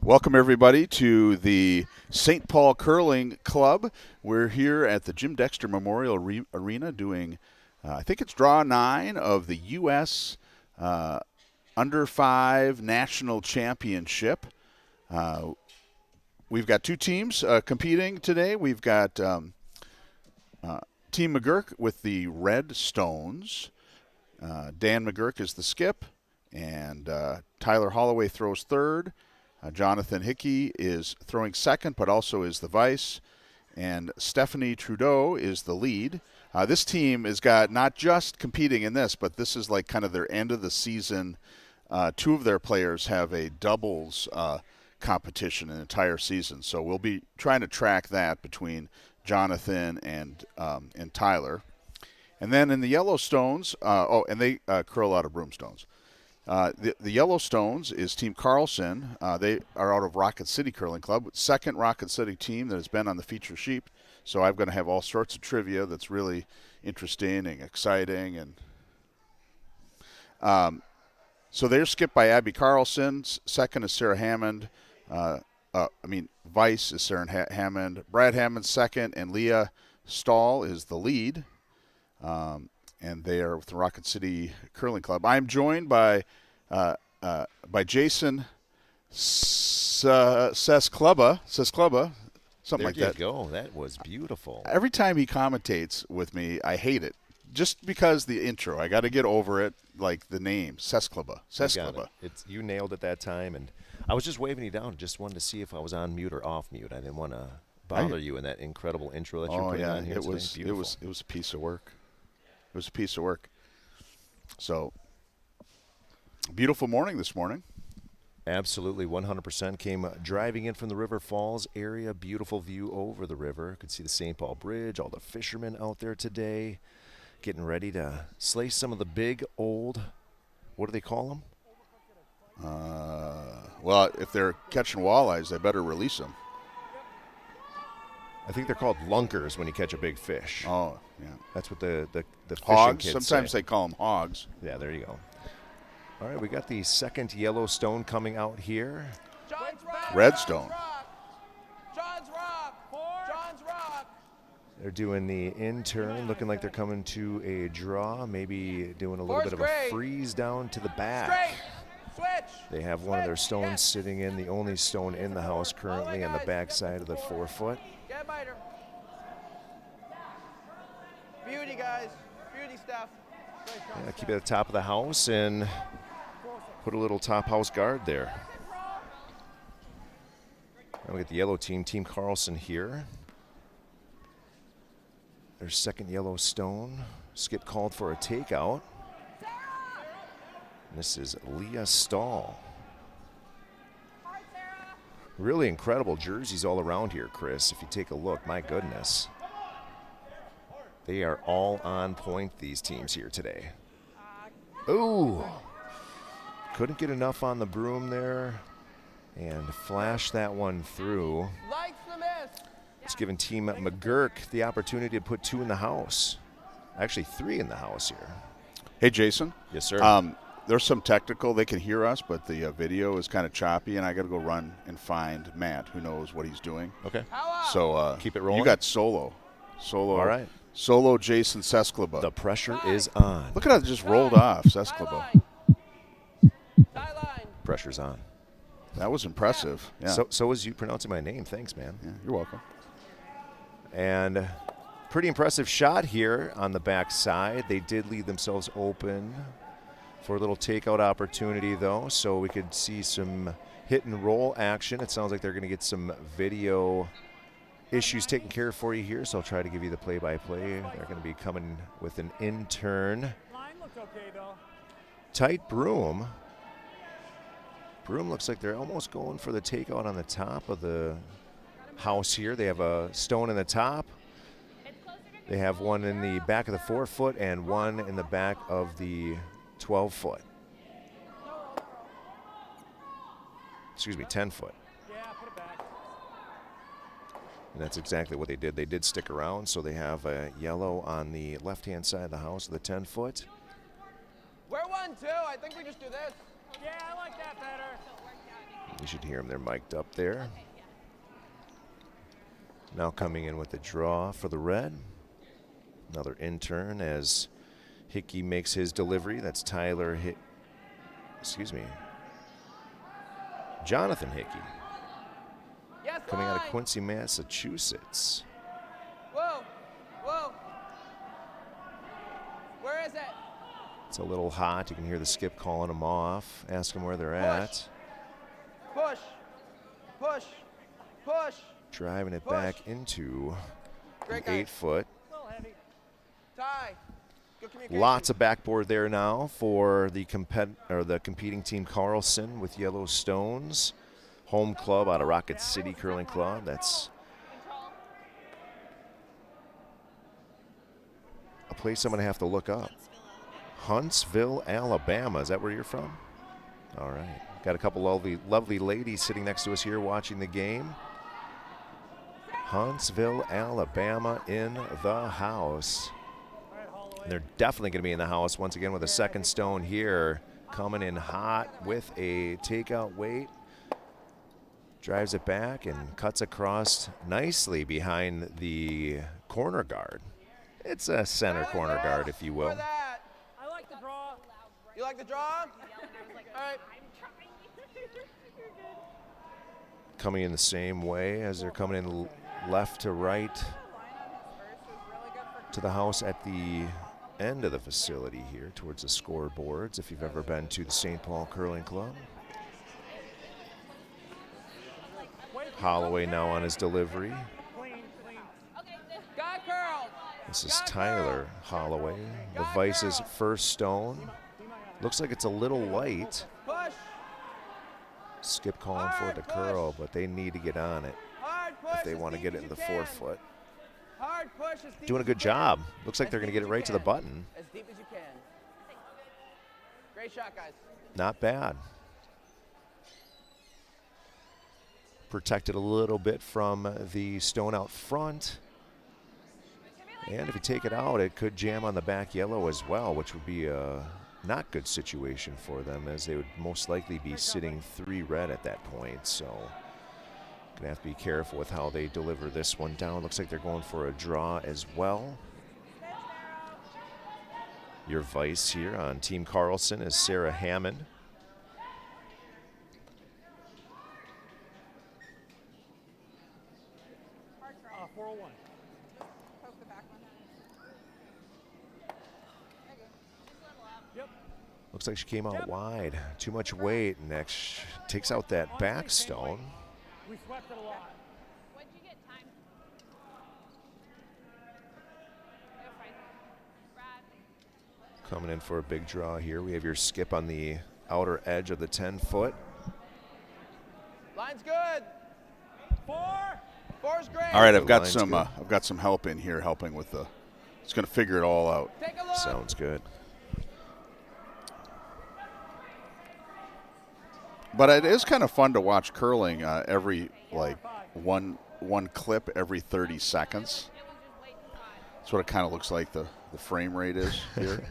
Welcome, everybody, to the St. Paul Curling Club. We're here at the Jim Dexter Memorial Arena doing, I think it's Draw 9 of the U.S. Under 5 National Championship. We've got two teams competing today. We've got Team McGurk with the Red Stones. Dan McGurk is the skip, and Tyler Holloway throws third. Jonathan Hickey is throwing second, but also is the vice. And Stephanie Trudeau is the lead. This team has got not just competing in this, but this is like kind of their end of the season. Two of their players have a doubles competition an entire season. So we'll be trying to track that between Jonathan and Tyler. And then in the Yellowstones, and they curl out of broomstones. The Yellowstones is Team Carlson. They are out of Rocket City Curling Club, second Rocket City team that has been on the feature sheet. So I'm going to have all sorts of trivia that's really interesting and exciting. And so they're skipped by Abby Carlson. Second is Sarah Hammond. Vice is Sarah Hammond. Brad Hammond second, and Leah Stahl is the lead. And they are with the Rocket City Curling Club. I'm joined by Jason Sesklubba, something like that. There you go. That was beautiful. Every time he commentates with me, I hate it. Just because the intro, I got to get over it, like the name, Sesklubba. You nailed it that time, and I was just waving you down. Just wanted to see if I was on mute or off mute. I didn't want to bother you in that incredible intro that you're putting on here today. It was a piece of work. It was a piece of work. So, beautiful morning this morning. Absolutely, 100%. Came driving in from the River Falls area. Beautiful view over the river. Could see the St. Paul Bridge, all the fishermen out there today. Getting ready to slay some of the big old, what do they call them? Well, if they're catching walleyes, they better release them. I think they're called lunkers when you catch a big fish. Oh, yeah. That's what the fishing hogs. kids Sometimes say. they call them hogs. Yeah, there you go. All right, we got the second Yellowstone coming out here. Redstone. John's Rock. They're doing the intern, looking like they're coming to a draw, maybe doing a little bit of a freeze down to the back. They have one of their stones sitting in, the only stone in the house currently on the back side of the 4-foot. Get a biter. Beauty, guys. Beauty stuff. Yeah, keep it at the top of the house and put a little top house guard there. Now we get the yellow team, Team Carlson here. Their second Yellowstone. Skip called for a takeout. And this is Leah Stahl. Really incredible jerseys all around here, Chris. If you take a look, my goodness. They are all on point, these teams here today. Ooh. Couldn't get enough on the broom there and flash that one through. It's given Team McGurk the opportunity to put 2 in the house. Actually, 3 in the house here. Hey, Jason. Yes, sir. There's some technical. They can hear us, but the video is kind of choppy, and I got to go run and find Matt, who knows what he's doing. Okay. So keep it rolling. You got solo. All right. Solo Jason Sesklubba. The pressure is on. Look at how it just rolled off, Sesklubba. Pressure's on. That was impressive. Yeah. So was you pronouncing my name. Thanks, man. Yeah, you're welcome. And pretty impressive shot here on the back side. They did leave themselves open for a little takeout opportunity, though, so we could see some hit and roll action. It sounds like they're going to get some video issues taken care of for you here, so I'll try to give you the play-by-play. They're going to be coming with an intern. Tight broom. Broom looks like they're almost going for the takeout on the top of the house here. They have a stone in the top. They have one in the back of the 4-foot and one in the back of the 12-foot. Excuse me, 10-foot. And that's exactly what they did. They did stick around, so they have a yellow on the left-hand side of the house, the 10-foot. We're 1-2. I think we just do this. Yeah, I like that better. You should hear him. They're mic'd up there. Now coming in with the draw for the red. Another intern as Hickey makes his delivery. That's Jonathan Hickey. Yes, Coming out of line. Quincy, Massachusetts. Whoa, whoa. Where is it? It's a little hot. You can hear the skip calling them off, ask them where they're at. Push, push, push. Driving it Push. back into Great the guy. 8-foot. A little heavy. Ty. Good communication. Lots of backboard there now for the competing team Carlson with Yellow Stones. Home club out of Rocket City Curling Club. That's a place I'm going to have to look up. Huntsville, Alabama. Is that where you're from? All right. Got a couple lovely ladies sitting next to us here watching the game. Huntsville, Alabama in the house. And they're definitely going to be in the house once again with a second stone here. Coming in hot with a takeout weight. Drives it back and cuts across nicely behind the corner guard. It's a center corner guard, if you will. Where that? I like the draw. You like the draw? All right. Coming in the same way as they're coming in left to right to the house at the end of the facility here towards the scoreboards if you've ever been to the St. Paul Curling Club. Holloway now on his delivery. Clean, clean. Got curled. This is Tyler Holloway, the Vice's first stone. Looks like it's a little light. Push. Skip calling for it to curl, but they need to get on it Hard push. if they want to get it in the 4-foot. Hard push. As deep Doing a as you good can. job. Looks like As they're going to deep get it as right you to the can. button. As deep as you can. Great shot, guys. Not bad. Protected a little bit from the stone out front. And if you take it out, it could jam on the back yellow as well, which would be a not good situation for them, as they would most likely be sitting 3 red at that point. So gonna have to be careful with how they deliver this one down. Looks like they're going for a draw as well. Your Vice here on Team Carlson is Sarah Hammond. Uh, 401. Yep. Looks like she came out wide. Too much weight, and that takes out that back stone. We swept it a lot. What'd you get time? You're fine. Brad. Coming in for a big draw here. We have your skip on the outer edge of the 10-foot. Line's good. 4. 4's great. All right, The I've got some help in here helping with the. It's going to figure it all out. Take a look. Sounds good. But it is kind of fun to watch curling every one clip every 30 seconds. That's what it kind of looks like the frame rate is here.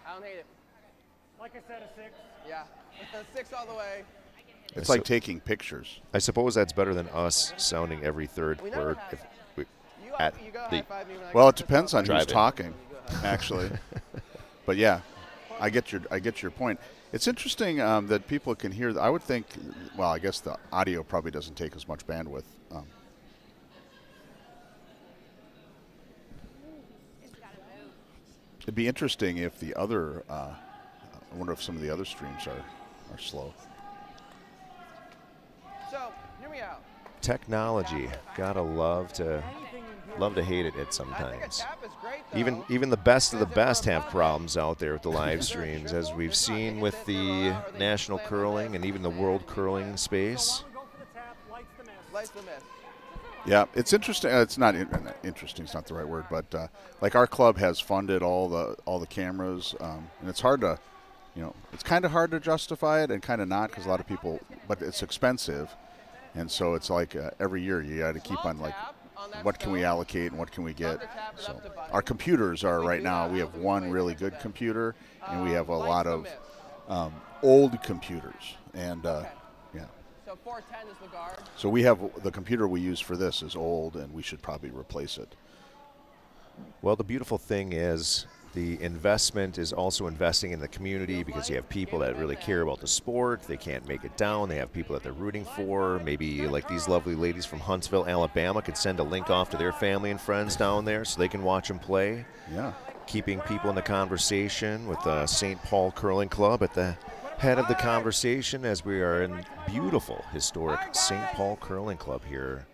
I don't hate it. Like I said, a 6. Yeah. 6 all the way. It's like taking pictures. I suppose that's better than us sounding every third We never word. have. If we, You At go the- high five me when I Well, go it to depends on Drive who's it. talking, actually. But yeah, I get your point. It's interesting that people can hear. I would think. Well, I guess the audio probably doesn't take as much bandwidth. It'd be interesting if the other. I wonder if some of the other streams are slow. So, hear me out. technology, gotta love to hate it at I think a sometimes. tap is great, though. Even the best of the best have problems out there with the live streams, as we've seen with the national curling and even the world curling space. Why don't we go for the tap, lights the mist. Lights the miss. Yeah, it's interesting. It's not interesting. It's not the right word, but like our club has funded all the cameras, and it's hard to, it's kind of hard to justify it and kind of not, because a lot of people, but it's expensive, and so it's like every year you got to keep on like, what can we allocate and what can we get. So our computers are right now. We have one really good computer, and we have a lot of old computers, and yeah. So 410 is the guard. So we have the computer we use for this is old, and we should probably replace it. Well, the beautiful thing is the investment is also investing in the community because you have people that really care about the sport. They can't make it down. They have people that they're rooting for. Maybe like these lovely ladies from Huntsville, Alabama could send a link off to their family and friends down there so they can watch them play. Yeah. Keeping people in the conversation with the St. Paul Curling Club at the head of the conversation as we are in beautiful, historic St. Paul Curling Club here.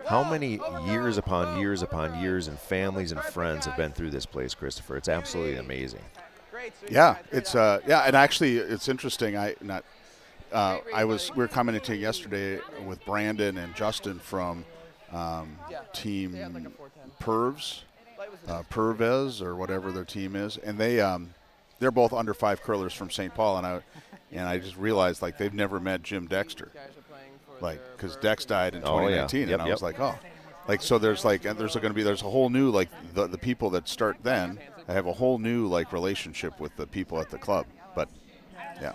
How many years upon years upon years and families and friends have been through this place, Christopher? It's absolutely amazing. Yeah, it's and actually it's interesting. We were commenting yesterday with Brandon and Justin from team Pervez or whatever their team is, and they're both under 5 curlers from St. Paul, and I just realized like they've never met Jim Dexter. Like, because Dex died in 2019, Yep, and I was like, oh, like so. There's like, and there's a whole new like the people that start then. I have a whole new like relationship with the people at the club. But yeah,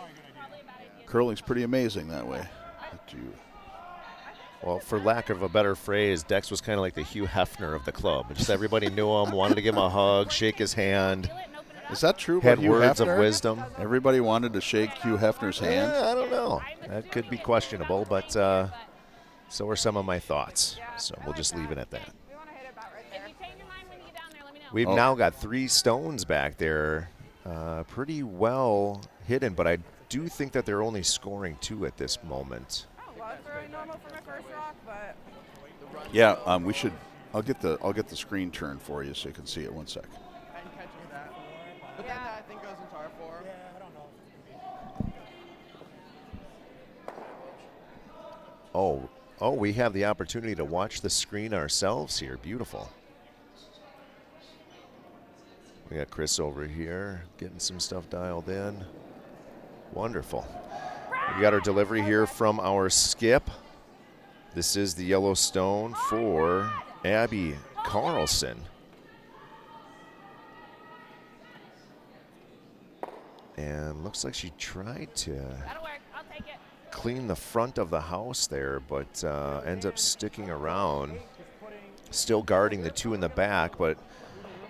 curling's pretty amazing that way. Well, for lack of a better phrase, Dex was kind of like the Hugh Hefner of the club. Just everybody knew him, wanted to give him a hug, shake his hand. Is that true? Had about Hugh words Hefner? of wisdom. Everybody wanted to shake Hugh Hefner's hand. I don't know. That could be questionable, but so are some of my thoughts. So we'll just leave it at that. If you change your mind when you get down there, let me know. We've now got 3 stones back there, pretty well hidden, but I do think that they're only scoring 2 at this moment. Well, that's very normal for my first rock, but Yeah, we should. I'll get the screen turned for you so you can see it. One sec. And catching that. But then that I think goes into R4. Yeah, I don't know. Oh, we have the opportunity to watch the screen ourselves here. Beautiful. We got Chris over here getting some stuff dialed in. Wonderful. We got our delivery here from our skip. This is the yellow stone for Abby Carlson. And looks like she tried to That'll work. I'll take it. clean the front of the house there, but ends up sticking around. Still guarding the 2 in the back, but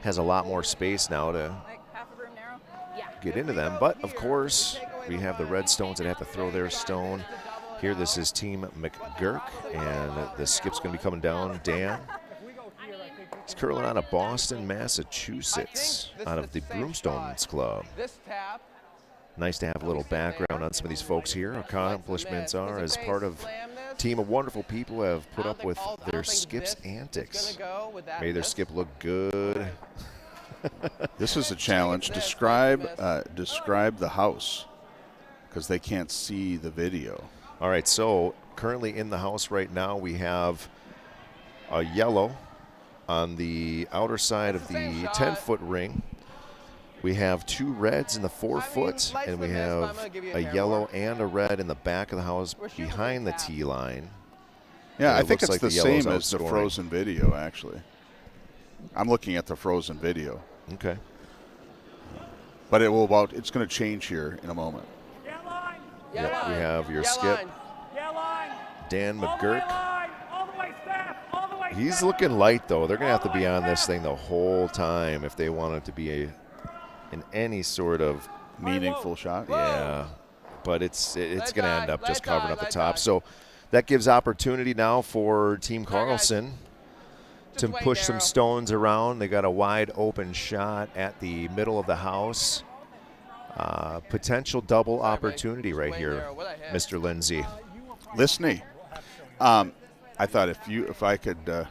has a lot more space now to like half a room narrow. Yeah. get into them. But of course, we have the red stones that have to throw their stone. Here, this is Team McGurk, and the skip's going to be coming down. Dan. He's curling out of Boston, Massachusetts, out of the Broomstones Club. This tap. Nice to have a little background on some of these folks here. Accomplishments are as part of a team of wonderful people who have put up with their skip's antics. Made their skip look good. This is a challenge. Describe the house, because they can't see the video. All right, so currently in the house right now we have a yellow on the outer side of the 10-foot ring. We have 2 reds in the 4-foot, and we have a yellow and a red in the back of the house behind the tee line. Yeah, And I it think looks it's like the the yellow's same as the outscoring. frozen video, actually. I'm looking at the frozen video, Okay. but it's going to change here in a moment. Yeah, line. Yep, we have your Yeah, skip, line. Yeah, line. Dan All the way McGurk. line. All the way, staff. All the way, He's staff. looking light, though. They're going to have to be on this thing the whole time if they want it to be in any sort of Meaningful shot. Yeah, but it's going to end up just Let covering die, up the let top. die. So that gives opportunity now for Team Carlson to Just push wait, some Darryl. stones around. They got a wide open shot at the middle of the house. Potential double opportunity right wait, here, Darryl, what I hit? Mr. Lindsay. Listening. I thought if I could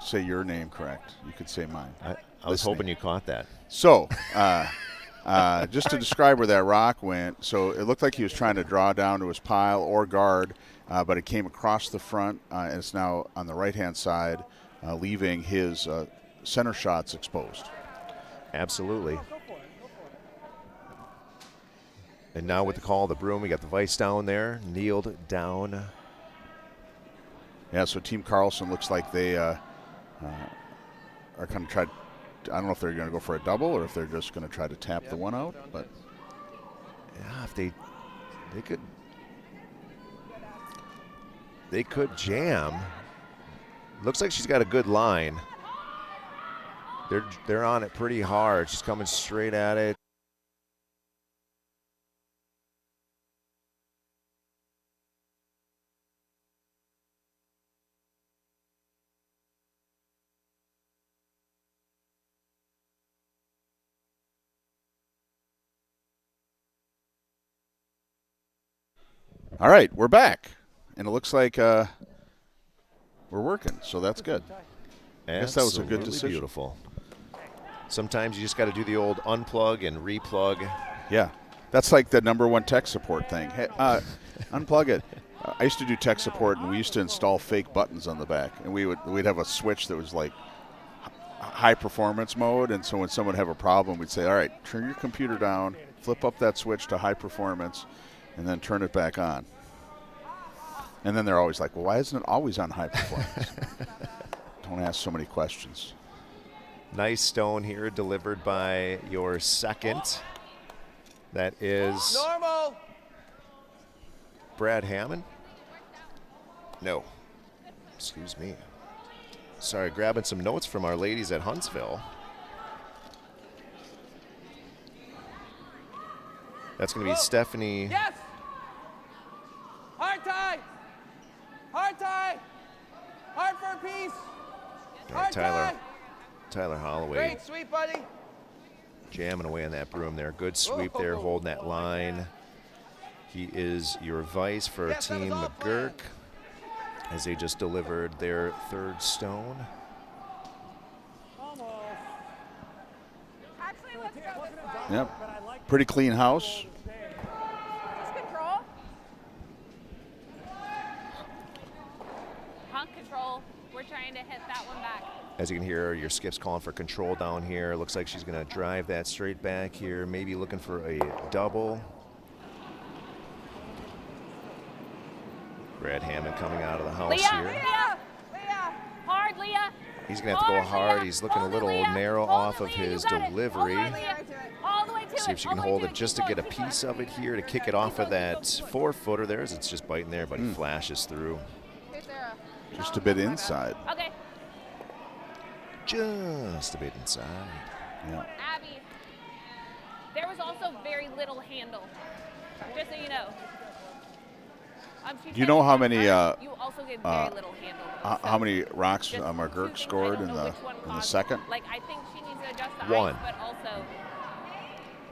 say your name correct, you could say mine. I was Listening. hoping you caught that. So, just to describe where that rock went, so it looked like he was trying to draw down to his pile or guard, but it came across the front, and it's now on the right-hand side, leaving his center shots exposed. Absolutely. And now with the call of the broom, we got the vice down there, kneeled down. Yeah, so Team Carlson looks like they are going to try. I don't know if they're going to go for a double or if they're just going to try to tap the one out, but Yeah, if they could jam. Looks like she's got a good line. They're on it pretty hard. She's coming straight at it. All right, we're back, and it looks like we're working, so that's good. I guess that was a good decision. Beautiful. Sometimes you just got to do the old unplug and replug. Yeah, that's like the #1 tech support thing. Hey, unplug it. I used to do tech support, and we used to install fake buttons on the back, and we'd have a switch that was like high performance mode, and so when someone would have a problem, we'd say, all right, turn your computer down, flip up that switch to high performance, and then turn it back on. And then they're always like, well, why isn't it always on high performance? Don't ask so many questions. Nice stone here delivered by your second. That is Normal. Brad Hammond. No. Excuse me. Sorry, grabbing some notes from our ladies at Huntsville. That's going to be Stephanie. Yes. Hard tie. Hard tie. Hard for a piece. Hard tie. Tyler Holloway Great sweep, buddy. jamming away on that broom there. Good sweep there, holding that line. He is your vice for Team McGurk as they just delivered their third stone. Actually, let's go this way. Yep. Pretty clean house. Just control. Hunt control. We're trying to hit that one back. As you can hear, your skip's calling for control down here. Looks like she's going to drive that straight back here, maybe looking for a double. Brad Hammond coming out of the house Leah, here. Leah. Hard, Leah. He's going to have to go hard. Leah. He's looking a Hold it, little Leah. narrow Hold off it, of Leah. You his got it. delivery. Hold on, Leah. All the way to See it. if she can All the way hold to it just to Keep get a going, keep piece going. of it here to kick it off of that 4-footer there as it's just biting there, but he flashes through. Hey, Sarah. Just a bit inside. Okay. Just a bit inside. Yeah. Abby, there was also very little handle, just so you know. Do you know how many you also get very little handle. Though, how many rocks just McGurk two scored things. in I don't know the which one in the caused- second? Like, I think she needs to adjust the One. ice, but also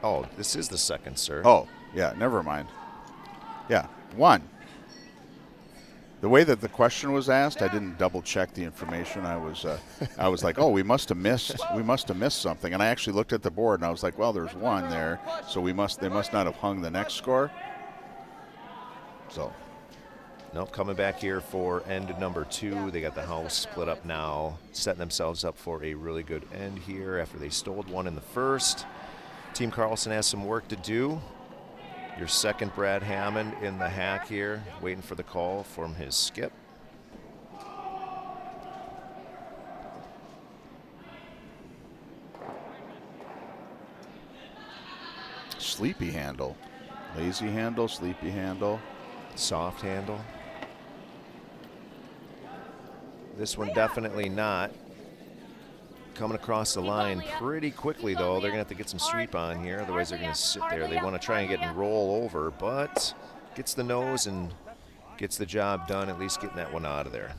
Oh, this is the second, sir. Oh, yeah, never mind. Yeah, one. The way that the question was asked, I didn't double check the information. I was like, oh, we must have missed something. And I actually looked at the board and I was like, well, there's one there, so they must not have hung the next score. So, Nope, coming back here for end number 2. They got the house split up now, setting themselves up for a really good end here after they stole one in the first. Team Carlson has some work to do. Your second, Brad Hammond, in the hack here, waiting for the call from his skip. sleepy handle, lazy handle, sleepy handle. Soft handle. This one definitely not. Coming across the line pretty quickly, though. They're going to have to get some sweep on here. Otherwise, they're going to sit there. They want to try and get and roll over, but gets the nose and gets the job done, at least getting that one out of there.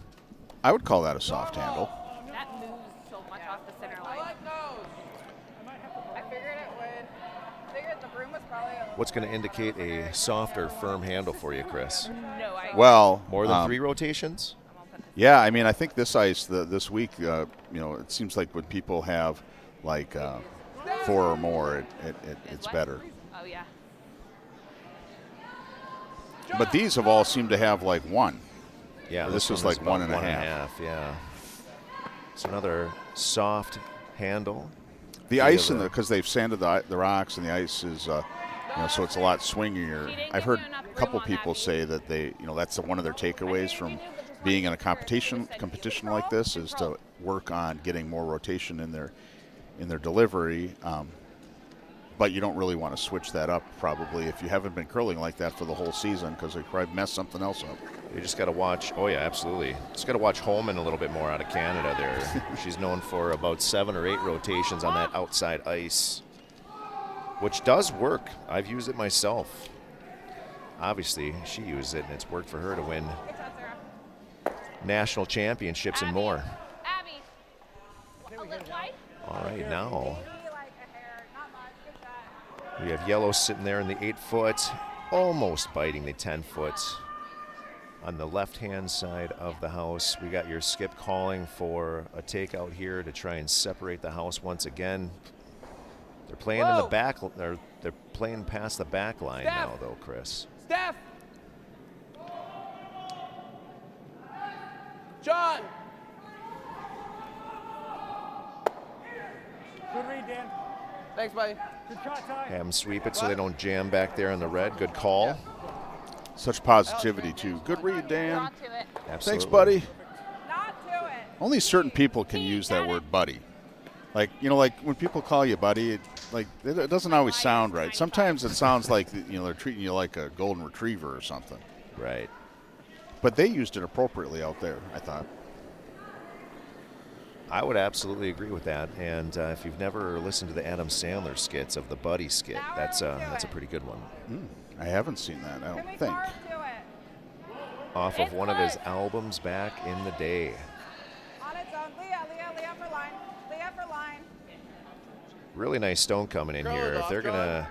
I would call that a soft handle. that moves so much off the center I line. like those. I figured it would. Figured the broom was probably a little. What's going to indicate a soft or firm handle for you, Chris? No, I. Well, More than 3 rotations? Yeah, I mean, I think this ice this week, it seems like when people have like 4 or more, it's better. Oh yeah. But these have all seemed to have like 1. Yeah, This one is like about 1.5. Yeah. It's another soft handle. The ice because they've sanded the rocks and the ice is, so it's a lot swingier. I've heard a couple people say that that's one of their takeaways from being in a competition like this is to work on getting more rotation in their delivery. but you don't really want to switch that up probably if you haven't been curling like that for the whole season because they probably mess something else up. You just got to watch. Oh, yeah, absolutely. Just got to watch Holman a little bit more out of Canada there. She's known for about 7 or 8 rotations on that outside ice, which does work. I've used it myself. Obviously, she used it, and it's worked for her to win Good shot, Sarah. national championships and more. Abby. A little wide? All right, now Maybe like a hair, not much. Good shot. we have Yellow sitting there in the 8-foot, almost biting the 10-foot. On the left-hand side of the house, we got your skip calling for a takeout here to try and separate the house once again. They're playing in the Whoa. back. They're playing past the back line Steph. now, though, Chris. Steph. John. Good read, Dan. Thanks, buddy. Good shot, Ty. Have them sweep it so they don't jam back there in the red. Good call. Such positivity, too. Good read, Dan. Draw to it. Absolutely. Thanks, buddy. Not to it. Only certain people can use that word buddy. Like, you know, like when people call you buddy, it doesn't always sound right. Sometimes it sounds like, you know, they're treating you like a golden retriever or something. Right. But they used it appropriately out there, I thought. I would absolutely agree with that. And if you've never listened to the Adam Sandler skits of the Buddy skit, that's a pretty good one. I haven't seen that, I Can we don't think. carve to it? Off of It's one of his good. albums back in the day. On its own. Leah for line. Leah for line. Really nice stone coming in Girl here. is If off, they're John. gonna,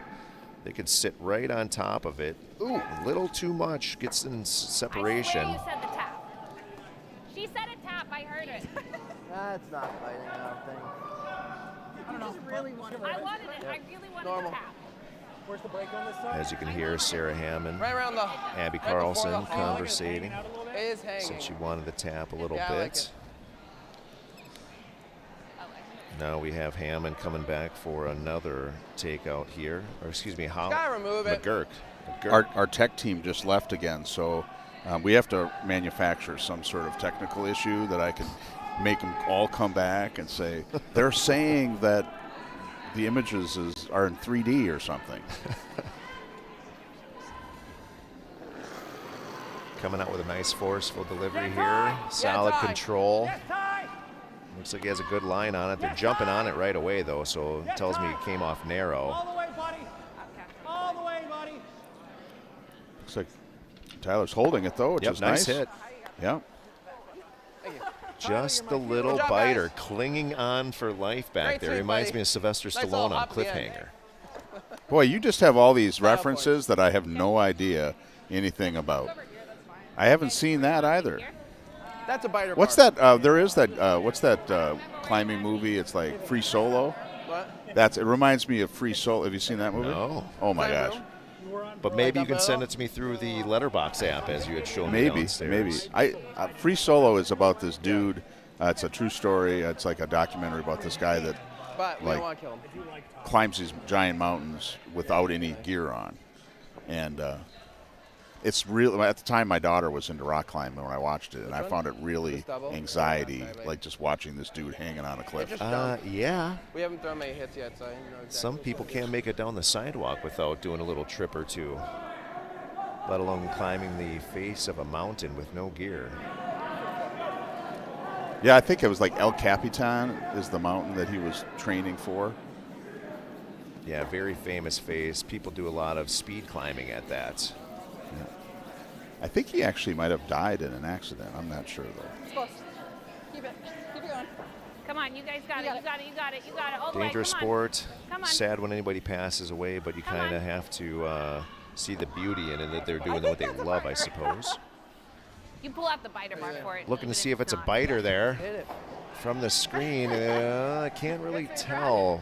they could sit right on top of it. Ooh, a little too much. Gets in I separation. swear you said the tap. She said a tap. I heard it. That's not fighting, I don't think. Really want I wanted it. I really wanted Normal. the tap. Where's the break on this side? As you can hear, Sarah Hammond, Right around the. Abby right before Carlson the hog. conversating. Out a little bit? It is hanging. Said she wanted the tap a little Yeah, I like bit. it. Now we have Hammond coming back for another takeout here. Or excuse me, Gotta remove it. McGurk. McGurk. Our tech team just left again, so we have to manufacture some sort of technical issue that I can make them all come back and say, they're saying that the images are in 3D or something. Coming out with a nice forceful delivery Yes, here. Ty. Solid Ty. control. Yes, Ty. Looks like he has a good line on it. They're jumping on it right away, though, so it tells me it came off All narrow. the way, buddy. All the way, buddy. Looks like Tyler's holding it, though, which Yep, is nice nice. hit. Yeah. Just the little Good job, biter guys. clinging on for life back Great there. treat, Reminds buddy. me of Sylvester Nice little Stallone on hop at the end. Cliffhanger. Boy, you just have all these Final references that I have no idea anything about. I haven't seen that either. That's a biter. What's mark. that? There is that. What's that climbing movie? It's like Free Solo. What? It reminds me of Free Solo. Have you seen that movie? No. Oh my Climb gosh. room? But maybe you can Dumbbell? send it to me through the Letterbox app, as you had shown me Maybe. downstairs. Free Solo is about this dude. It's a true story. It's like a documentary about this guy that But we Like- don't want to kill him. climbs these giant mountains without any gear on, and it's real. At the time, my daughter was into rock climbing when I watched it, and I found it really This double? anxiety, Sorry, mate. like just watching this dude hanging on a It cliff. just jumped. Yeah. We haven't thrown many hits yet, so you know exactly. Some people can't make it down the sidewalk without doing a little trip or two, let alone climbing the face of a mountain with no gear. Yeah, I think it was like El Capitan is the mountain that he was training for. Yeah, very famous face. People do a lot of speed climbing at that. I think he actually might have died in an accident. I'm not sure though. Close. Keep it. Keep it going. Come on, you guys got it. got You got it. You got it. You got it. All the Dangerous way. Come on. sport. Come on. Sad when anybody passes away, but you Come kind of on. have to see the beauty in it, that they're doing what they love, I suppose. You pull out the biter mark for it. Looking to even see if it's a not. biter there. Hit it. From the screen, I can't really tell.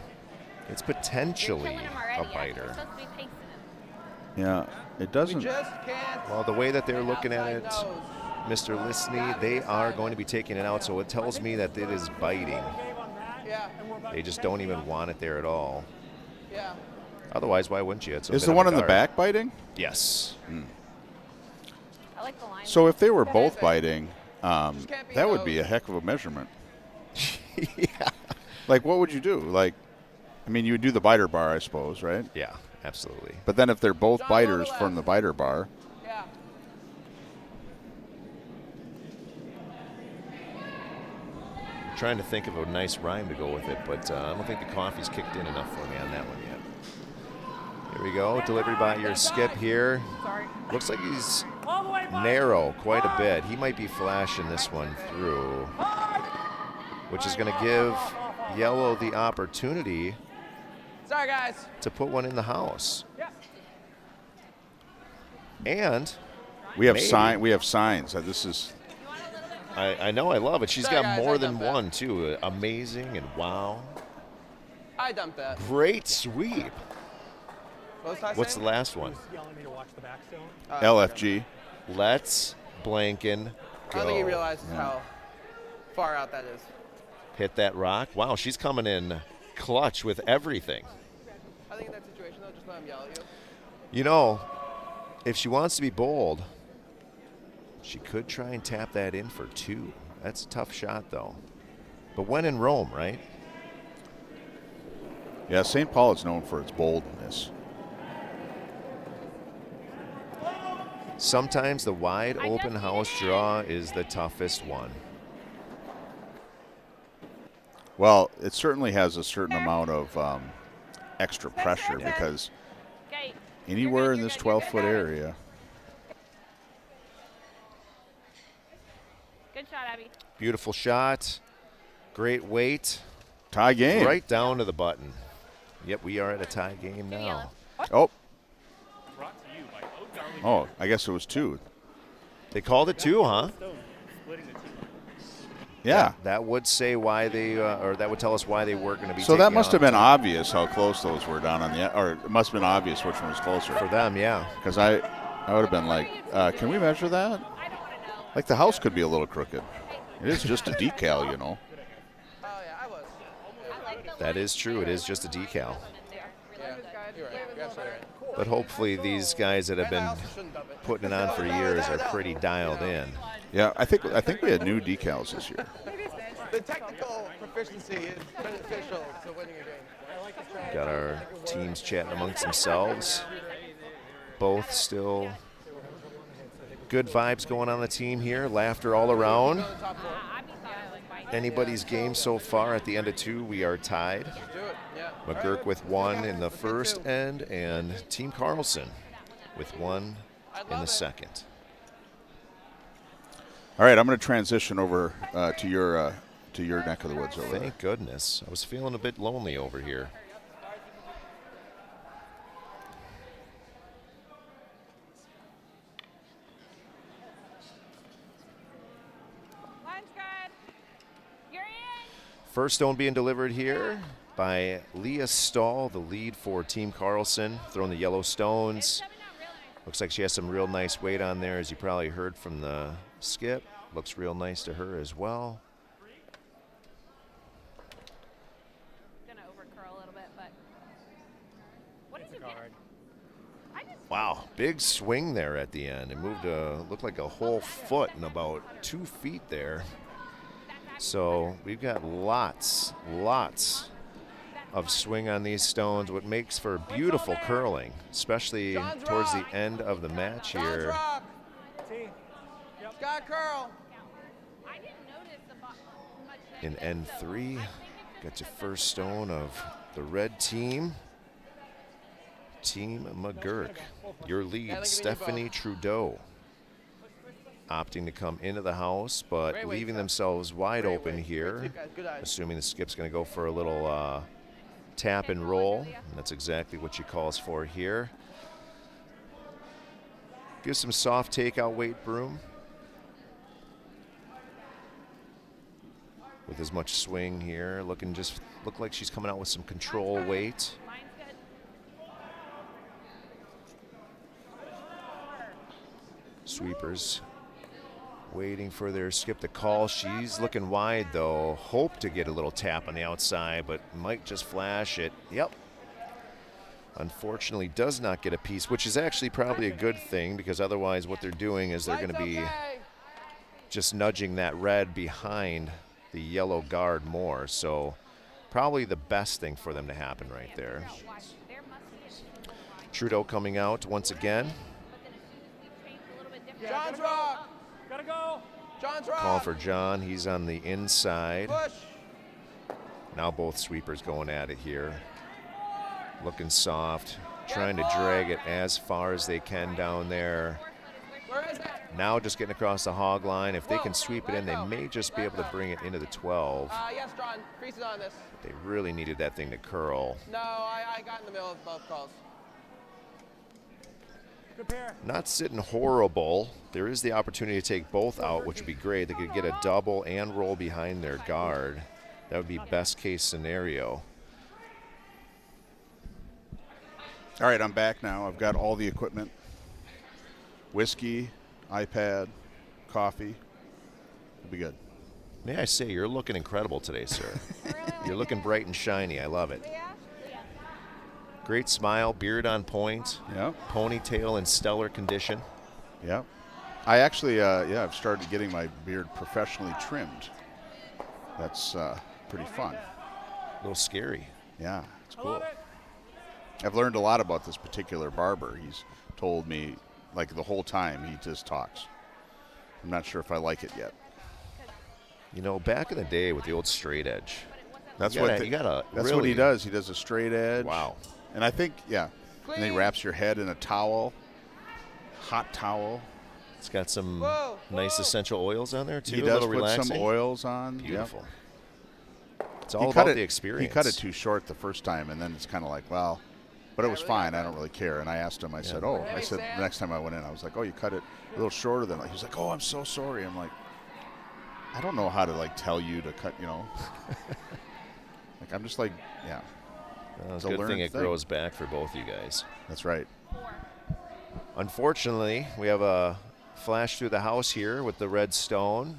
It's You're potentially killing him already. a You're biter. supposed to be tasting it. Yeah, it We doesn't. just can't. Well, the way that they're hang looking at outside it, nose. Mr. Liснey, they are going to be taking it out, so it tells me that it is biting. Gave on that. Yeah. And we're about They to just take don't the even out. want it there at all. Yeah. Otherwise, why wouldn't you? It's a Is bit the of one a in the guard. back biting? Yes. I like the line. So if they were both biting, Just can't be that would be a those. heck of a measurement. Yeah. Like, what would you do? Like, I mean, you would do the biter bar, I suppose, right? Yeah, absolutely. But then if they're both John, biters overlap. from the biter bar, Yeah. Trying to think of a nice rhyme to go with it, but I don't think the coffee's kicked in enough for me on that one yet. Here we go. Delivery by your skip here. Sorry. Looks like he's All the way, buddy. narrow quite a bit. He might be flashing this one through, which is going to give yellow the opportunity Sorry, guys. to put one in the house. Yeah. And we have Maybe. we have signs. This is I know I love it. She's Sorry, got guys, more I than dumped that. one, too. Amazing and wow. I dumped that. Great sweep. What was I What's the saying? last one? He was yelling at me to watch the back zone. LFG. Let's Blanken I don't think he go. realizes how far out that is. Hit that rock. Wow, she's coming in clutch with everything. I think in that situation, though, just let him yell at you. You know, if she wants to be bold, she could try and tap that in for 2. That's a tough shot, though. But when in Rome, right? Yeah, St. Paul is known for its boldness. Sometimes the wide open house draw is the toughest one. Well, it certainly has a certain amount of extra pressure because Okay. anywhere in You're this good, you're good, 12-foot you're good. area, Good shot, Abby. Beautiful shot. Great weight. tie game. Right down to the button. Yep, we are at a tie game Give me now. Oh, Brought to you by Oak Darling. oh, I guess it was 2. They called it 2, huh? Stone, splitting the team. Yeah. That would say why they, or that would tell us why they were going to be. So that taking must off have been obvious how close those were down on the, or it must have been obvious which one was closer. for them. Yeah. Because I would have been like, can we measure that? I don't want to know. Like the house could be a little crooked. It is just a decal, you know. Oh, yeah, I was. I like the That little is true. It is just a decal. there. Yeah, you're right. You're absolutely right. But hopefully these guys that have And I been also shouldn't dump it. putting it on for years are pretty dialed in. Yeah, I think we had new decals this year. The technical proficiency is beneficial to winning a game. Got our teams chatting amongst themselves. Both still good vibes going on the team here. Laughter all around. Abby thought I was white. Anybody's game so far at the end of 2, we are tied. Do it, yeah. McGurk with 1 in the first end, and Team Carlson with 1 in the second. All right, I'm going to transition over to your neck of the woods over there. Thank goodness. I was feeling a bit lonely over here. Line's good. You're in. First stone being delivered here by Leah Stahl, the lead for Team Carlson, throwing the yellow stones. Coming out real nice. Looks like she has some real nice weight on there, as you probably heard from the skip. Looks real nice to her as well. Gonna overcurl a little bit, but what did you get? I just Wow, big swing there at the end. It moved looked like a whole foot and about 2 feet there. So we've got lots of swing on these stones, what makes for beautiful curling, especially towards the end of the match John's here. rock. T. Scott Curl. I didn't notice the much In negative, so N3, I think it's got just your that first stone of the red team. Team McGurk, your lead, Stephanie Trudeau, opting to come into the house, but Great weight, leaving Steph. themselves wide Great open weight. here, Great sweep, guys. Good eyes. assuming the skip's going to go for a little tap and roll. And that's exactly what she calls for here. Give some soft takeout weight broom. With as much swing here, look like she's coming out with some control weight. mine's good. Sweepers waiting for their skip to call. She's looking wide though. Hope to get a little tap on the outside, but might just flash it. Yep. Unfortunately does not get a piece, which is actually probably a good thing, because otherwise what they're doing is they're going to be just nudging that red behind the yellow guard more. So Probably the best thing for them to happen right there. Trudeau coming out once again. John's rock. Gotta go. John's rock. Call for John. He's on the inside. Push. Now both sweepers going at it here. Looking soft. Trying to drag it as far as they can down there. Where is it? Now just getting across the hog line. If they can sweep it in, they may just be able to bring it into the 12. Yes, John. Crease is on this. They really needed that thing to curl. No, I got in the middle of both calls. Good pair. Not sitting horrible. There is the opportunity to take both out, which would be great. They could get a double and roll behind their guard. That would be best case scenario. All right, I'm back now. I've got all the equipment. Whiskey, iPad, coffee. It'll be good. May I say, you're looking incredible today, sir. You're looking bright and shiny. I love it. Great smile, beard on point, Yep. ponytail in stellar condition. Yep. I actually, I've started getting my beard professionally trimmed. That's pretty fun. A little scary. Yeah, it's I cool. love it. I've learned a lot about this particular barber. He's told me, like the whole time, he just talks. I'm not sure if I like it yet. You know, back in the day with the old straight edge. That's You what gotta- you gotta that's what he really- does. He does a straight edge. Wow. And I think, yeah. And then he wraps your head in a towel, hot towel. It's got some Whoa, nice whoa. essential oils on there too. He a does little put relaxing. some oils on. Yep. Beautiful. It's He all cut about it- the experience. He cut it too short the first time, and then it's kind of like, well, but it was fine. I don't really care. And I asked him. I said, "Oh," I said the next time I went in, I was like, "Oh, you cut it a little shorter than." He was like, "Oh, I'm so sorry." I'm like, I don't know how to like tell you to cut. You know, like I'm just like, yeah, Well, it's It's a a good thing learned it thing. grows back for both you guys. that's right. Unfortunately, we have a flash through the house here with the red stone.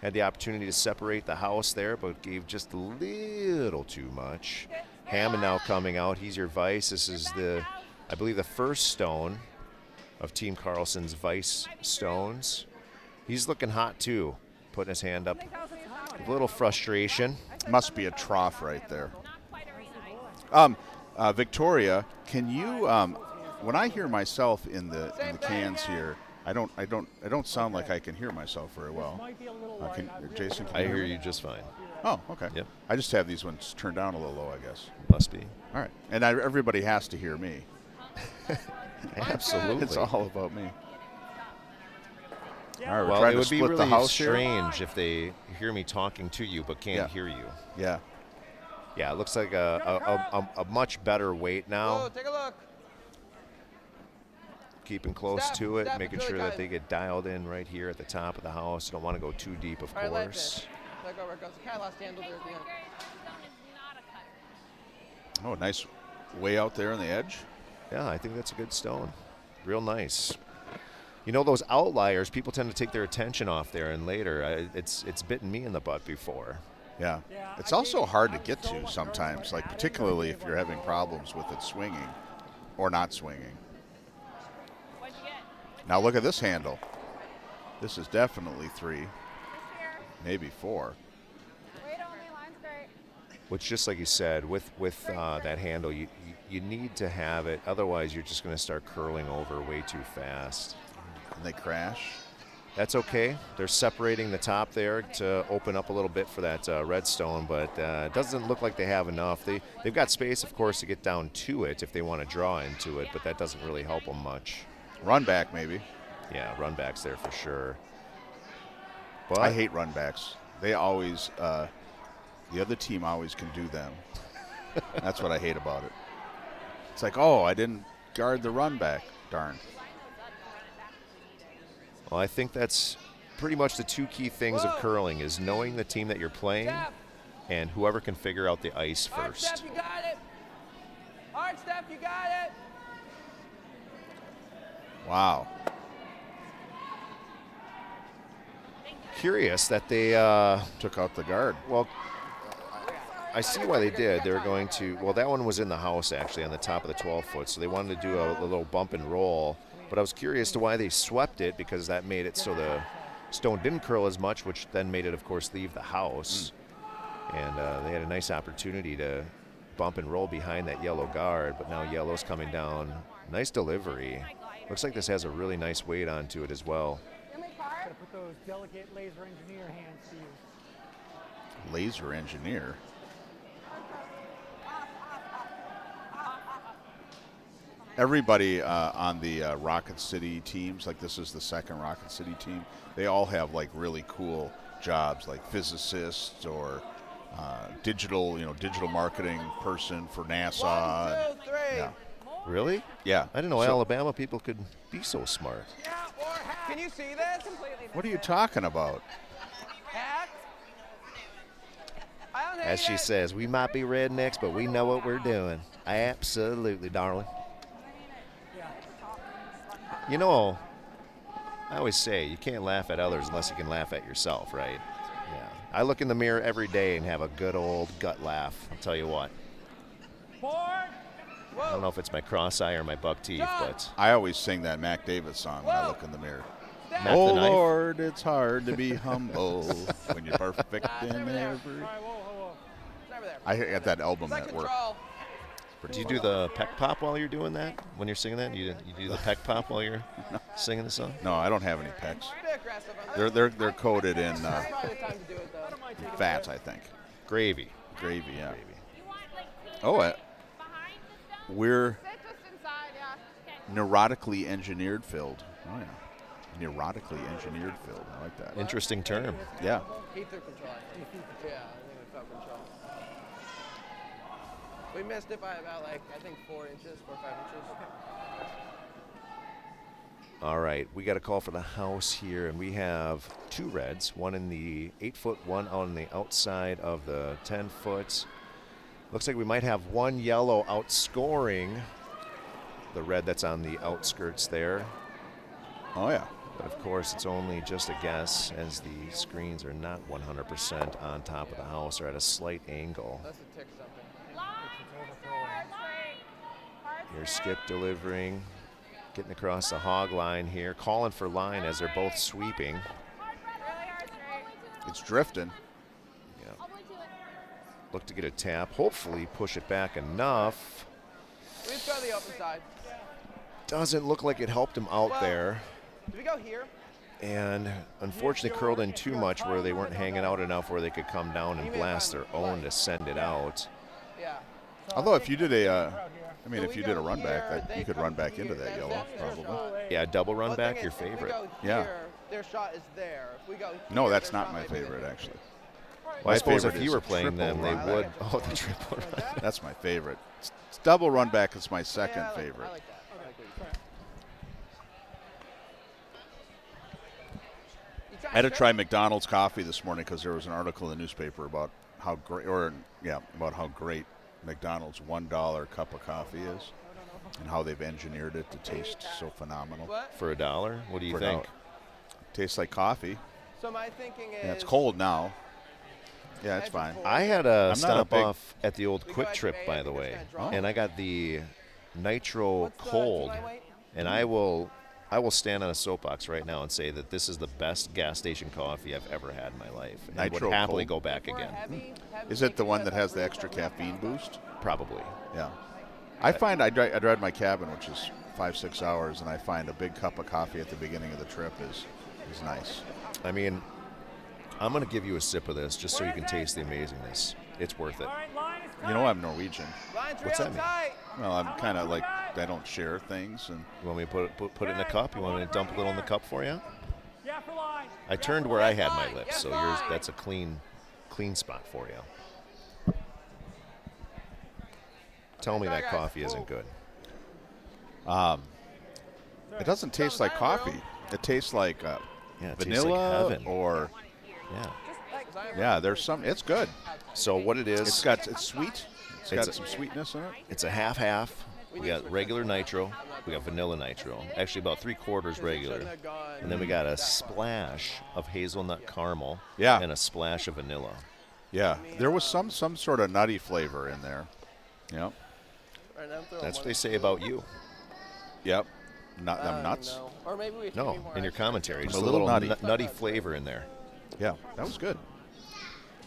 Had the opportunity to separate the house there, but gave just a little too much. Hammond now coming out. He's your vice. This is the, I believe, the first stone of Team Carlson's vice stones. He's looking hot too, putting his hand up. A little frustration. Must be a trough right there. Victoria, can you? When I hear myself in the cans here, I don't sound like I can hear myself very well. Might be a little Can, Jason, can I you hear me? you just fine. Oh, okay. Yep. I just have these ones turned down a little low, I guess. Must be. All right. And everybody has to hear me. Absolutely. It's all about me. All right, we're Well, trying it to would be split really the house here. strange if they hear me talking to you but can't Yeah. hear you. Yeah. Yeah, it looks like a much better weight now. Whoa, take a look. Keeping close Step, to it, step, making it's sure really that they get dialed in right here at the top of the house. Don't want to go too deep, of All right, let course. this. Let go where it goes. Kind of lost handle there at the end. Oh, nice way out there on the edge. Yeah, I think that's a good stone. Real nice. You know, those outliers, people tend to take their attention off there, and later, it's bitten me in the butt before. Yeah. It's also hard to get to sometimes, like particularly if you're having problems with it swinging or not swinging. Now look at this handle. This is definitely 3, maybe 4. Wait only, line's great. Which, just like you said, with that handle, you need to have it. Otherwise, you're just going to start curling over way too fast. And they crash. That's okay. They're separating the top there to open up a little bit for that redstone, but it doesn't look like they have enough. They've got space, of course, to get down to it if they want to draw into it, but that doesn't really help them much. Run back, maybe. Yeah, run backs there for sure. But I hate run backs. They always, the other team always can do them. That's what I hate about it. It's like, oh, I didn't guard the run back. Darn. Well, I think that's pretty much the two key things of curling is knowing the team that you're playing Step. and whoever can figure out the ice Hard step, first. you got it. Hard step, you got it. Wow. Curious that they Took out the guard. well, I see why they did. They were going to, well, that one was in the house actually on the top of the 12-foot, so they wanted to do a little bump and roll. But I was curious to why they swept it because that made it so the stone didn't curl as much, which then made it, of course, leave the house. And they had a nice opportunity to bump and roll behind that yellow guard, but now yellow's coming down. Nice delivery. Looks like this has a really nice weight onto it as well. Gotta put those delicate laser engineer hands to use. Laser engineer. Everybody on the Rocket City teams, like this is the second Rocket City team, they all have like really cool jobs, like physicists or digital marketing person for NASA. 1, 2, 3. Yeah. Really? Yeah. I didn't know So- Alabama people could be so smart. Can you see this? What are you talking about? Hat? I don't think As she that- says, we might be rednecks, but we know what we're doing. Absolutely, darling. You know, I always say you can't laugh at others unless you can laugh at yourself, right? Yeah. I look in the mirror every day and have a good old gut laugh. I'll tell you what. Board! I don't know if it's my cross eye or my buck teeth, but I always sing that Mac Davis song when I look in the mirror. Mac Oh the Knife. Lord, it's hard to be humble when you're perfect in every. All right, whoa. It's over there. I got that album It's like at work. control. Do you do the peck pop while you're doing that? When you're singing that, you do the peck pop while you're singing the song? No, I don't have any pecs. Be aggressive. on They're coated in That's probably the time to do it, though. fats, I think. Gravy. Gravy, yeah. Gravy. You want like Oh, behind the stone? we're Sit just inside, yeah. neurotically engineered filled. Oh yeah, neurotically engineered filled. I like that. Interesting term. Yeah. Keep through control. I think. Yeah, I think we felt control. We missed it by about, like, I think 4 inches, 4 or 5 inches. All right, we got a call for the house here, and we have 2 reds, one in the 8-foot, one on the outside of the 10-foot. Looks like we might have 1 yellow outscoring the red that's on the outskirts there. Oh yeah. But of course, it's only just a guess, as the screens are not 100% on top of the house or at a slight angle. That's a tick something. Here's Skip delivering, getting across the hog line here, calling for line as they're both sweeping. It's drifting. Yeah. Look to get a tap, hopefully push it back enough. We just go to the open side. Doesn't look like it helped him out there. Do we go here? And unfortunately curled in too much where they weren't hanging out enough where they could come down and blast their own to send it out. Yeah. Although if you did So if we you did a go run back, here, you they could come run back into here, that and yellow, that's their probably. shot. Yeah, double run Well, the back, thing your is, if we favorite. go Yeah. here, their shot is there. If we go No, here, that's their not shot my might be favorite there. actually. Well, I My suppose favorite if is you were a playing them, triple they run would. back. Oh, the triple run. That's my favorite. Double run back is my second Yeah, I like- favorite. I like that. I like that. You I had to to try McDonald's coffee this morning because there was an article in the newspaper about how great, about how great McDonald's $1 cup of coffee is, and how they've engineered it to taste so phenomenal. What? For $1, what do you For think? $1. Tastes like coffee. So my thinking is. Yeah, it's cold now. Yeah, it's Nice and fine. cold. I had a I'm not a stop big- off at the old We go Quick at Trip, May, by I the think it's way, gonna drop. and I got the Nitro What's the Cold, tonight weight? and I will stand on a soapbox right now and say that this is the best gas station coffee I've ever had in my life, and I Nitro would happily Cold? go back For a again. heavy Is it the cake, one you that have has the room extra for a caffeine boost? Probably. Yeah. I find I drive my cabin, which is 5-6 hours, and I find a big cup of coffee at the beginning of the trip is nice. I mean, I'm going to give you a sip of this just so you can taste the amazingness. It's worth it. All right, line is You know I'm Norwegian. Line's What's real that mean? tight. Well, I'm kind of like I don't share things, and You want me to put it in a cup? You want me to dump a little in the cup for you? Yeah, for line. I turned where I had my Yes, lips, so line. yours that's a clean spot for you. Tell me Sorry, that guys. coffee isn't good. it doesn't taste like coffee. It tastes like Yeah, it tastes like vanilla heaven. or Yeah. there's some. It's good. So what it is, It's sweet. It's It's got a- some sweetness in it. it's a half-half. We got regular nitro, we got vanilla nitro. Actually, about 3/4 regular, Shouldn't have gone. and then we got a splash of hazelnut caramel. Yeah. And a splash of vanilla. Yeah, there was some sort of nutty flavor in there. Yep. Right now I'm throwing That's one what they of say about you. Yep. Not I them don't nuts. know. Or maybe we should No, be more in your ice. commentary, just A a little little nutty. nutty flavor in there. Yeah, that was good.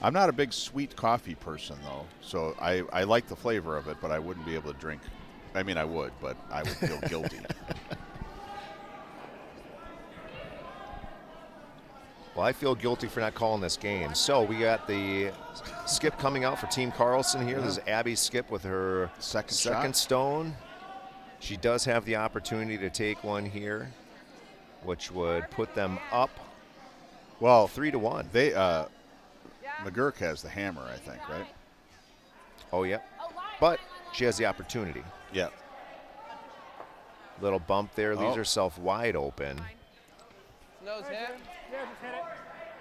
I'm not a big sweet coffee person, though, so I like the flavor of it, but I wouldn't be able to drink. I mean, I would, but I would feel guilty. Well, I feel guilty for not calling this game. So we got the skip coming out for Team Carlson here. This is Abby's skip with her second stone. She does have the opportunity to take one here, which would put them up. Well, 3-1. They McGurk has the hammer, I think, right? Oh, yeah. But she has the opportunity. Yeah. Little bump there leaves herself wide open. Nose hit. Yeah, just hit it.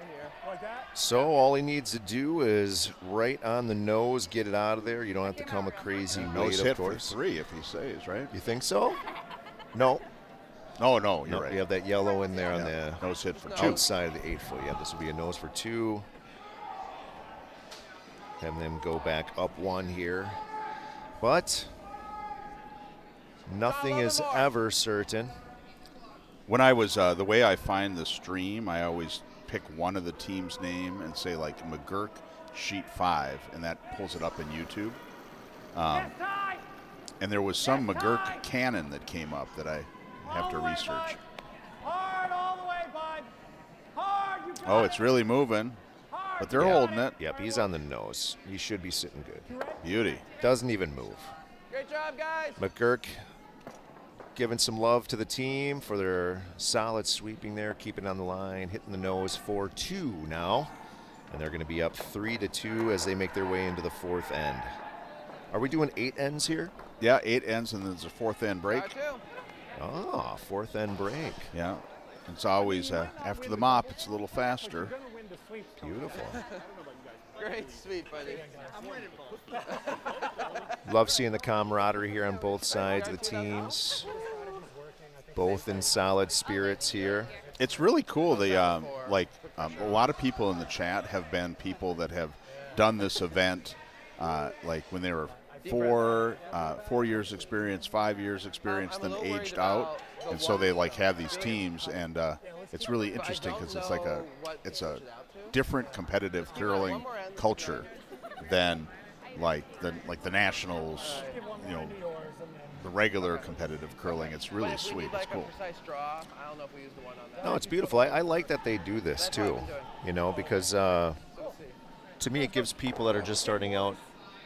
In here. Like that. So all he needs to do is right on the nose, get it out of there. You don't have to come a crazy Nose weight, hit of course. for 3 if he saves, right? You think so? No. Oh, no, you're No, right. you have that yellow in there on the Nose hit for 2. outside of the 8-foot. Yeah, this will be a nose for 2. Having them go back up 1 here. But nothing is ever certain. When I was, the way I find the stream, I always pick one of the team's name and say, like, McGurk Sheet 5, and that pulls it up in YouTube. And there was some McGurk cannon that came up that I have to research. Hard all the way, bud. Hard, you got Oh, it's really moving, but they're holding it. Yep, he's on the nose. He should be sitting good. Beauty. Doesn't even move. Great job, guys. McGurk giving some love to the team for their solid sweeping there, keeping on the line, hitting the nose for 2 now. And they're going to be up 3-2 as they make their way into the 4th end. Are we doing 8 ends here? Yeah, 8 ends, and then there's a 4th end break. Got 2. Oh, 4th end break. Yeah. It's always, after the mop, it's a little faster. You're gonna win the sweep. Beautiful. Great sweep, buddy. Love seeing the camaraderie here on both sides of the teams. Both in solid spirits here. It's really cool. The a lot of people in the chat have been people that have done this event, like when they were 4 years experience, 5 years experience, then aged out, and so they like have these teams, and it's really interesting because it's like a different competitive curling culture than like the nationals, you know, the regular competitive curling. It's really sweet. It's cool. No, it's beautiful. I like that they do this too, you know, because to me it gives people that are just starting out,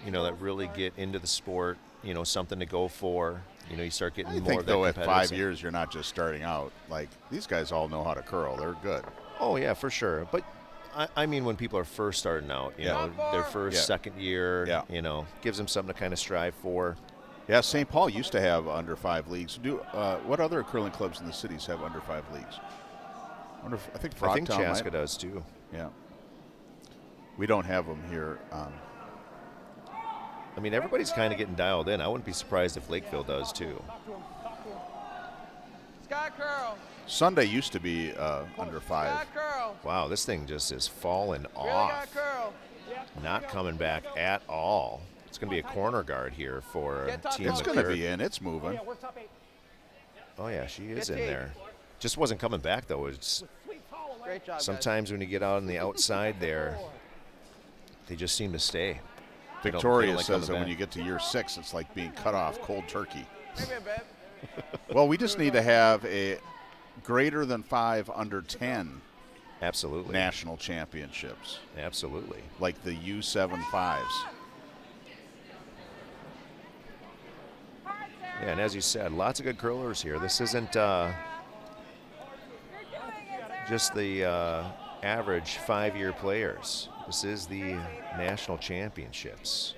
you know, that really get into the sport, you know, something to go for. You know, you start getting I more think of that though at competitive 5 years you're not just starting out. Like these guys all know how to curl. They're good. Oh yeah, for sure. But I mean when people are first starting out, you know, their first, second year, you know, gives them something to kind of strive for. Yeah, St. Paul used to have under 5 leagues. What other curling clubs in the cities have under 5 leagues? I think Frogtown Chaska might. does too. Yeah. We don't have them here. I mean, everybody's kind of getting dialed in. I wouldn't be surprised if Lakeville does too. Scott curl. Sunday used to be under 5. Scott curl. Wow, this thing just is falling Really off. got curl. Not coming back at all. It's going to be a corner guard here for Team It's going to McGurk. be in. It's moving. Yeah, we're top 8. Oh yeah, she is Get in tape. there. Just wasn't coming back though. It's Great job, guys. sometimes when you get out on the outside there, they just seem to stay. They don't Victoria like says coming that when back. you get to year 6, it's like being cut off cold turkey. Maybe a bit. Well, we just need to have a greater than 5 under 10 Absolutely. national championships, Absolutely. like the U75s. Yeah, and as you said, lots of good curlers here. This isn't just the average 5-year players. This is the national championships.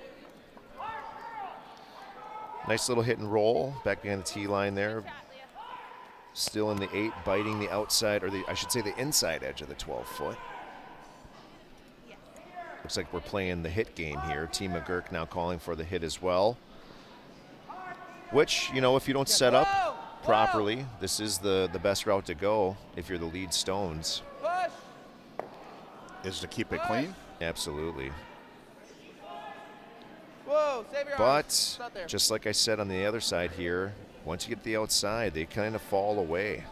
Nice little hit and roll back behind the tee line there. Still in the 8, biting the outside, or I should say the inside edge of the 12-foot. Looks like we're playing the hit game here. Team McGurk now calling for the hit as well. Which, you know, if you don't set up properly, this is the best route to go if you're the lead stones. Push. Is to keep it clean. Absolutely. Whoa, save your arms. But It's not there. just like I said on the other side here, once you get to the outside, they kind of fall away.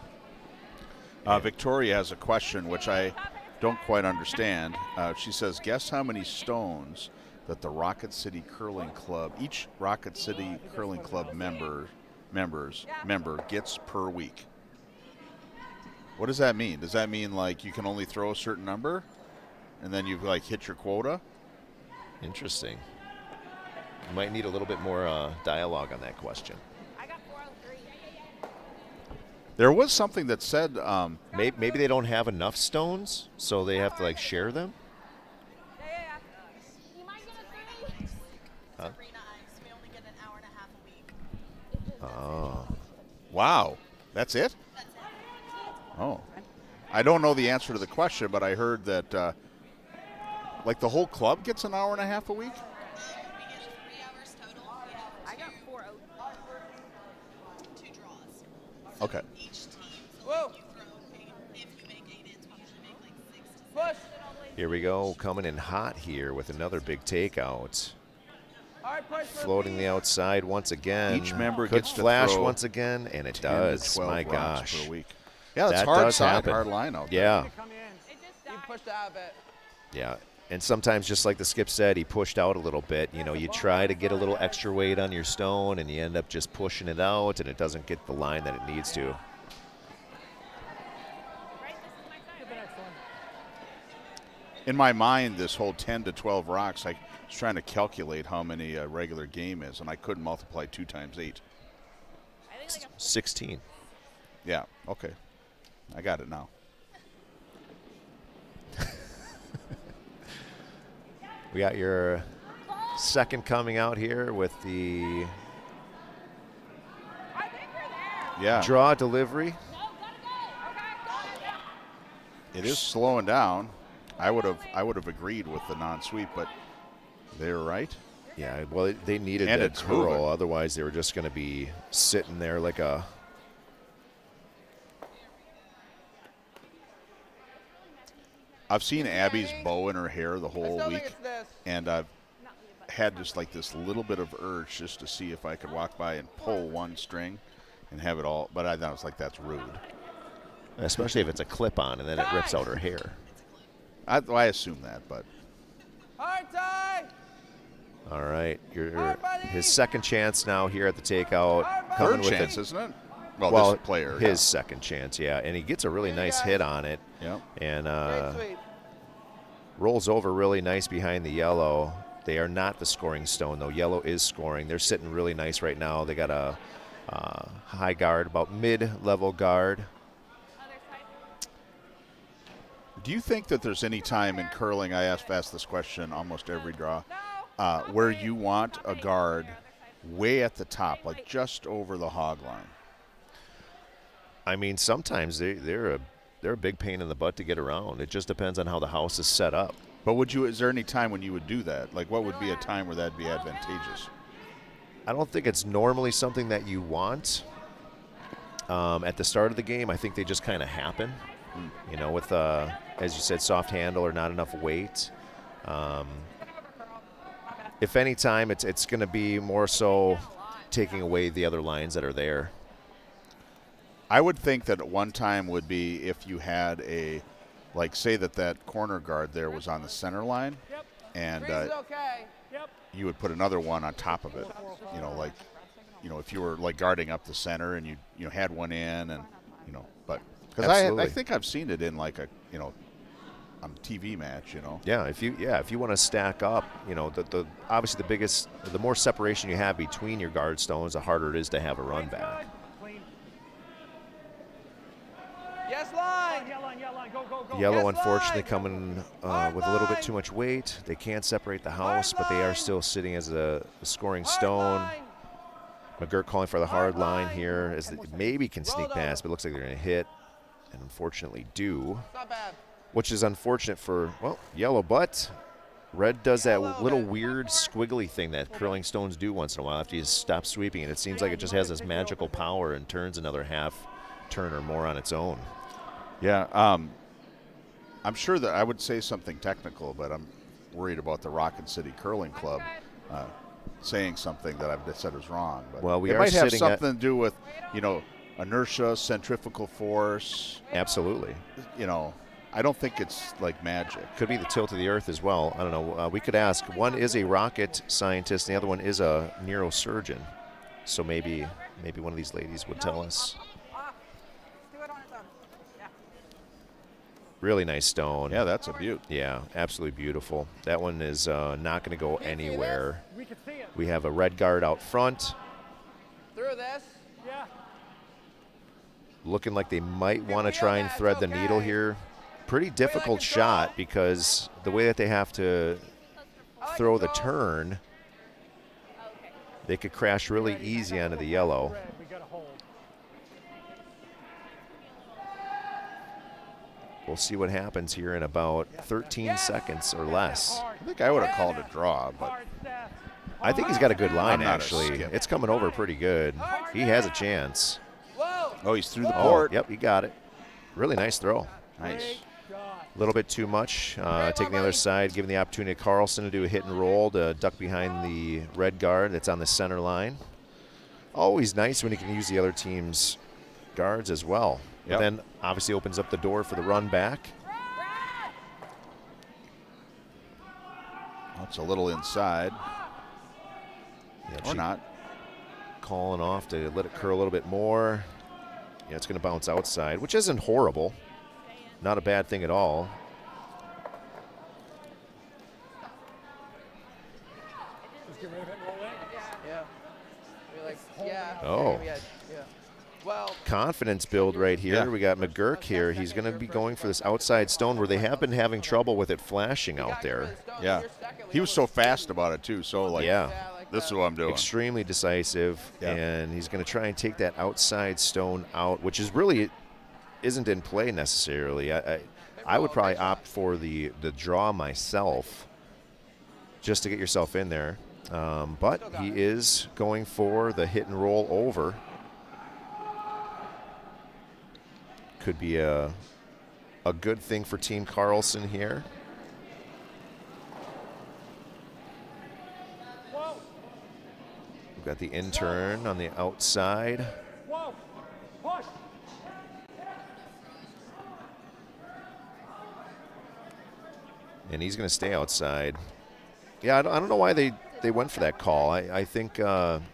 Victoria has a question, which I don't quite understand. She says, guess how many stones that the Rocket City Curling Club, each Rocket City Curling Club member gets per week. What does that mean? Does that mean like you can only throw a certain number and then you've like hit your quota? Interesting. You might need a little bit more dialogue on that question. I got 403. There was something that said Maybe they don't have enough stones, so they have to like share them. You might get a 3. Arena ice. We only get an hour and a half a week. Oh. wow, that's it? That's it. Oh. I don't know the answer to the question, but I heard that like the whole club gets an hour and a half a week? We get 3 hours total. We have I got 403. 2 draws. Okay. Each team. So Whoa. like you throw, if you make 8 ends, we usually make like 6 to 7. Push. Here we go, coming in hot here with another big takeout. All right, push for a Floating the piece. outside once again. Each member Could gets to flash throw once again, and it 10 does. to 12 My rocks gosh. per week. Yeah, that's That hard does side, happen. hard line out there. Yeah, Come in. It just You died. pushed out a bit. yeah. And sometimes, just like the skip said, he pushed out a little bit. You know, you try to get a little extra weight on your stone, and you end up just pushing it out, and it doesn't get the line that it needs to. Right, this is my side. Get the next one. In my mind, this whole 10 to 12 rocks, I was trying to calculate how many a regular game is, and I couldn't multiply 2 times 8. I think like a 16. Yeah, okay. I got it now. We got your second coming out here with the I think we're there. Yeah, draw delivery. No, gotta go. Okay, go. it is slowing down. I would have agreed with the non-sweep, but they're right. Yeah, well, they needed And that it's curl. moving. Otherwise, they were just going to be sitting there like a. I've seen Abby's bow in her hair the I whole still think week, it's this. and I've Not me, but had just like this little bit of urge just to see if I could walk by and pull one string and have it all. But I was like, that's rude. Especially if it's a clip on and then it rips out her hair. I assume that, but Hard tie. All right, Hard, buddy. his second chance now here at the takeout, coming third with chance, it. isn't it? Well, Well, this player. his second chance, yeah, and he gets a really nice hit on it, Yeah. and Great sweep. rolls over really nice behind the yellow. They are not the scoring stone though. Yellow is scoring. They're sitting really nice right now. They got a high guard, about mid-level guard. other side. Do you think that there's any time in curling, I ask this question almost every draw, where you want a guard way at the top, like just over the hog line? I mean, sometimes they're a big pain in the butt to get around. It just depends on how the house is set up. But is there any time when you would do that? Like, what would be a time where that'd be advantageous? I don't think it's normally something that you want at the start of the game. I think they just kind of happen, you know, with, as you said, soft handle or not enough weight. If any time, it's going to be more so taking away the other lines that are there. I would think that at one time would be if you had like, say that corner guard there was on the center line, Yep. and Freeze is okay. Yep. you would put another one on top of it. You know, like, if you were like guarding up the center and you had one in, and but because Absolutely. I think I've seen it in like a on a TV match. Yeah, if you want to stack up, the obviously the more separation you have between your guard stones, the harder it is to have a run back. Clean. Yes, line. Yellow line. Go, go, go. Yellow, Yes, unfortunately, line. coming with a little bit too much weight. They can't separate the house, but they are still sitting as a scoring Hard stone. line. McGurk calling for the hard Hard line line. here, as they maybe can sneak Rolled past, over. but it looks like they're going to hit, and unfortunately do, It's not bad. which is unfortunate for, well, yellow, but red does that Yellow, little man. weird squiggly thing that curling stones do once in a while after you stop sweeping, and it seems like it just has this magical power and turns another half turn or more on its own. Yeah, I'm sure that I would say something technical, but I'm worried about the Rocket City Curling Club saying something that I've said is wrong. But Well, we it are might have sitting at- something to do with inertia, centrifugal force. Absolutely. I don't think it's like magic. Could be the tilt of the earth as well. I don't know. We could ask. One is a rocket scientist, and the other one is a neurosurgeon. So maybe one of these ladies would tell us. Do it on its own. Yeah. Really nice stone. Yeah, that's a beaut. Yeah, absolutely beautiful. That one is not going to go anywhere. We can see it. We have a red guard out front, Through this. Yeah. looking like they might want to try and thread the needle here. Pretty difficult shot because the way that they have to throw the turn, they could crash really easy onto the yellow. Red, we got a hold. We'll see what happens here in about 13 seconds or less. I think I would have called a draw, but Hard step. I think he's got a good line, I'm not a actually. skip. It's coming over pretty good. He has a chance. Whoa. oh, he's through the Oh, court. yep, he got it. Really nice throw. Nice. Shot. A little bit too much. Taking the other side, giving the opportunity to Carlson to do a hit and roll to duck behind the red guard that's on the center line. Always nice when he can use the other team's guards as well. Yep. And then obviously opens up the door for the run back. That's a little inside. Yeah, Or she not. calling off to let it curl a little bit more. Yeah, it's going to bounce outside, which isn't horrible. Not a bad thing at all. Just get rid of it and roll in. Yeah. You're like, yeah. Oh. Yeah. Well, Confidence build right here. Yeah. We got McGurk here. He's going to be going for this outside stone where they have been having trouble with it flashing out there. Yeah. He was so fast about it, too. So, like, Yeah. this is what I'm doing. Extremely decisive, Yeah. and he's going to try and take that outside stone out, which is really isn't in play necessarily. I would probably opt for the draw myself just to get yourself in there. But he is going for the hit and roll over. Could be a good thing for Team Carlson here. Whoa. We've got the intern on the outside. Whoa. Push. And he's going to stay outside. Yeah, I don't know why they went for that call. I think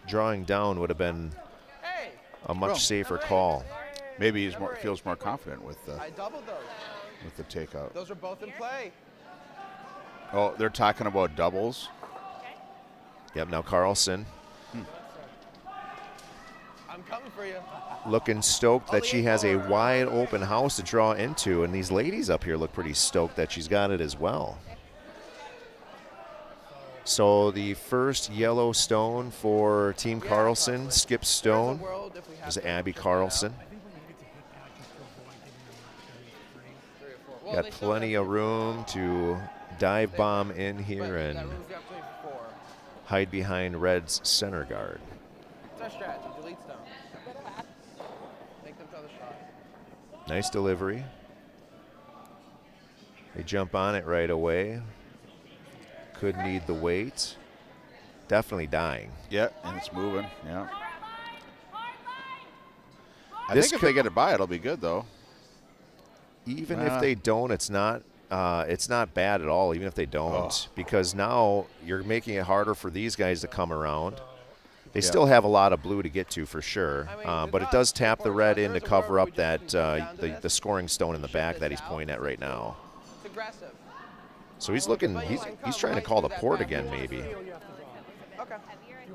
drawing down would have been hey, a much Well, safer call. Maybe he feels more confident with I doubled those. the takeout. Those are both in play. Oh, they're talking about doubles. Yep, now Carlson I'm coming for you. looking stoked that she has a wide open house to draw into, and these ladies up here look pretty stoked that she's got it as well. So the first yellow stone for Team Carlson, skip stone, World, if we have is to Abby check it Carlson. I think we needed to hit that just to avoid giving them an opportunity to free. 3 or 4. Well, Got they still plenty have of room to dive bomb in but here that and room's the opportunity for 4. hide behind Red's center guard. It's our strategy. Delete stone. Make them throw the shot. Nice delivery. They jump on it right away. Could need the weight. Definitely dying. Yeah, and it's moving. Yeah. I This think if they get it by, it'll be good, though. Even if they don't, it's not bad at all, even if they don't. Because now you're making it harder for these guys to come around. They still have a lot of blue to get to for sure. But it does tap the red in to cover up that the scoring stone in the back that he's pointing at right now. It's aggressive. So he's looking, he's trying to call the port again, maybe. Okay.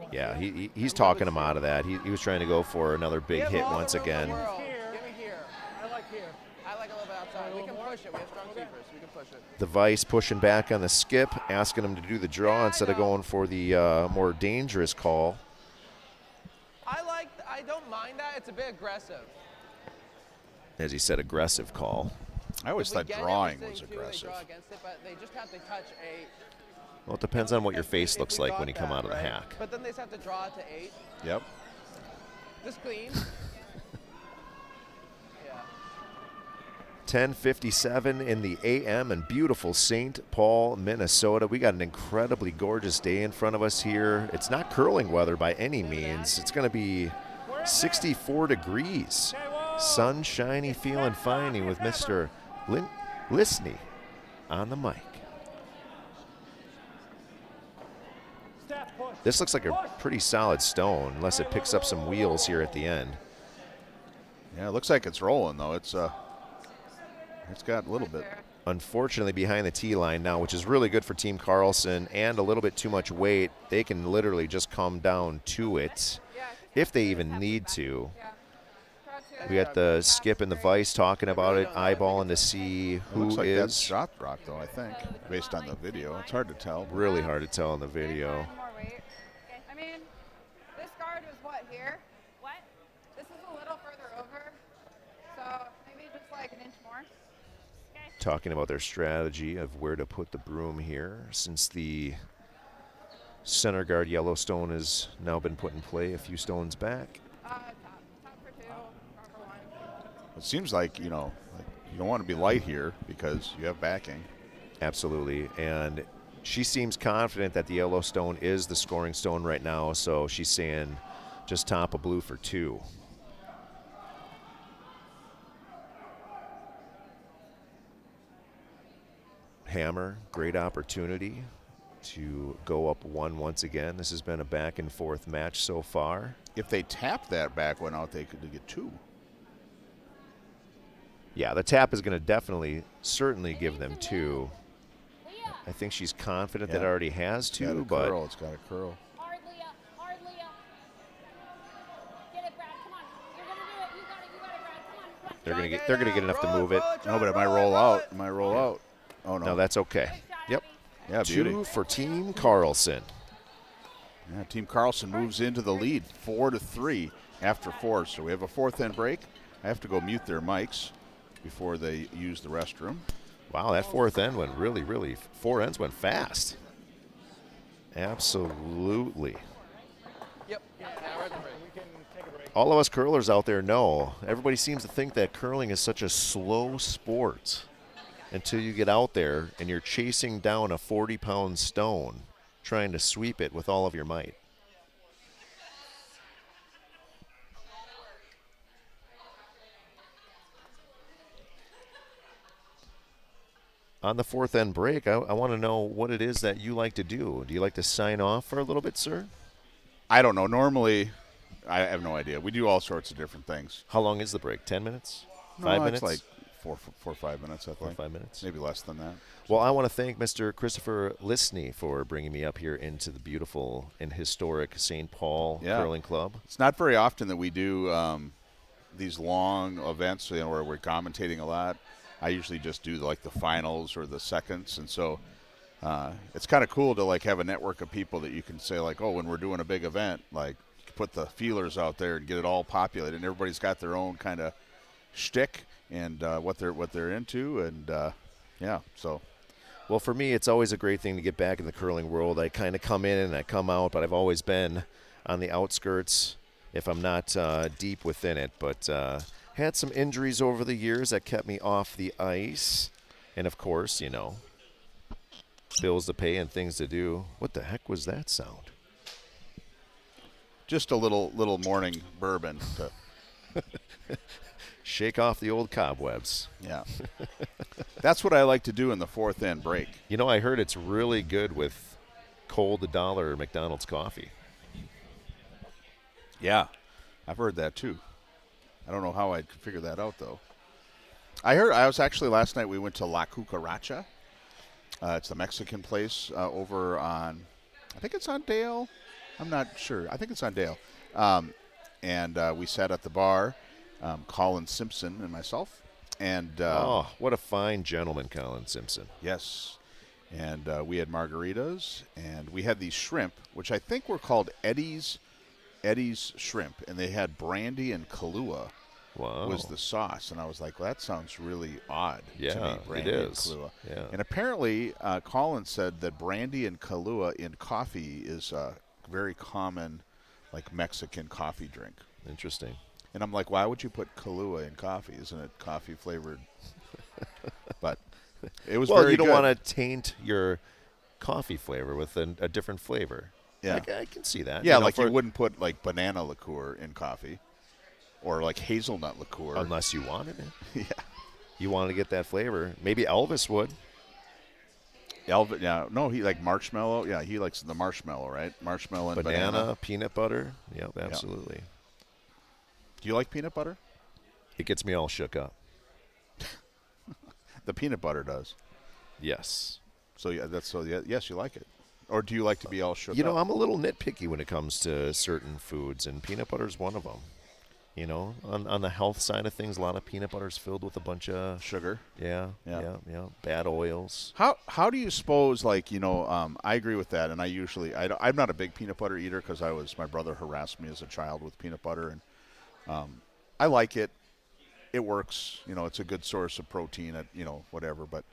Yeah, he's talking him out of that. He was trying to go for another big hit once again. Give me here. I like here. I like a little bit outside. We can push it. We have strong keepers. We can push it. The Vice pushing back on the skip, asking him to do the draw instead of going for the more dangerous call. I don't mind that. It's a bit aggressive. As he said, aggressive call. I always If we thought get drawing everything was too, aggressive. They draw against it, but they just have to touch 8. Well, it depends on what your face If looks we like got when you come that, out of the right? hack. But then they just have to draw it to 8. Yep. This clean. Yeah. 10:57 in the a.m. in beautiful St. Paul, Minnesota. We got an incredibly gorgeous day in front of us here. It's not curling weather by any means. It's going to be 64 degrees. Sunshiny, feeling fine with Mr. Listening on the mic. Step, push. This looks like a pretty solid stone, unless it picks up some wheels here at the end. Yeah, it looks like it's rolling though. It's got a little bit. Unfortunately, behind the tee line now, which is really good for Team Carlson, and a little bit too much weight, they can literally just come down to it if they even need to. We got the Skip and the Vice talking about it, eyeballing to see It who looks like that's is. shot rock though. I think based on the video, it's hard to tell. Really hard to tell in the video. More weight. I mean, this guard was what, here? What? This is a little further over. So maybe just like an inch more. Talking about their strategy of where to put the broom here, since the center guard Yellowstone has now been put in play a few stones back. Top for 2, for 1. It seems like you don't want to be light here because you have backing. Absolutely, and she seems confident that the Yellowstone is the scoring stone right now, so she's saying just top a blue for 2. Hammer, great opportunity to go up 1 once again. This has been a back and forth match so far. If they tap that back one out, they could get 2. Yeah, the tap is going to certainly give them 2. I think she's confident that it already has 2, but It's got a curl. Hard, Leah. Hard, Leah. Get it, Brad. Come on. You're gonna do it. You got it, Brad. Come on. they're gonna get enough to move it. No, but it might roll out. It might roll out. Oh no. No, that's okay. Yep. Yeah, beauty. 2 for Team Carlson. Yeah, Team Carlson moves into the lead, 4-3 after 4. So we have a 4th end break. I have to go mute their mics before they use the restroom. Wow, that 4th end went really, 4 ends went fast. Absolutely. Yep. Now we're at the break. We can take a break. All of us curlers out there know, everybody seems to think that curling is such a slow sport until you get out there and you're chasing down a 40-pound stone trying to sweep it with all of your might. On the 4th end break, I want to know what it is that you like to do. Do you like to sign off for a little bit, sir? I don't know. Normally, I have no idea. We do all sorts of different things. How long is the break? 10 minutes? No, 5 minutes? It's like four or 5 minutes, I think. 4 or 5 minutes? Maybe less than that. Well, I want to thank Mr. Christopher Lisney for bringing me up here into the beautiful and historic St. Paul Curling Club. It's not very often that we do these long events where we're commentating a lot. I usually just do like the finals or the seconds, and so it's kind of cool to like have a network of people that you can say like, oh, when we're doing a big event, like put the feelers out there and get it all populated, and everybody's got their own kind of shtick and what they're into, and yeah, so. Well, for me, it's always a great thing to get back in the curling world. I kind of come in and I come out, but I've always been on the outskirts if I'm not deep within it. But had some injuries over the years that kept me off the ice. And, of course, bills to pay and things to do. What the heck was that sound? Just a little morning bourbon to Shake off the old cobwebs. yeah. That's what I like to do in the 4th end break. I heard it's really good with cold $1 McDonald's coffee. Yeah, I've heard that too. I don't know how I'd figure that out though. I was actually last night we went to La Cucaracha. It's the Mexican place over on, I think it's on Dale. I'm not sure. I think it's on Dale. And we sat at the bar, Colin Simpson and myself. And oh, what a fine gentleman, Colin Simpson. yes. And we had margaritas, and we had these shrimp, which I think were called Eddie's shrimp, and they had brandy and Kahlua. Wow. Was the sauce, and I was like, well, that sounds really odd to Yeah, me, brandy it and is. Kahlua. Yeah. And apparently, Colin said that brandy and Kahlua in coffee is a very common, like, Mexican coffee drink. Interesting. And I'm like, why would you put Kahlua in coffee? Isn't it coffee flavored? But it was Well, very you don't good. want to taint your coffee flavor with a different flavor. Yeah. I can see that. Yeah, You know, like for- you wouldn't put like banana liqueur in coffee, or like hazelnut liqueur. Unless you wanted it. Yeah. you wanted to get that flavor. Maybe Elvis would. Elvin, yeah, no, he like marshmallow. Yeah, he likes the marshmallow, right? Marshmallow and banana. Peanut butter. Yep, absolutely. Do you like peanut butter? It gets me all shook up. The peanut butter does. Yes. So yes, you like it. Or do you like to be all shook You know, up? I'm a little nitpicky when it comes to certain foods, and peanut butter is one of them. You know, on the health side of things, a lot of peanut butter is filled with a bunch of Sugar. Yeah. Bad oils. How do you suppose, like, I agree with that, and I'm not a big peanut butter eater because my brother harassed me as a child with peanut butter, and I like it. It works. It's a good source of protein at, whatever. But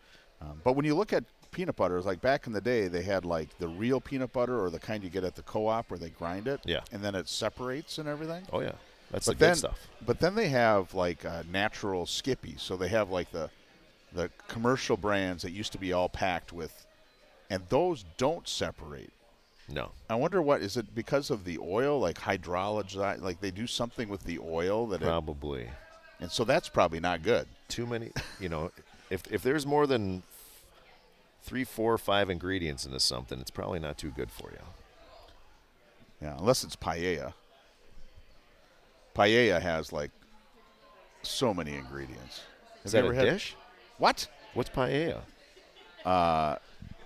when you look at peanut butter, it's like back in the day, they had like the real peanut butter or the kind you get at the co-op where they grind it. Yeah. And then it separates and everything. Oh, yeah. That's But the then, good stuff. But then they have like natural Skippy. So they have like the commercial brands that used to be all packed with, and those don't separate. No. I wonder what is it because of the oil, like hydrology, like they do something with the oil that Probably. and so that's probably not good. Too many, if there's more than 3, 4, 5 ingredients into something, it's probably not too good for you. Yeah, unless it's paella. Paella has like so many ingredients. Is Have that you a ever had dish? What? What's paella?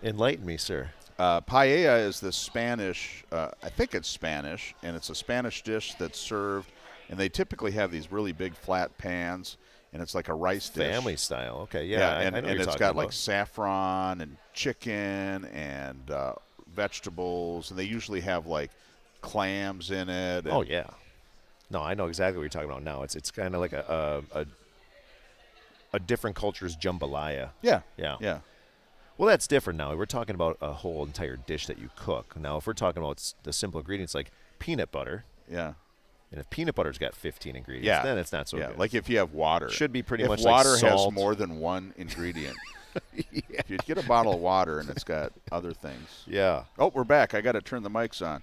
Enlighten me, sir. Paella is the Spanish, I think it's Spanish, and it's a Spanish dish that's served, and they typically have these really big flat pans, and it's like a rice dish. Family style. Okay, yeah. and I know what you're it's talking got about. like saffron and chicken and vegetables, and they usually have like clams in it. Oh, yeah. No, I know exactly what you're talking about now. It's kind of like a different culture's jambalaya. Yeah. Yeah. Yeah. Well, that's different now. We're talking about a whole entire dish that you cook. Now, if we're talking about the simple ingredients like peanut butter, Yeah. and if peanut butter's got 15 ingredients, Yeah. then it's not so Yeah. good. Like if you have water. Should be pretty if much like water has salt. more than one ingredient. If you get a bottle of water and it's got other things. Yeah. Oh, we're back. I got to turn the mics on.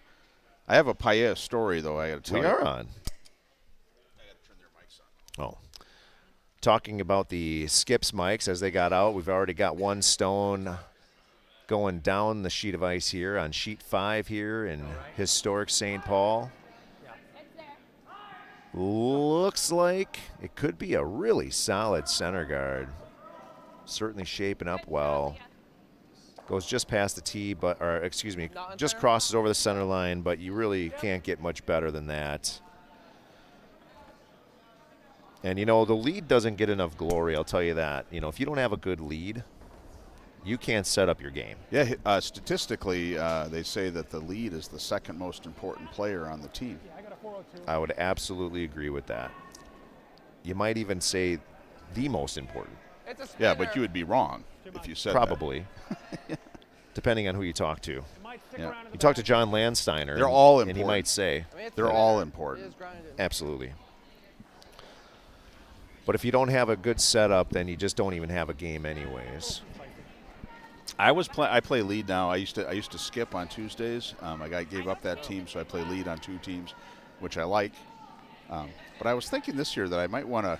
I have a paella story, though, I got to tell We you. are on. I got to turn their mics on. Oh. Talking about the Skips mics as they got out, we've already got one stone going down the sheet of ice here on sheet 5 here in historic St. Paul. Looks like it could be a really solid center guard. Certainly shaping up well. Goes just past the tee, just crosses over the center line, but you really can't get much better than that. And, the lead doesn't get enough glory, I'll tell you that. If you don't have a good lead, you can't set up your game. Yeah, statistically, they say that the lead is the second most important player on the team. Yeah, I got a 402. I would absolutely agree with that. You might even say the most important. It's a Yeah, spinner. but you would be wrong if you said Probably. Depending on who you talk to. It might stick Yeah. around in the You talk to back. John Landsteiner. They're all And he important. might say, I mean, it's They're spinner. all It important. is grinded. absolutely. But if you don't have a good setup, then you just don't even have a game anyways. I play lead now. I used to skip on Tuesdays. I gave up that team, so I play lead on 2 teams, which I like. But I was thinking this year that I might want to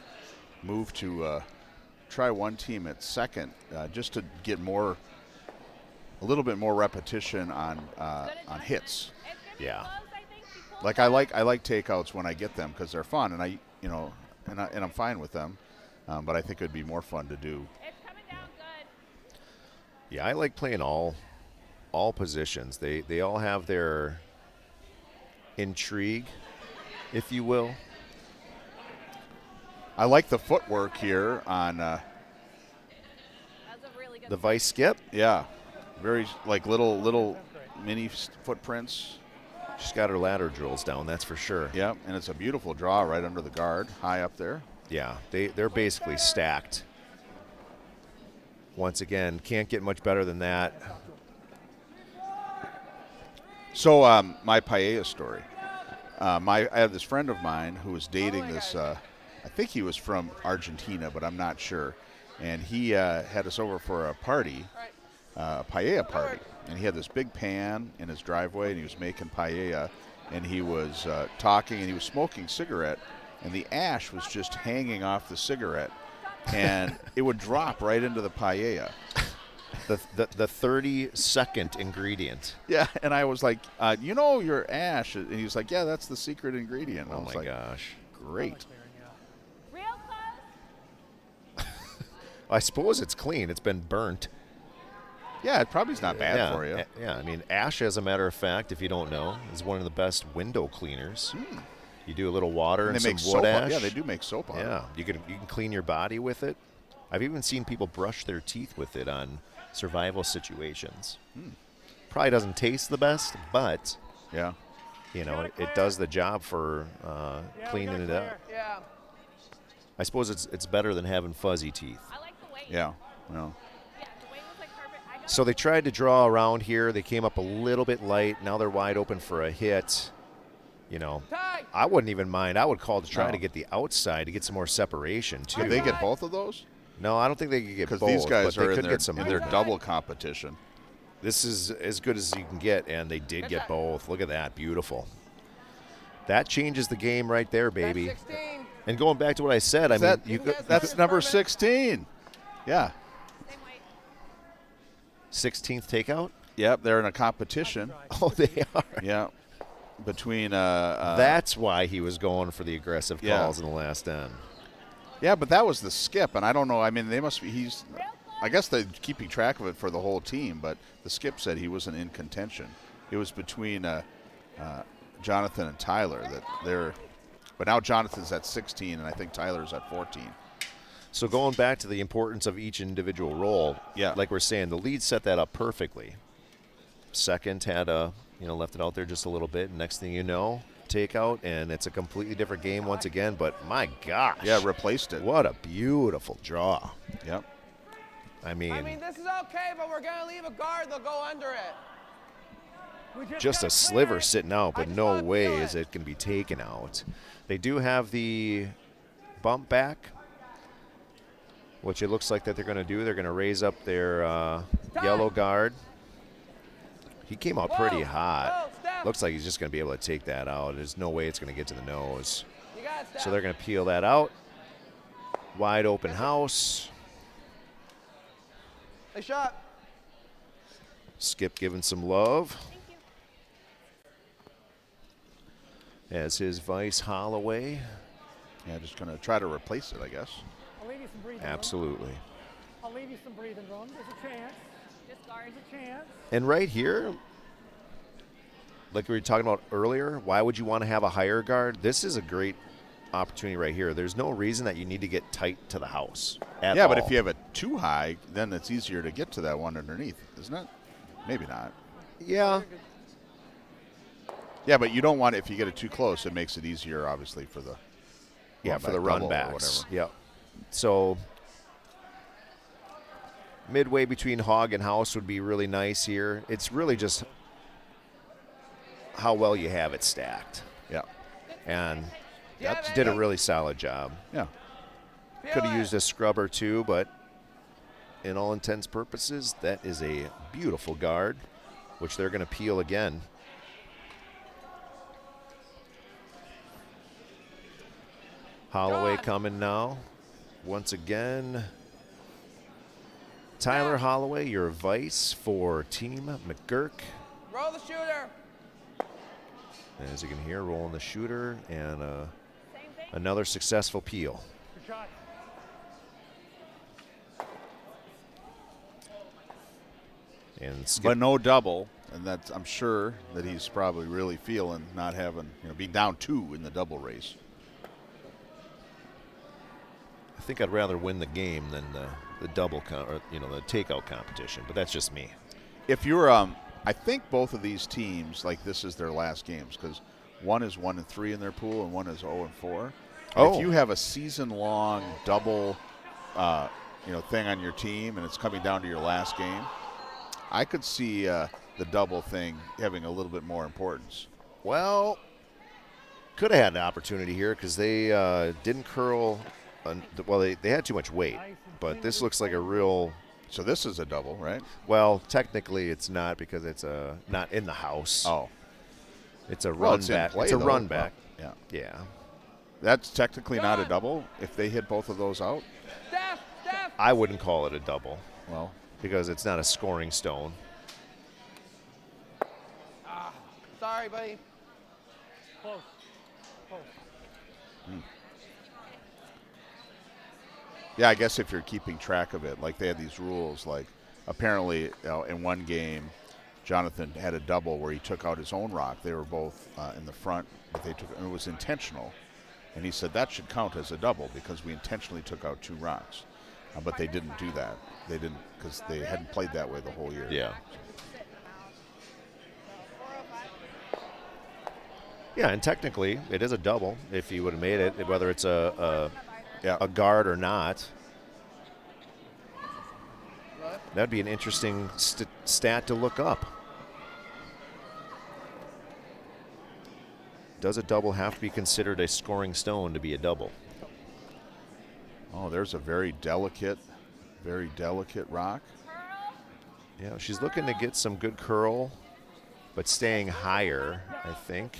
move to try one team at second, just to get a little bit more repetition on hits. Yeah. Like I like takeouts when I get them because they're fun, and I'm fine with them. But I think it'd be more fun to do. It's coming down good. Yeah, I like playing all positions. They all have their intrigue, if you will. I like the footwork here on. That's a really good The vice skip, Yeah, very like little mini footprints. she's got her ladder drills down, that's for sure. Yep, and it's a beautiful draw right under the guard, high up there. Yeah, they're basically stacked. Once again, can't get much better than that. So my paella story. I have this friend of mine who was dating this. I think he was from Argentina, but I'm not sure. And he had us over for a party, a paella party. And he had this big pan in his driveway, and he was making paella. And he was talking, and he was smoking cigarette, and the ash was just hanging off the cigarette. and it would drop right into the paella. The 30-second ingredient. Yeah, and I was like, your ash. And he was like, yeah, that's the secret ingredient. And I Oh, was my like, gosh. great. Real close. I suppose it's clean. It's been burnt. Yeah, it probably is not bad for you. Yeah, I mean, ash, as a matter of fact, if you don't know, is one of the best window cleaners. You do a little water and they some make wood soap. ash. Yeah, they do make soap on it. Yeah, you can clean your body with it. I've even seen people brush their teeth with it on survival situations. Probably doesn't taste the best, but Yeah. it does the job for cleaning it up. Yeah. I suppose it's better than having fuzzy teeth. I like the weight. Yeah. No. Yeah, the weight was like perfect. I got So they tried to draw around here. They came up a little bit light. Now they're wide open for a hit. Tie. I wouldn't even mind. I would call to try No. to get the outside to get some more separation too. Did they get both of those? No, I don't think they could get both. Because these guys but they are could in get some their more. double competition. This is as good as you can get, and they did get both. Look at that, beautiful. That changes the game right there, baby. That's 16. And going back to what I said, That- you could, That's number 16. Yeah. same weight. 16th takeout. Yep, they're in a competition. Oh, they are. Yeah. Between That's why he was going for the aggressive Yeah. calls in the last end. Yeah, but that was the skip, and I don't know. I mean, they must be. I guess they're keeping track of it for the whole team, but the skip said he wasn't in contention. It was between Jonathan and Tyler that they're. But now Jonathan's at 16, and I think Tyler's at 14. So going back to the importance of each individual role, Yeah. like we're saying, the lead set that up perfectly. Second had left it out there just a little bit, and next thing you know, takeout, and it's a completely different game once again. But my gosh, Yeah, replaced it. what a beautiful draw! Yep. I mean, I mean, this is okay, but we're going to leave a guard. They'll go under it. We just gotta a clear sliver it. sitting out, but just no wanna way feel is it. it can be taken out. They do have the bump back, which it looks like that they're going to do. They're going to raise up their yellow guard. He came out pretty Whoa, hot. whoa, Steph. Looks like he's just going to be able to take that out. There's no way it's going to get to the nose. You got it, Steph. So they're going to peel that out. Wide open house. They shot. Skip giving some love. Thank you. As his vice Holloway. Yeah, just going to try to replace it, I guess. I'll leave you some breathing room. Absolutely. I'll leave you some breathing room. There's a chance. Just guard. There's a chance. And right here, like we were talking about earlier, why would you want to have a higher guard? This is a great opportunity right here. There's no reason that you need to get tight to the house at Yeah, but all. if you have it too high, then it's easier to get to that one underneath, isn't it? Maybe not. Yeah. Yeah, but you don't want it, if you get it too close, it makes it easier, obviously, for the For the double run or backs. whatever. Yep. So midway between hog and house would be really nice here. It's really just how well you have it stacked. Yeah. And Yeah, that did a baby. really solid job. Yeah. Feel Could have it. used a scrubber too, but in all intents purposes, that is a beautiful guard, which they're going to peel again. Holloway God. coming now. Once again, Tyler Holloway, your vice for Team McGurk. Roll the shooter. As you can hear, rolling the shooter and Same thing. another successful peel. Good shot. And Skip But no double, and that's, I'm sure that he's probably really feeling not having, being down 2 in the double race. I think I'd rather win the game than the double or the takeout competition, but that's just me. If you're, I think both of these teams, like this is their last games, because one is 1-3 in their pool and one is 0-4. Oh. If you have a season-long double, thing on your team, and it's coming down to your last game, I could see the double thing having a little bit more importance. Well, could have had an opportunity here because they didn't curl. Well, they had too much weight, but this looks like a real. So this is a double, right? Well, technically it's not because it's not in the house. Oh, It's a well, run it's in back. play, It's a though. run back. Yeah, Yeah. that's technically not a double if they hit both of those out. Steph. I wouldn't call it a double Well, because it's not a scoring stone. Sorry, buddy. Close. Close. yeah, I guess if you're keeping track of it, like they had these rules, like apparently in one game, Jonathan had a double where he took out his own rock. They were both in the front, but and it was intentional. And he said that should count as a double because we intentionally took out 2 rocks. But they didn't do that. They didn't because they hadn't played that way the whole year. Yeah. Yeah, and technically it is a double if he would have made it, whether it's a guard or not. That'd be an interesting stat to look up. Does a double have to be considered a scoring stone to be a double? Oh, there's a very delicate rock. Yeah, she's looking to get some good curl, but staying higher, I think.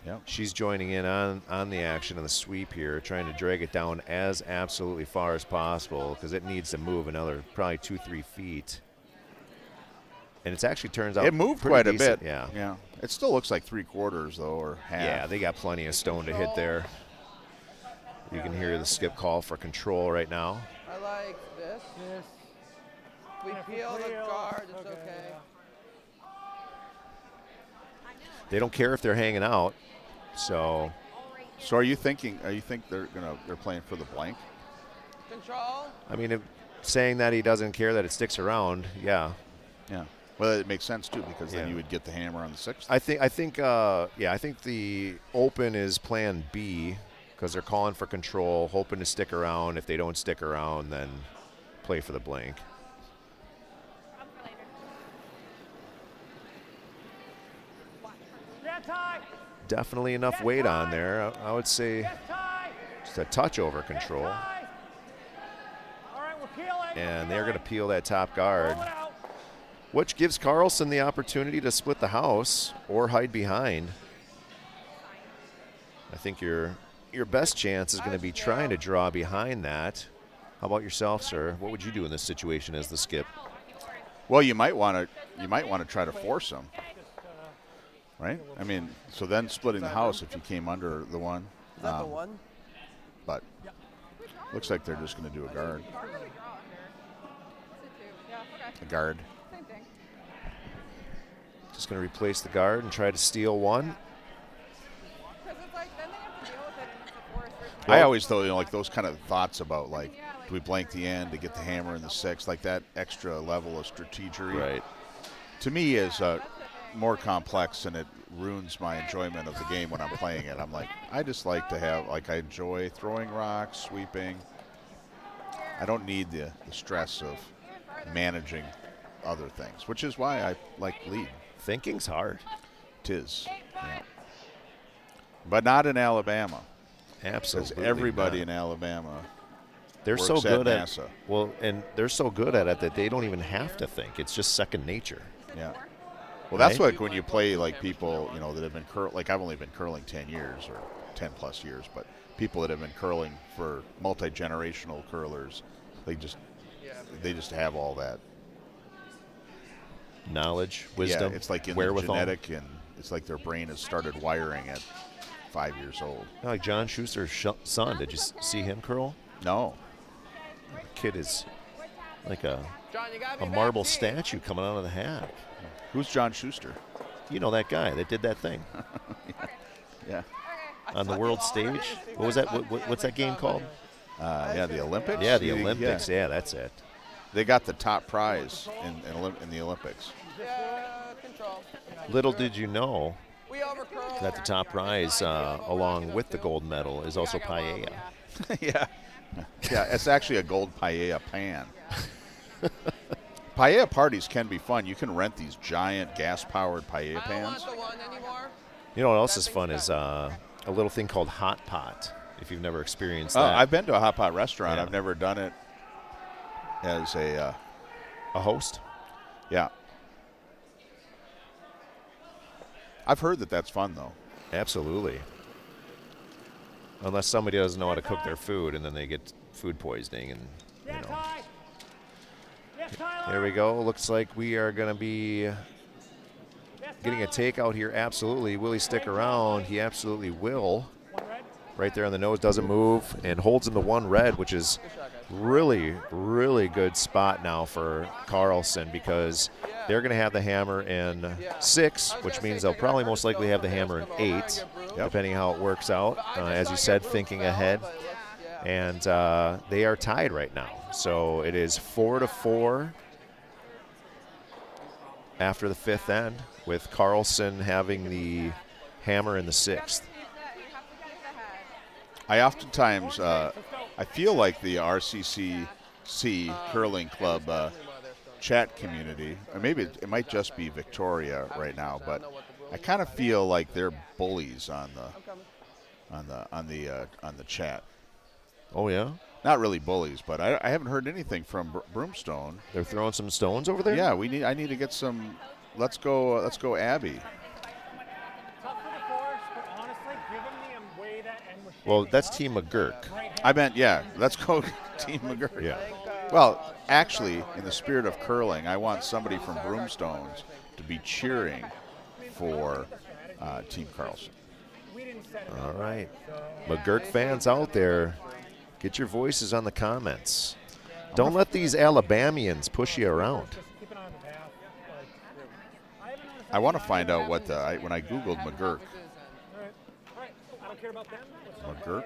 Yeah. She's joining in on the action on the sweep here, trying to drag it down as absolutely far as possible because it needs to move another probably 2-3 feet. And it actually turns out It moved pretty quite a decent. bit. Yeah. Yeah. It still looks like 3/4 though, or half. Yeah, they got plenty of stone to hit there. You can hear the skip call for control right now. I like this. This. We And if we peel the peel, guard. It's okay, okay. yeah. They don't care if they're hanging out. So So are you think they're playing for the blank? Control. I mean, saying that he doesn't care that it sticks around, yeah. Yeah. Well, it makes sense too because then Yeah. you would get the hammer on the 6th. I think the open is plan B because they're calling for control, hoping to stick around. If they don't stick around, then play for the blank. Get high. Definitely enough weight on there. I would say Get high. just a touch over control. High. All right, we're peeling. And they're going to peel that top guard, Roll it out. which gives Carlson the opportunity to split the house or hide behind. I think your best chance is going to be trying to draw behind that. How about yourself, sir? What would you do in this situation as the skip? Well, you might want to try to force them, right? I mean, so then splitting the house if you came under the one. Is that the one? But looks like they're just going to do a guard. A guard. Same thing. Just going to replace the guard and try to steal one. Because it's like, then they have to deal with it and it's a force versus I always thought, like those kind of thoughts about like, do we blank the end to get the hammer in the 6th? Like that extra level of strategery. Right. To me is more complex and it ruins my enjoyment of the game when I'm playing it. I'm like, I just like to have, like I enjoy throwing rocks, sweeping. I don't need the stress of managing other things, which is why I like lead. Thinking's hard. Tis. Yeah. But not in Alabama. Absolutely. Because everybody not. in Alabama They're works so at good at NASA. well, and they're so good at it that they don't even have to think. It's just second nature. Yeah. Well, that's Right? like when you play like people, that have been like I've only been curling 10 years or 10 plus years, but people that have been curling for multi-generational curlers, they just have all that Knowledge, wisdom, Yeah, it's like in the wherewithal. genetic, and it's like their brain has started wiring at 5 years old. Like John Schuster's son. Did you see him curl? No. The kid is like a John, you gotta be marble back seat. statue coming out of the hat. Who's John Schuster? You know that guy that did that thing Yeah. on the world stage? What was that? What's that game called? Yeah, the Olympics? Yeah, the Olympics. Yeah. Yeah, that's it. They got the top prize in the Olympics. Yeah, control. Little did you know We overcurl. that the top prize, along with the gold medal, is also paella. Yeah. Yeah, it's actually a gold paella pan. Paella parties can be fun. You can rent these giant gas-powered paella I don't pans. want the one anymore. You know what else is fun is a little thing called hot pot. If you've never experienced Oh, that, I've been to a hot pot restaurant. Yeah. I've never done it as a host. yeah. I've heard that that's fun though. Absolutely. Unless somebody doesn't know how to cook their food, and then they get food poisoning, and Here we go. Looks like we are going to be getting a takeout here. Absolutely. Will he stick around? He absolutely will. Right there on the nose, doesn't move, and holds in the 1 red, which is really, really good spot now for Carlson because they're going to have the hammer in 6, which means they'll probably most likely have the hammer in 8, depending how it works out. As you said, thinking ahead. And they are tied right now. So it is 4-4 after the 5th end, with Carlson having the hammer in the 6th. I oftentimes, I feel like the RCCC Curling Club chat community, or maybe it might just be Victoria right now, but I kind of feel like they're bullies on the chat. Oh yeah, not really bullies, but I haven't heard anything from Broomstone. They're throwing some stones over there. Yeah, I need to get some. Let's go, Abby. Well, that's Team McGurk. I meant, yeah, let's go Team McGurk. Yeah. Well, actually, in the spirit of curling, I want somebody from Broomstones to be cheering for Team Carlson. All right. McGurk fans out there, get your voices on the comments. Don't let these Alabamians push you around. I want to find out what when I Googled McGurk. McGurk?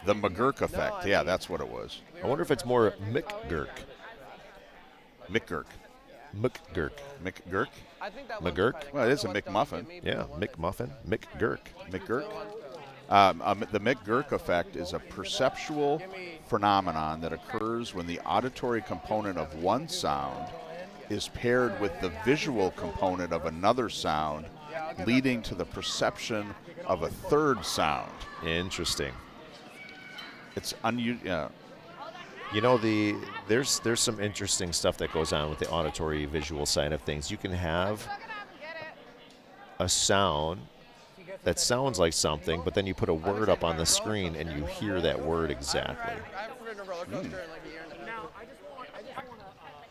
The McGurk effect. Yeah, that's what it was. I wonder if it's more McGurk. McGurk. McGurk. McGurk? McGurk? Well, it is a McMuffin. Yeah, McMuffin. McGurk. McGurk? The McGurk effect is a perceptual phenomenon that occurs when the auditory component of one sound is paired with the visual component of another sound, leading to the perception of a third sound. Interesting. It's unusual. You know, there's some interesting stuff that goes on with the auditory visual side of things. You can have a sound that sounds like something, but then you put a word up on the screen and you hear that word exactly.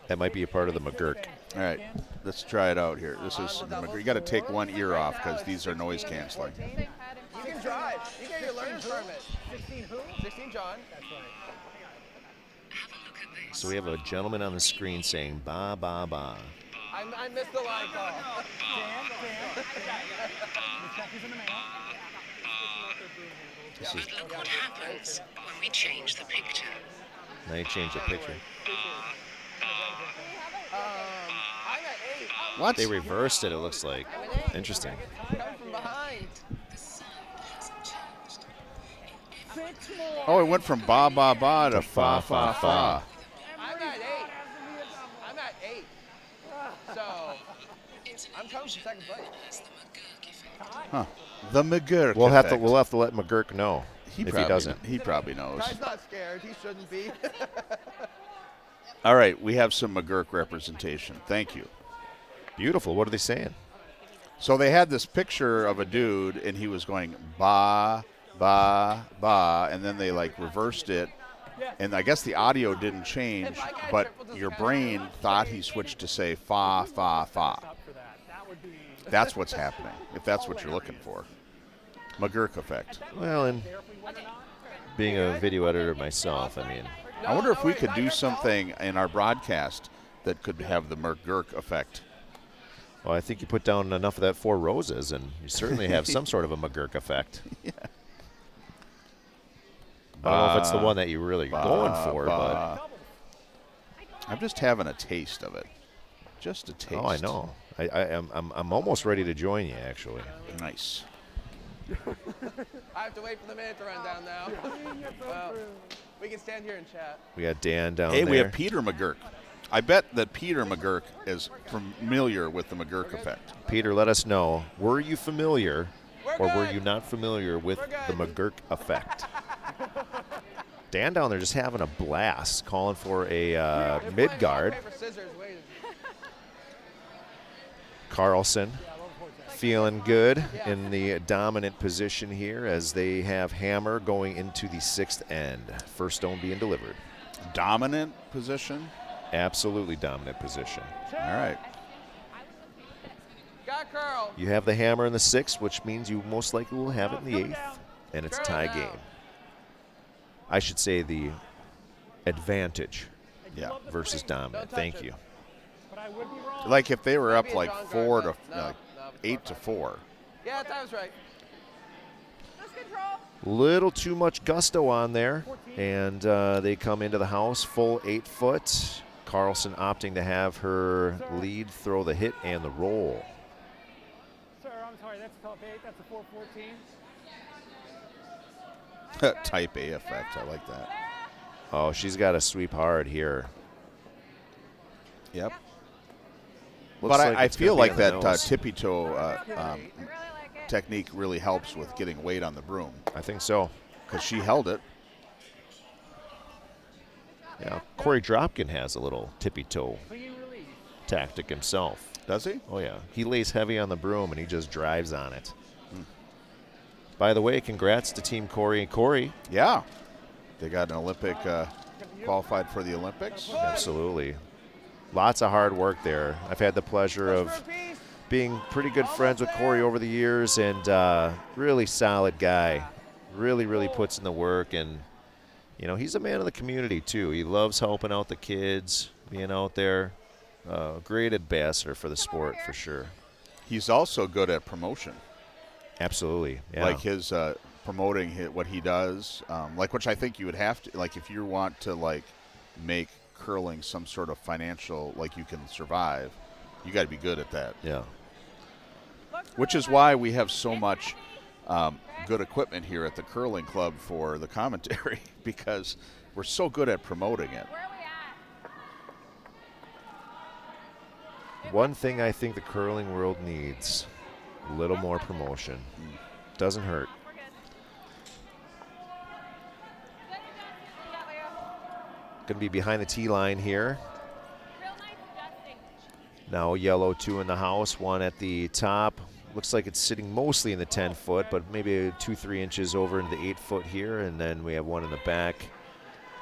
That might be a part of the McGurk. All right, let's try it out here. This is the McGurk. You got to take one ear off because these are noise canceling. You can drive. You get your learner's permit. 16 who? 16 John. That's right. So we have a gentleman on the screen saying ba ba ba. I missed the line call. This is Look what happens when we change the picture. now you change the picture. I'm at 8. What? They reversed it, it looks like. Interesting. Coming from behind. Oh, it went from ba ba ba to fa fa fa. I'm at 8. I'm at 8. So, I'm coming for second place. Huh. The McGurk We'll have effect. to let McGurk know if he doesn't. He probably knows. Guy's not scared. He shouldn't be. All right, we have some McGurk representation. Thank you. Beautiful. What are they saying? So they had this picture of a dude, and he was going ba, ba, ba, and then they like reversed it. And I guess the audio didn't change, but your brain thought he switched to say fa, fa, fa. That's what's happening, if that's what you're looking for. McGurk effect. Well, and being a video editor myself, I mean, I wonder if we could do something in our broadcast that could have the McGurk effect. well, I think you put down enough of that 4 roses, and you certainly have some sort of a McGurk effect. Yeah. I don't know if it's the one that you're really going for, but I'm just having a taste of it. Just a taste. oh, I know. I'm almost ready to join you, actually. Nice. I have to wait for the minute to run down now. Well, we can stand here and chat. We got Dan down Hey, there. we have Peter McGurk. I bet that Peter McGurk is familiar with the McGurk effect. Peter, let us know. Were you familiar or were good. you not familiar with the McGurk effect? Dan down there just having a blast, calling for a mid-guard. Paper, scissors, waiting. Carlson feeling good in the dominant position here as they have hammer going into the 6th end. First stone being delivered. Dominant position? Absolutely dominant position. All right. Got curl. You have the hammer in the 6th, which means you most likely will have it in the 8th, and it's a tie Curl now. game. I should say the advantage Yeah. versus dominant. touch Thank it. you. But I would be wrong. Like if they were up Maybe a like John 4 to guard, but no, like no, it's 8 to fine. 4. Yeah, that was right. Just control. Little too much gusto on there, and they come into the house full 8 foot. Carlson opting to have her lead throw the hit and the roll. Sir, I'm sorry, that's a top 8. That's a 414. Type A effect. I like that. Oh, she's got to sweep hard here. Yep. Looks But like I it's feel gonna be like on the that nose. tippy toe I really like it. technique really helps with getting weight on the broom I think so. because she held it. Yeah, Corey Dropkin has a little tippy toe Clean release. tactic himself. Does he? Oh, yeah. He lays heavy on the broom, and he just drives on it. By the way, congrats to Team Corey. Corey, Yeah. They got an Olympic, qualified for the Olympics. absolutely. Lots of hard work there. I've had the pleasure of being pretty good friends with Corey over the years, and really solid guy. Really, really puts in the work, and, you know, he's a man of the community, too. He loves helping out the kids, being out there. Great ambassador for the sport, for sure. He's also good at promotion. Absolutely. Yeah. Like his promoting what he does, like which I think you would have to, like if you want to like make curling some sort of financial, like you can survive, you got to be good at that. Yeah. Which is why we have so much good equipment here at the curling club for the commentary because we're so good at promoting it. Where are we at? One thing I think the curling world needs, a little more promotion. Doesn't hurt. We're good. Good, Leo. Going to be behind the tee line here. Real nice adjusting. Now yellow 2 in the house, 1 at the top. Looks like it's sitting mostly in the 10 foot, but maybe 2-3 inches over into the 8 foot here. And then we have 1 in the back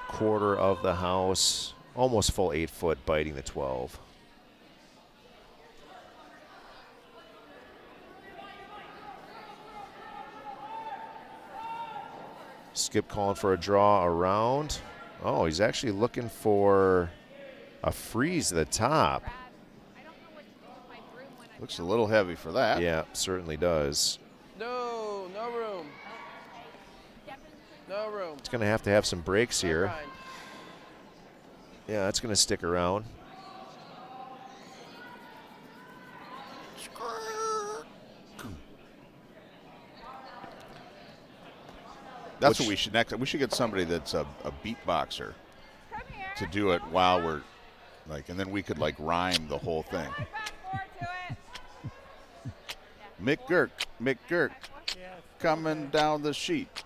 quarter of the house, almost full 8 foot, biting the 12. Skip calling for a draw around. Oh, he's actually looking for a freeze at the top. I don't know what to do with my broom when I Looks a little heavy for that. Yeah, certainly does. No room. No room. It's going to have some breaks here. Never mind. Yeah, it's going to stick around. That's Which- what we should next. We should get somebody that's a beatboxer come here. to do it while we're like, and then we could like rhyme the whole thing. Back more to it. McGurk, Yes. coming down the sheet,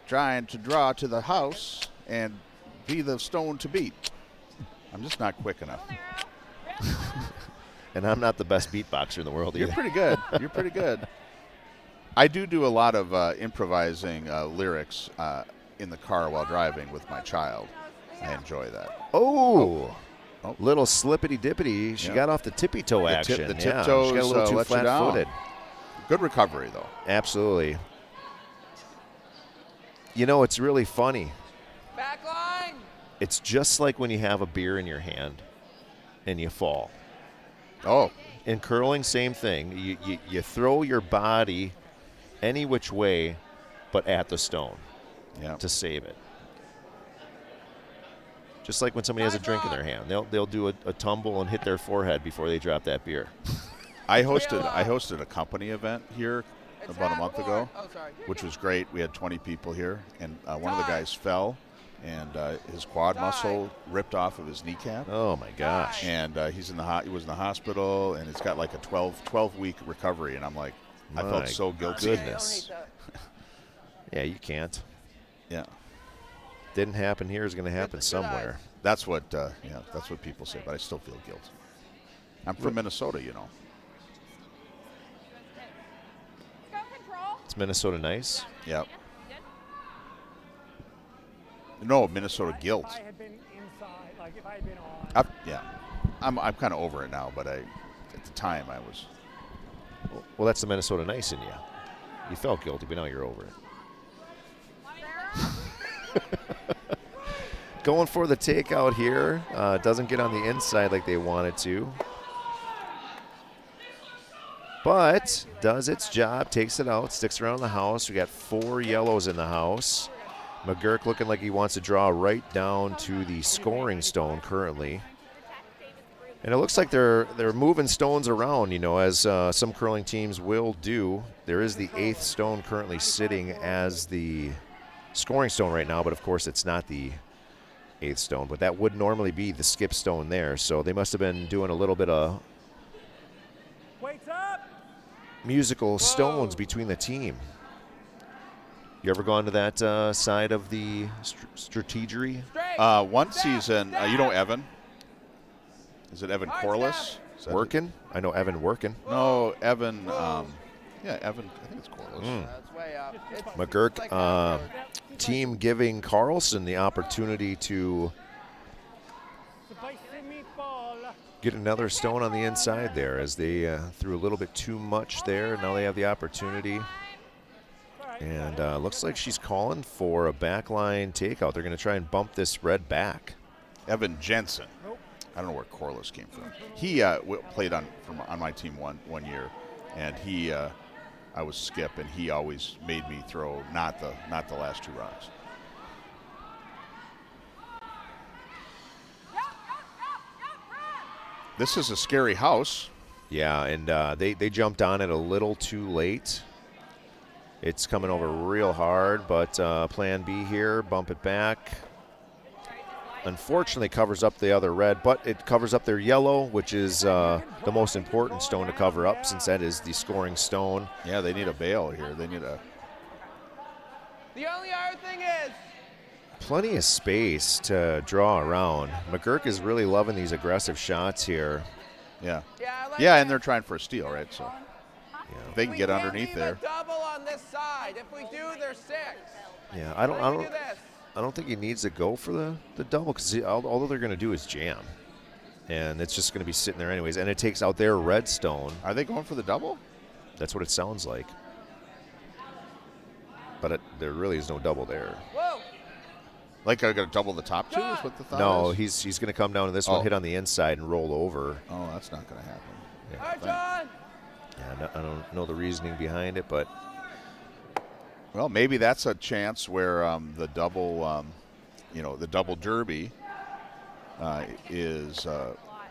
trying to draw to the house and be the stone to beat. I'm just not quick enough. And I'm not the best beatboxer in the world You're either. pretty good. You're pretty good. I do a lot of improvising lyrics in the car while driving with my child. I enjoy that. Oh, Oh. little slippity dippity. She Yeah. got off the tippy toe The action. tip- the Yeah, tiptoes, she got a little too let you down. flat-footed. Good recovery, though. Absolutely. You know, it's really funny. Back line. It's just like when you have a beer in your hand and you fall. Oh, In curling, same thing. You throw your body any which way but at the stone yeah. to save it. Just like when somebody has a drink in their hand. They'll do a tumble and hit their forehead before they drop that beer. I hosted a company event here It's about a half month court. ago, Oh, sorry. which was great. We had 20 people here, and one of the guys fell, and his quad muscle ripped off of his kneecap. Oh, my gosh. And he was in the hospital, and it's got like a 12-week recovery. And I'm like, I My felt so guilty. goodness. I don't hate that. Yeah, you can't. Yeah, Didn't happen here is going to happen Good somewhere. that's what that's what people say. But I still feel guilty. I'm from Minnesota, you know. Let's go control. It's Minnesota nice. Yep. No, Minnesota guilt. If I had been inside, like if I had been on. Yeah, I'm kind of over it now, but at the time I was. Well, that's the Minnesota nice in you. You felt guilty, but now you're over it. Going for the takeout here. Doesn't get on the inside like they wanted to. But does its job, takes it out, sticks around the house. We got 4 yellows in the house. McGurk looking like he wants to draw right down to the scoring stone currently. And it looks like they're moving stones around, you know, as some curling teams will do. There is the 8th stone currently sitting as the scoring stone right now, but of course it's not the 8th stone. But that would normally be the skip stone there. So they must have been doing a little bit of musical stones between the team. You ever gone to that side of the strategery? One season, you know Evan? Is it Evan Corliss? Working? I know Evan Working. No, Evan. Yeah, Evan. I think it's Corliss. That's way up. McGurk team giving Carlson the opportunity to get another stone on the inside there as they threw a little bit too much there. Now they have the opportunity. And looks like she's calling for a backline takeout. They're going to try and bump this red back. Evan Jensen. I don't know where Corliss came from. He played on my team one year, and I was skip, and he always made me throw not the last 2 rocks. This is a scary house. Yeah, and they jumped on it a little too late. It's coming over real hard, but plan B here, bump it back. Unfortunately covers up the other red, but it covers up their yellow, which is the most important stone to cover up since that is the scoring stone. Yeah, they need a bail here. They need a... The only other thing is... Plenty of space to draw around. McGurk is really loving these aggressive shots here. Yeah. Yeah, and they're trying for a steal, right? So if they can get underneath there. We can't leave a double on this side. If we do, they're 6. Yeah, I don't think he needs to go for the double because all they're going to do is jam. And it's just going to be sitting there anyways. And it takes out their red stone. Are they going for the double? That's what it sounds like. But there really is no double there. Whoa. Like I got to double the top 2 is what the thought No, is? he's going to come down to this one, hit on the inside, and roll over. Oh, that's not going to happen. Yeah. All right, John. Yeah, I don't know the reasoning behind it, but... Well, maybe that's a chance where the double, the double derby is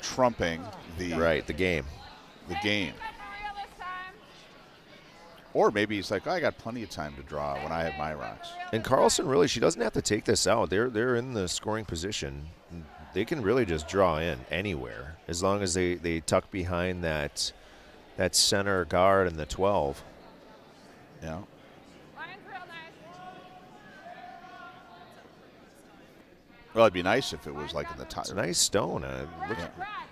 trumping the game. The game. Or maybe he's like, I got plenty of time to draw when I have my rocks. And Carlson, really, she doesn't have to take this out. They're in the scoring position. They can really just draw in anywhere as long as they tuck behind that center guard and the 12. Yeah. Well, it'd be nice if it was like in the top. It's a nice stone.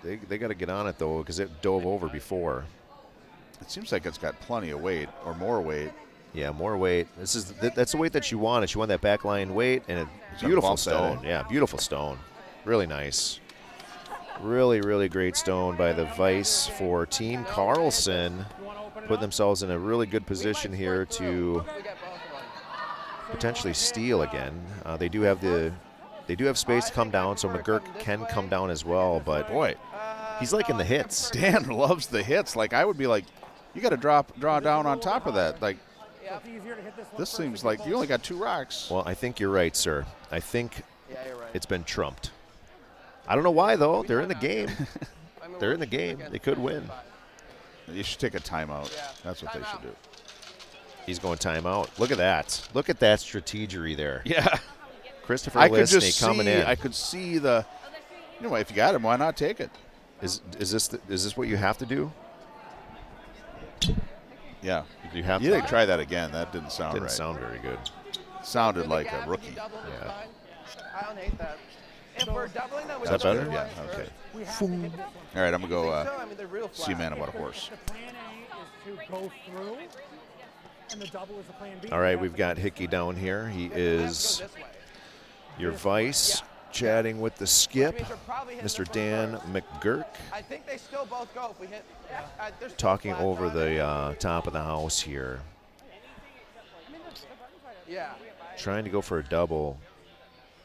They got to get on it, though, because it dove over before. It seems like it's got plenty of weight or more weight. Yeah, more weight. That's the weight that you want. You want that back line weight, and a beautiful stone. Yeah, beautiful stone. Really nice. Really, really great stone by the Vice for Team Carlson. Putting themselves in a really good position here to potentially steal again. They do have space to come down, so McGurk can come down as well. But boy, he's liking the hits. Dan loves the hits. Like I would be like, you got to draw down on top of that. Like this seems like you only got 2 rocks. Well, I think you're right, sir. I think it's been trumped. I don't know why though. They're in the game. They're in the game. They could win. You should take a timeout. That's what they should do. He's going timeout. Look at that. Look at that strategery there. Yeah. Christopher I could Liskey coming in. I could see the. You know, if you got him, why not take it? Is this what you have to do? Yeah. You have You to. didn't try that again. That didn't sound right. Didn't sound very good. Sounded like a rookie. Yeah. I don't hate that. If we're doubling them, Is that better? Yeah. Okay. All right, I'm gonna go see a man about a horse. The plan A is to go through, and the double is the plan B. All right, we've got Hickey down here. He is your Vice chatting with the skip, Which means we're probably hitting Mr. the first Dan first. McGurk, I think they still both go if we hit. There's still talking flats over on the it. top of the house here, Yeah. trying to go for a double.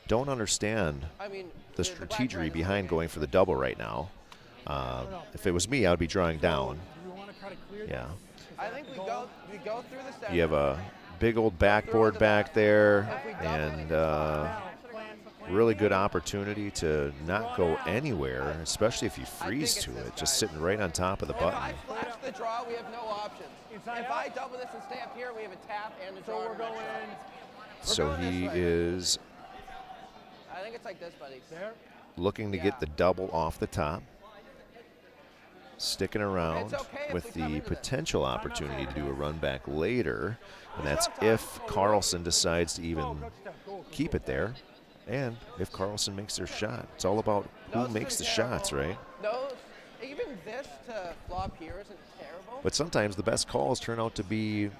Don't understand I mean, the black strategy flag is behind okay. going for the double right now. If it was me, I would be drawing down. Do we want to try to clear Yeah. I think we go through the center. You have a big old backboard back there, and really good opportunity to not go anywhere, especially if you freeze to it, just sitting right on top of the If button. I flash the draw, we have no options. Inside If out? I double this and stay up here, we have a tap and a draw. So we're going So going he this way. is I think it's like this, buddy. there. looking to get the double off the top, sticking around It's okay if with we come the into this. potential opportunity to do a run back later, and that's if Carlson decides to even keep it there, and if Carlson makes their shot. It's all about who makes the shots, right? No, even this to flop here isn't terrible. But sometimes the best calls turn out to be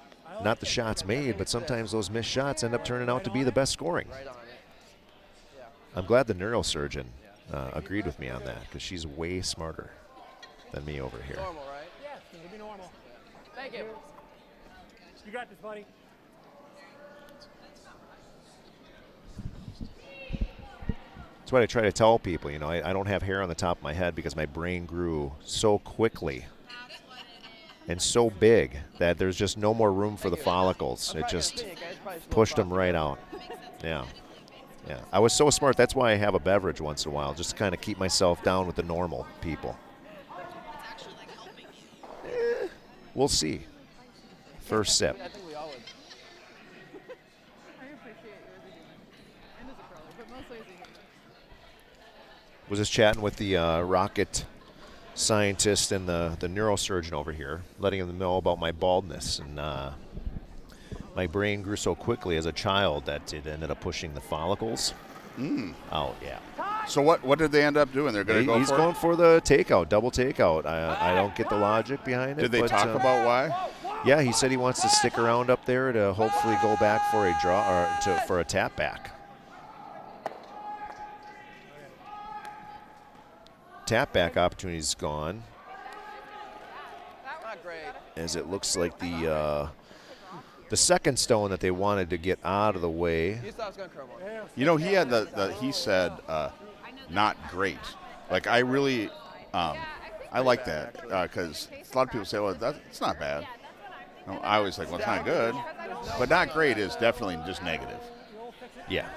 not the shots made, but sometimes those missed shots end up turning out to be the best scoring. Right on it. Yeah. I'm glad the neurosurgeon agreed with me on that, because she's way smarter than me over here. Normal, right? Yes, it'll be normal. Thank you. You got this, buddy. That's what I try to tell people. You know, I don't have hair on the top of my head because my brain grew so quickly and so big that there's just no more room for the follicles. It just pushed them right out. Yeah. Yeah. I was so smart. That's why I have a beverage once in a while, just to kind of keep myself down with the normal people. We'll see. First sip. I think we all would. I appreciate yours again. And as a curler, but mostly as a human. Was just chatting with the rocket scientist and the neurosurgeon over here, letting them know about my baldness. And my brain grew so quickly as a child that it ended up pushing the follicles out. Yeah. So what did they end up doing? They're going to go He's for going it? for the takeout, double takeout. I don't get the logic behind it. Did they but, talk about why? Yeah, he said he wants to stick around up there to hopefully go back for a draw or for a tap back. Tap back opportunity's gone, Not great. as it looks like the second stone that they wanted to get out of the way. You thought I was going to curl one. You know, he had he said not great. Like I really, I like that because a lot of people say, well, it's not bad. No, I always like, well, it's not good, but not great is definitely just negative. Yeah.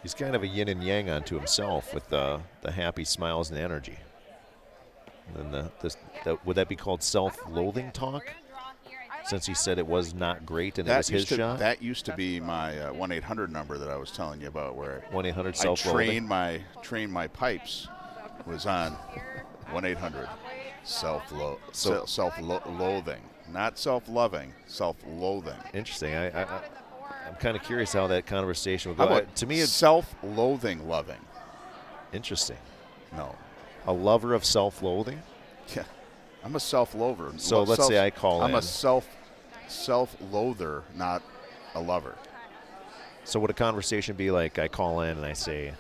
He's kind of a yin and yang unto himself with the happy smiles and energy. And then would that be called self-loathing talk? Since he said it was not great and it was his shot? That used to be my 1-800 number that I was telling you about, where 1-800 I self-loathing. trained my pipes was on 1-800 self-loathing, not self-loving, self-loathing. Interesting. I'm kind of curious how that conversation would How go. about To me, it's self-loathing loving? interesting. No. A lover of self-loathing? Yeah, I'm a self-lover. So let's say I call I'm in. a self-loather, not a lover. So would a conversation be like I call in and I say,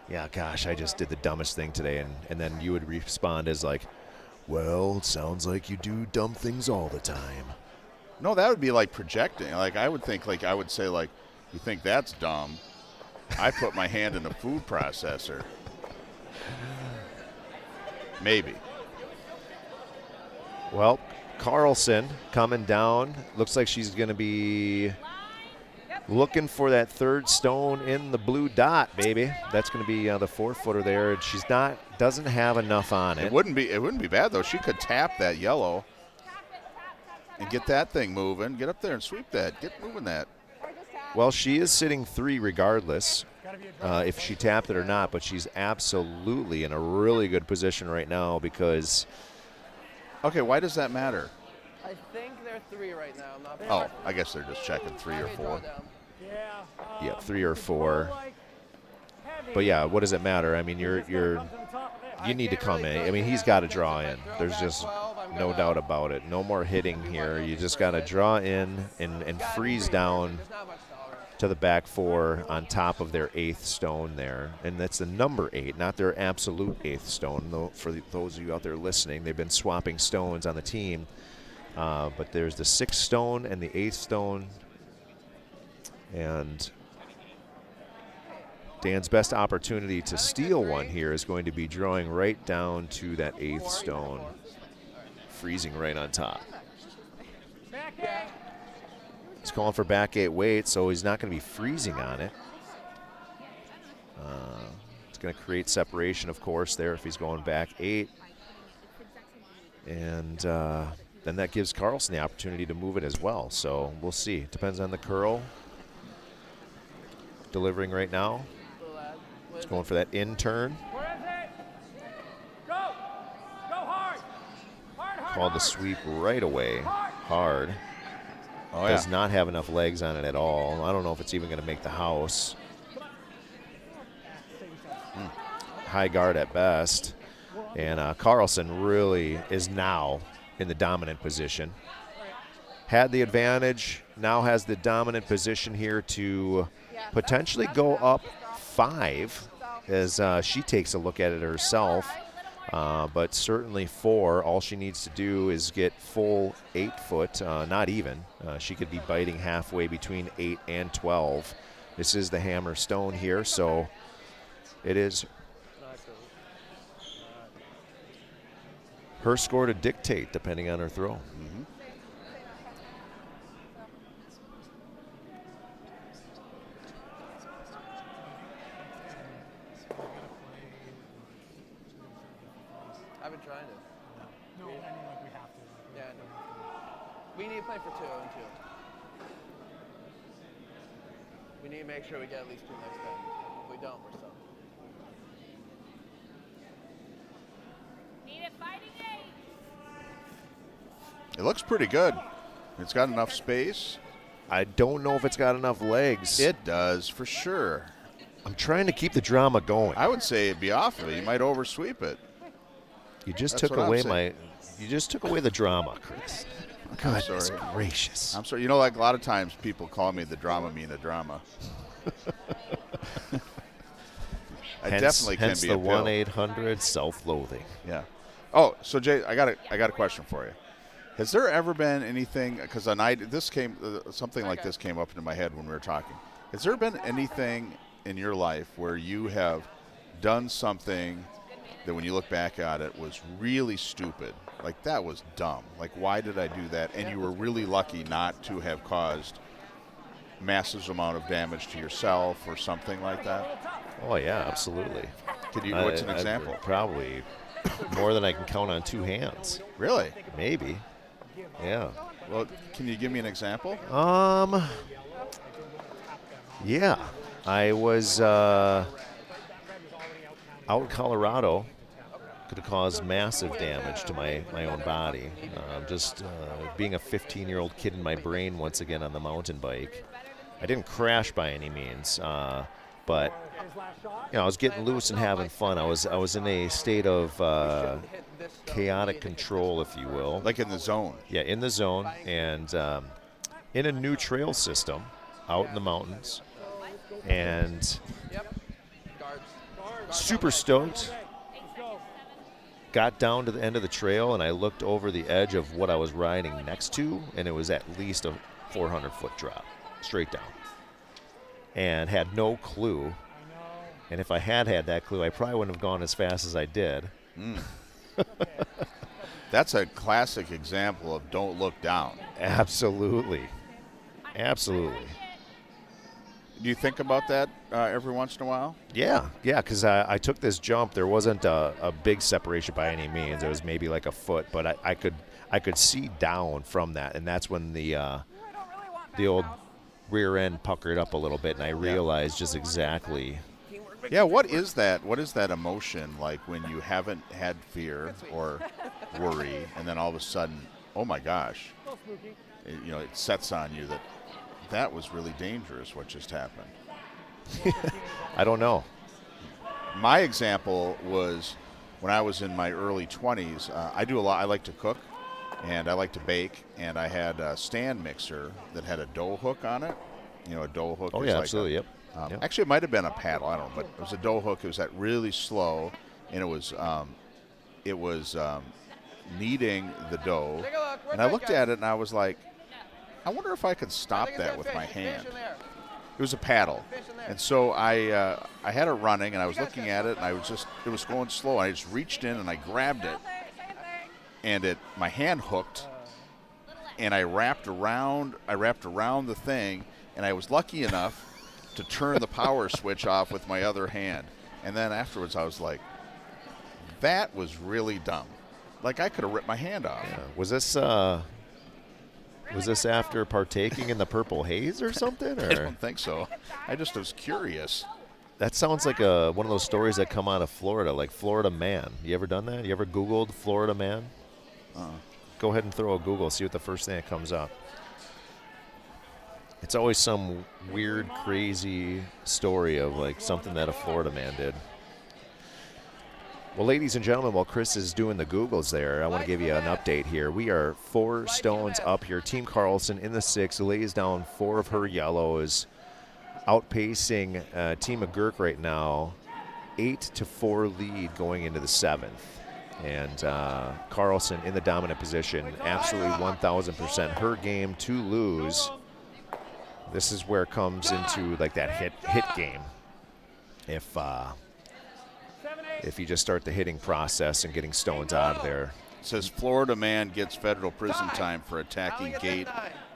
yeah, gosh, I just did the dumbest thing today. And then you would respond as like, well, it sounds like you do dumb things all the time. No, that would be like projecting. Like I would think, like I would say, like, you think that's dumb? I put my hand in a food processor. Maybe. Well, Carlson coming down. Looks like she's going to be looking for that third stone in the blue dot, baby. That's going to be the 4-footer there. She's doesn't have enough on it. It wouldn't be bad though. She could tap that yellow and get that thing moving. Get up there and sweep that. Get moving that. Well, she is sitting 3 regardless, if she tapped it or not, but she's absolutely in a really good position right now because Okay, why does that matter? I think they're 3 right now. I'm not Oh, I guess they're just checking 3 or 4. yeah, 3 or 4. But yeah, what does it matter? I mean, you need to come in. I mean, he's got to draw in. There's just no doubt about it. No more hitting here. You just got to draw in and freeze down. There's not much tolerance. to the back 4 on top of their 8th stone there. And that's the number 8, not their absolute 8th stone. Though for those of you out there listening, they've been swapping stones on the team. But there's the 6th stone and the 8th stone. And Dan's best opportunity to steal one here is going to be drawing right down to that 8th stone, freezing right on top. He's calling for back 8 weight, so he's not going to be freezing on it. It's going to create separation, of course, there if he's going back 8. And then that gives Carlson the opportunity to move it as well. So we'll see. Depends on the curl. Delivering right now. He's going for that in turn. Called the sweep right away. Hard. Oh, Does not have enough legs on it at all. I don't know if it's even going to make the house. High guard at best. And Carlson really is now in the dominant position. Had the advantage, now has the dominant position here to potentially go up 5 as she takes a look at it herself. But certainly 4. All she needs to do is get full 8 foot, not even. She could be biting halfway between 8 and 12. This is the hammer stone here, so it is her score to dictate depending on her throw. Mm-hmm. I've been trying to. No, I mean, like, we have to. Yeah, I know. We need to play for 2 and 2. We need to make sure we get at least 2 next time. If we don't, we're stuck. Need it fighting 8. It looks pretty good. It's got enough space. I don't know if it's got enough legs. It does, for sure. I'm trying to keep the drama going. I would say it'd be off of it. You might oversweep it. You just That's took what I'm away saying. you just took away the drama, Chris. Goodness sorry. gracious. I'm sorry. You know, like a lot of times people call me the drama me the drama. I definitely can hence be the a pill. 1-800 self-loathing. Yeah. Oh, so Jay, I got a question for you. Has there ever been anything? Because something like this came up into my head when we were talking. Has there been anything in your life where you have done something that, when you look back at it, was really stupid? Like, that was dumb. Like, why did I do that? And you were really lucky not to have caused massive amount of damage to yourself or something like that. Oh yeah, absolutely. What's an example? Probably more than I can count on 2 hands. Really? Maybe. Yeah. Well, can you give me an example? Yeah. I was out in Colorado. Could have caused massive damage to my own body. Just being a 15-year-old kid in my brain once again on the mountain bike. I didn't crash by any means, but I was getting loose and having fun. I was in a state of chaotic control, if you will. Like in the zone. Yeah, in the zone, and in a new trail system out in the mountains, and super stoked. Got down to the end of the trail, and I looked over the edge of what I was riding next to, and it was at least a 400-foot drop, straight down. And had no clue. And if I had that clue, I probably wouldn't have gone as fast as I did. That's a classic example of don't look down. Absolutely. Absolutely. Do you think about that every once in a while? Yeah, because I took this jump. There wasn't a big separation by any means. It was maybe like a foot, but I could see down from that, and that's when the old rear end puckered up a little bit, and I realized just exactly. Yeah, what is that? What is that emotion like when you haven't had fear or worry, and then all of a sudden, oh my gosh, it sets on you that was really dangerous what just happened. I don't know. My example was when I was in my early 20s. I do a lot. I like to cook, and I like to bake, and I had a stand mixer that had a dough hook on it, a dough hook. Oh, is yeah, like absolutely, yep. Yep. Actually, it might have been a paddle. I don't know, but it was a dough hook. It was that really slow, and it was kneading the dough. Take a look. We're And I good, looked guys. at it, and I was like, I wonder if I could I stop think it's that that with fish. my Fish hand. in there. It was a paddle. Fish in there. And so I had it running, and I was looking at it, and it was going slow, and I just reached in and I grabbed it, and my hand hooked, and I wrapped around the thing, and I was lucky enough to turn the power switch off with my other hand. And then afterwards I was like, that was really dumb. Like, I could have ripped my hand off. Yeah. Was this after partaking in the Purple Haze or something? I Or? don't think so. I just was curious. That sounds like one of those stories that come out of Florida, like Florida Man. You ever done that? You ever Googled Florida Man? Go ahead and throw a Google, see what the first thing that comes up. It's always some weird, crazy story of like something that a Florida man did. Well, ladies and gentlemen, while Chris is doing the Googles there, I want to give you an update here. We are 4 stones up here. Team Carlson in the 6th lays down 4 of her yellows, outpacing Team McGurk right now, 8-4 lead going into the 7th. And Carlson in the dominant position, absolutely 1,000%. Her game to lose. This is where it comes into like that hit game. If you just start the hitting process and getting stones out of there. It says Florida man gets federal prison time for attacking gate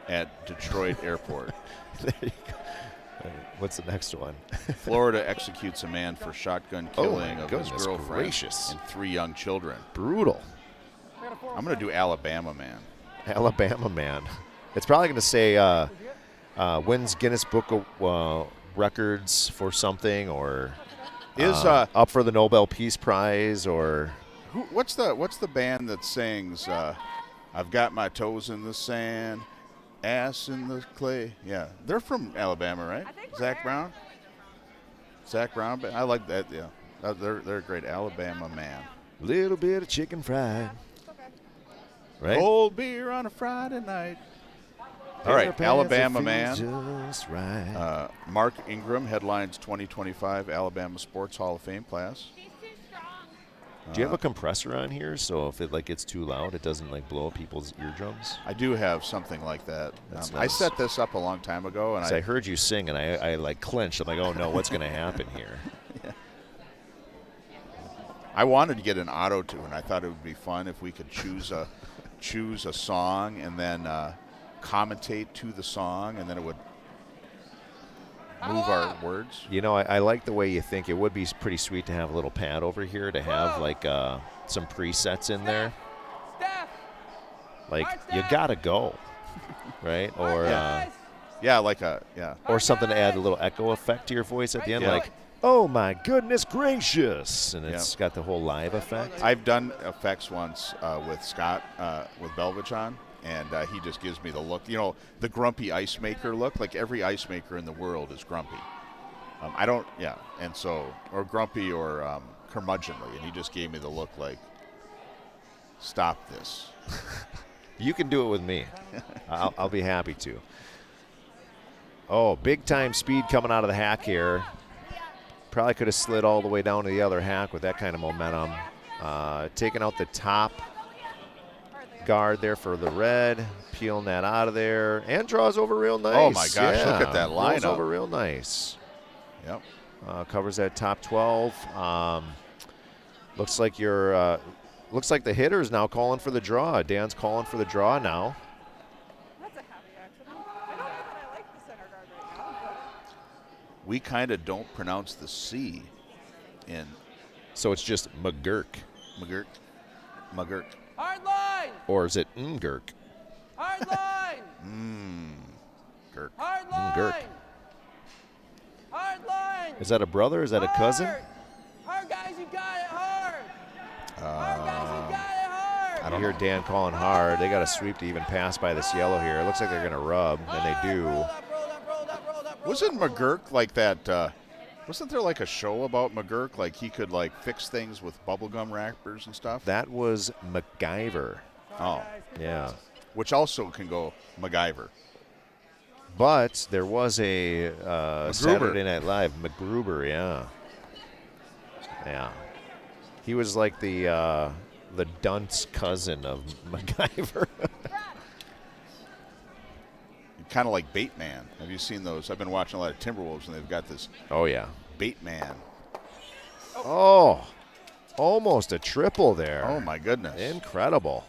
at Detroit Airport. There you go. What's the next one? Florida executes a man for shotgun killing of his goodness girlfriend gracious. and 3 young children. Brutal. I'm going to do Alabama man. Alabama man. It's probably going to say wins Guinness Book of Records for something, or Is up for the Nobel Peace Prize, or what's the band that sings I've got my toes in the sand, ass in the clay? Yeah, they're from Alabama, right? Zach Brown. I like that. Yeah, they're a great Alabama man. little bit of chicken fried. Right? Cold beer on a Friday night. All right, Alabama man. Just right. Mark Ingram headlines 2025 Alabama Sports Hall of Fame class. Do you have a compressor on here so if it like gets too loud, it doesn't like blow up people's eardrums? I do have something like that. That's I nice. set this up a long time ago, and 'Cause I heard you sing and I like clinched. I'm like, oh no, what's going to happen here? I wanted to get an auto tune. I thought it would be fun if we could choose a song and then commentate to the song, and then it would move our words. You know, I like the way you think. It would be pretty sweet to have a little pad over here to have like some presets in there. Like you gotta go, right? Or or something to add a little echo effect to your voice at the end, Yeah. like, oh my goodness gracious, and it's got the whole live effect. I've done effects once with Scott with Belvich on, and he just gives me the look, the grumpy ice maker look. Like every ice maker in the world is grumpy. Or grumpy or curmudgeonly, and he just gave me the look like, stop this. You can do it with me. I'll be happy to. Oh, big time speed coming out of the hack here. Probably could have slid all the way down to the other hack with that kind of momentum. Taking out the top guard there for the red, peeling that out of there, and draws over real nice. Oh my gosh, look at that Draws lineup. over real nice. Yep. Covers that top 12. Looks like the hitter is now calling for the draw. Dan's calling for the draw now. That's a happy accident. I don't know that I like the center guard right now. We kind of don't pronounce the C in So it's just McGurk. McGurk. Hard line! Or is it McGurk? Hard line! Gurk. Hard line! McGurk. Hard line! Is that a brother? Is that a cousin? Hard! Hard, guys, you got it hard! Hard, guys, you got it hard! I hear Dan calling hard. They got a sweep to even pass by this yellow here. It looks like they're going to rub, and they do. Roll up, roll up, roll up, roll up, roll Wasn't up. McGurk like that? Wasn't there like a show about McGurk? Like he could like fix things with bubblegum wrappers and stuff? That was MacGyver. Oh, Yeah. which also can go MacGyver. But there was a Saturday Night Live, McGruber, yeah. Yeah. He was like the dunce cousin of MacGyver. Kind of like Bateman. Have you seen those? I've been watching a lot of Timberwolves, and they've got this Oh, yeah. Bateman. Oh, almost a triple there. Oh, my goodness. Incredible.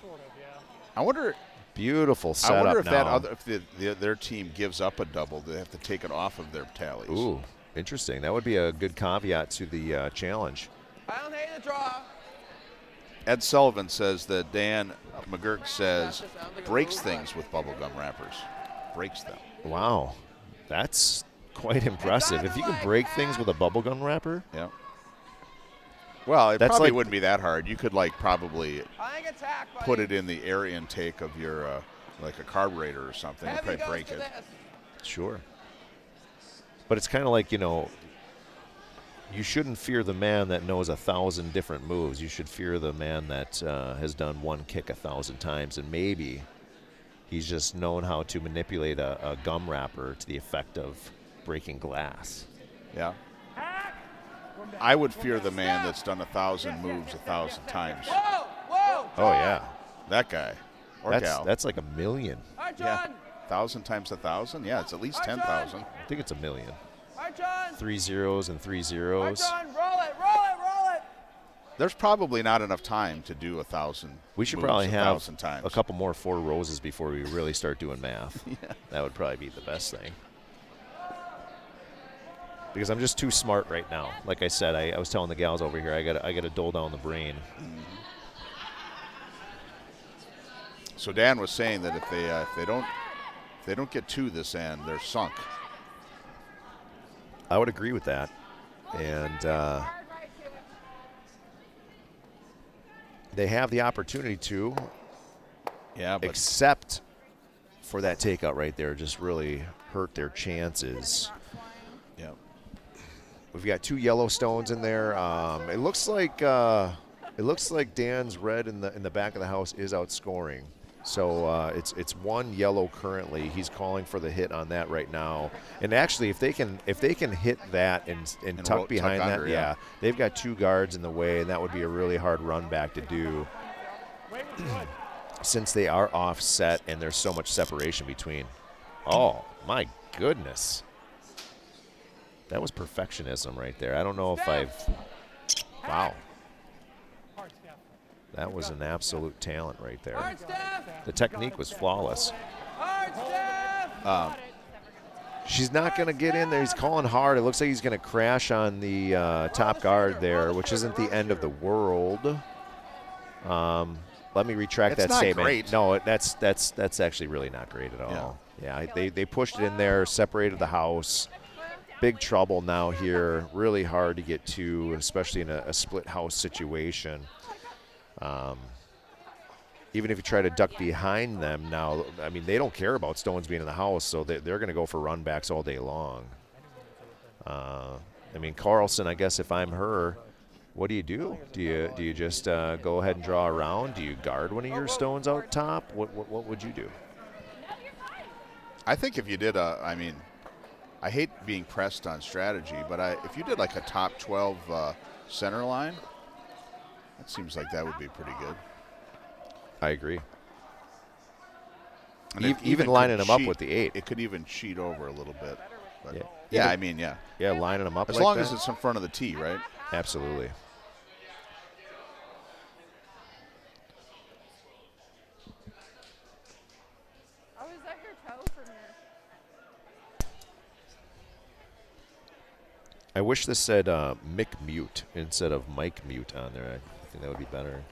I wonder Beautiful setup I wonder if now. their team gives up a double, they have to take it off of their tallies. Ooh, interesting. That would be a good caveat to the challenge. I don't hate the draw. Ed Sullivan says that Dan McGurk says breaks things with bubblegum wrappers. Breaks them. Wow, that's quite impressive. If you can break things with a bubblegum wrapper. Yeah. Well, it That's probably like- wouldn't be that hard. You could probably I think attack, buddy. put it in the air intake of your like a carburetor or something and Heavy probably goes break to it. this. Sure. But it's kind of like, you shouldn't fear the man that knows 1,000 different moves. You should fear the man that has done one kick 1,000 times, and maybe he's just known how to manipulate a gum wrapper to the effect of breaking glass. Yeah. I would fear the man that's done 1,000 moves 1,000 times. Whoa, whoa. Oh, yeah. That guy or gal. That's like a million. All right, Yeah. John. 1,000 times 1,000. Yeah, it's at least 10,000. I think it's a million. All right, John. 3 zeros and 3 All right, zeros. John. Roll it, roll it, roll it. There's probably not enough time to do 1,000. We should moves probably have 1,000 times. a couple more 4 roses before we really start doing math. That would probably be the best thing. Because I'm just too smart right now. Like I said, I was telling the gals over here, I got to dole down the brain. So Dan was saying that if they don't get to this end, they're sunk. I would agree with that. And they have the opportunity to, Yeah, but except for that takeout right there, just really hurt their chances. yeah. We've got 2 yellow stones in there. It looks like Dan's red in the back of the house is outscoring. So it's 1 yellow currently. He's calling for the hit on that right now. And actually, if they can hit that and tuck behind that, under, yeah. they've got 2 guards in the way, and that would be a really hard run back to do. Since they are offset and there's so much separation between. Oh my goodness. That was perfectionism right there. I don't know if wow. That was an absolute talent right All there. right, Steph. The technique was flawless. All right, Steph. She's not going to get in there. He's calling hard. It looks like he's going to crash on the top guard there, which isn't the end of the world. Let me retract It's that not statement. great. No, that's actually really not great at all. Yeah, they pushed it in there, separated the house. Big trouble now here. Really hard to get to, especially in a split house situation. Even if you try to duck behind them now, I mean, they don't care about stones being in the house, so they're going to go for run backs all day long. I mean, Carlson, I guess if I'm her, what do? Do you just go ahead and draw around? Do you guard one of your stones out top? What would you do? I think if you did I hate being pressed on strategy, but if you did like a top 12 center line, it seems like that would be pretty good. I agree. And it Even could lining them up cheat- with the 8. It could even cheat over a little bit. But Yeah. yeah, Even- I mean, yeah. Yeah, lining them up As like long that. as it's in front of the tee, right? Absolutely. Oh, is that your toe from your? I wish this said Mick Mute instead of Mike Mute on there. I think that would be better.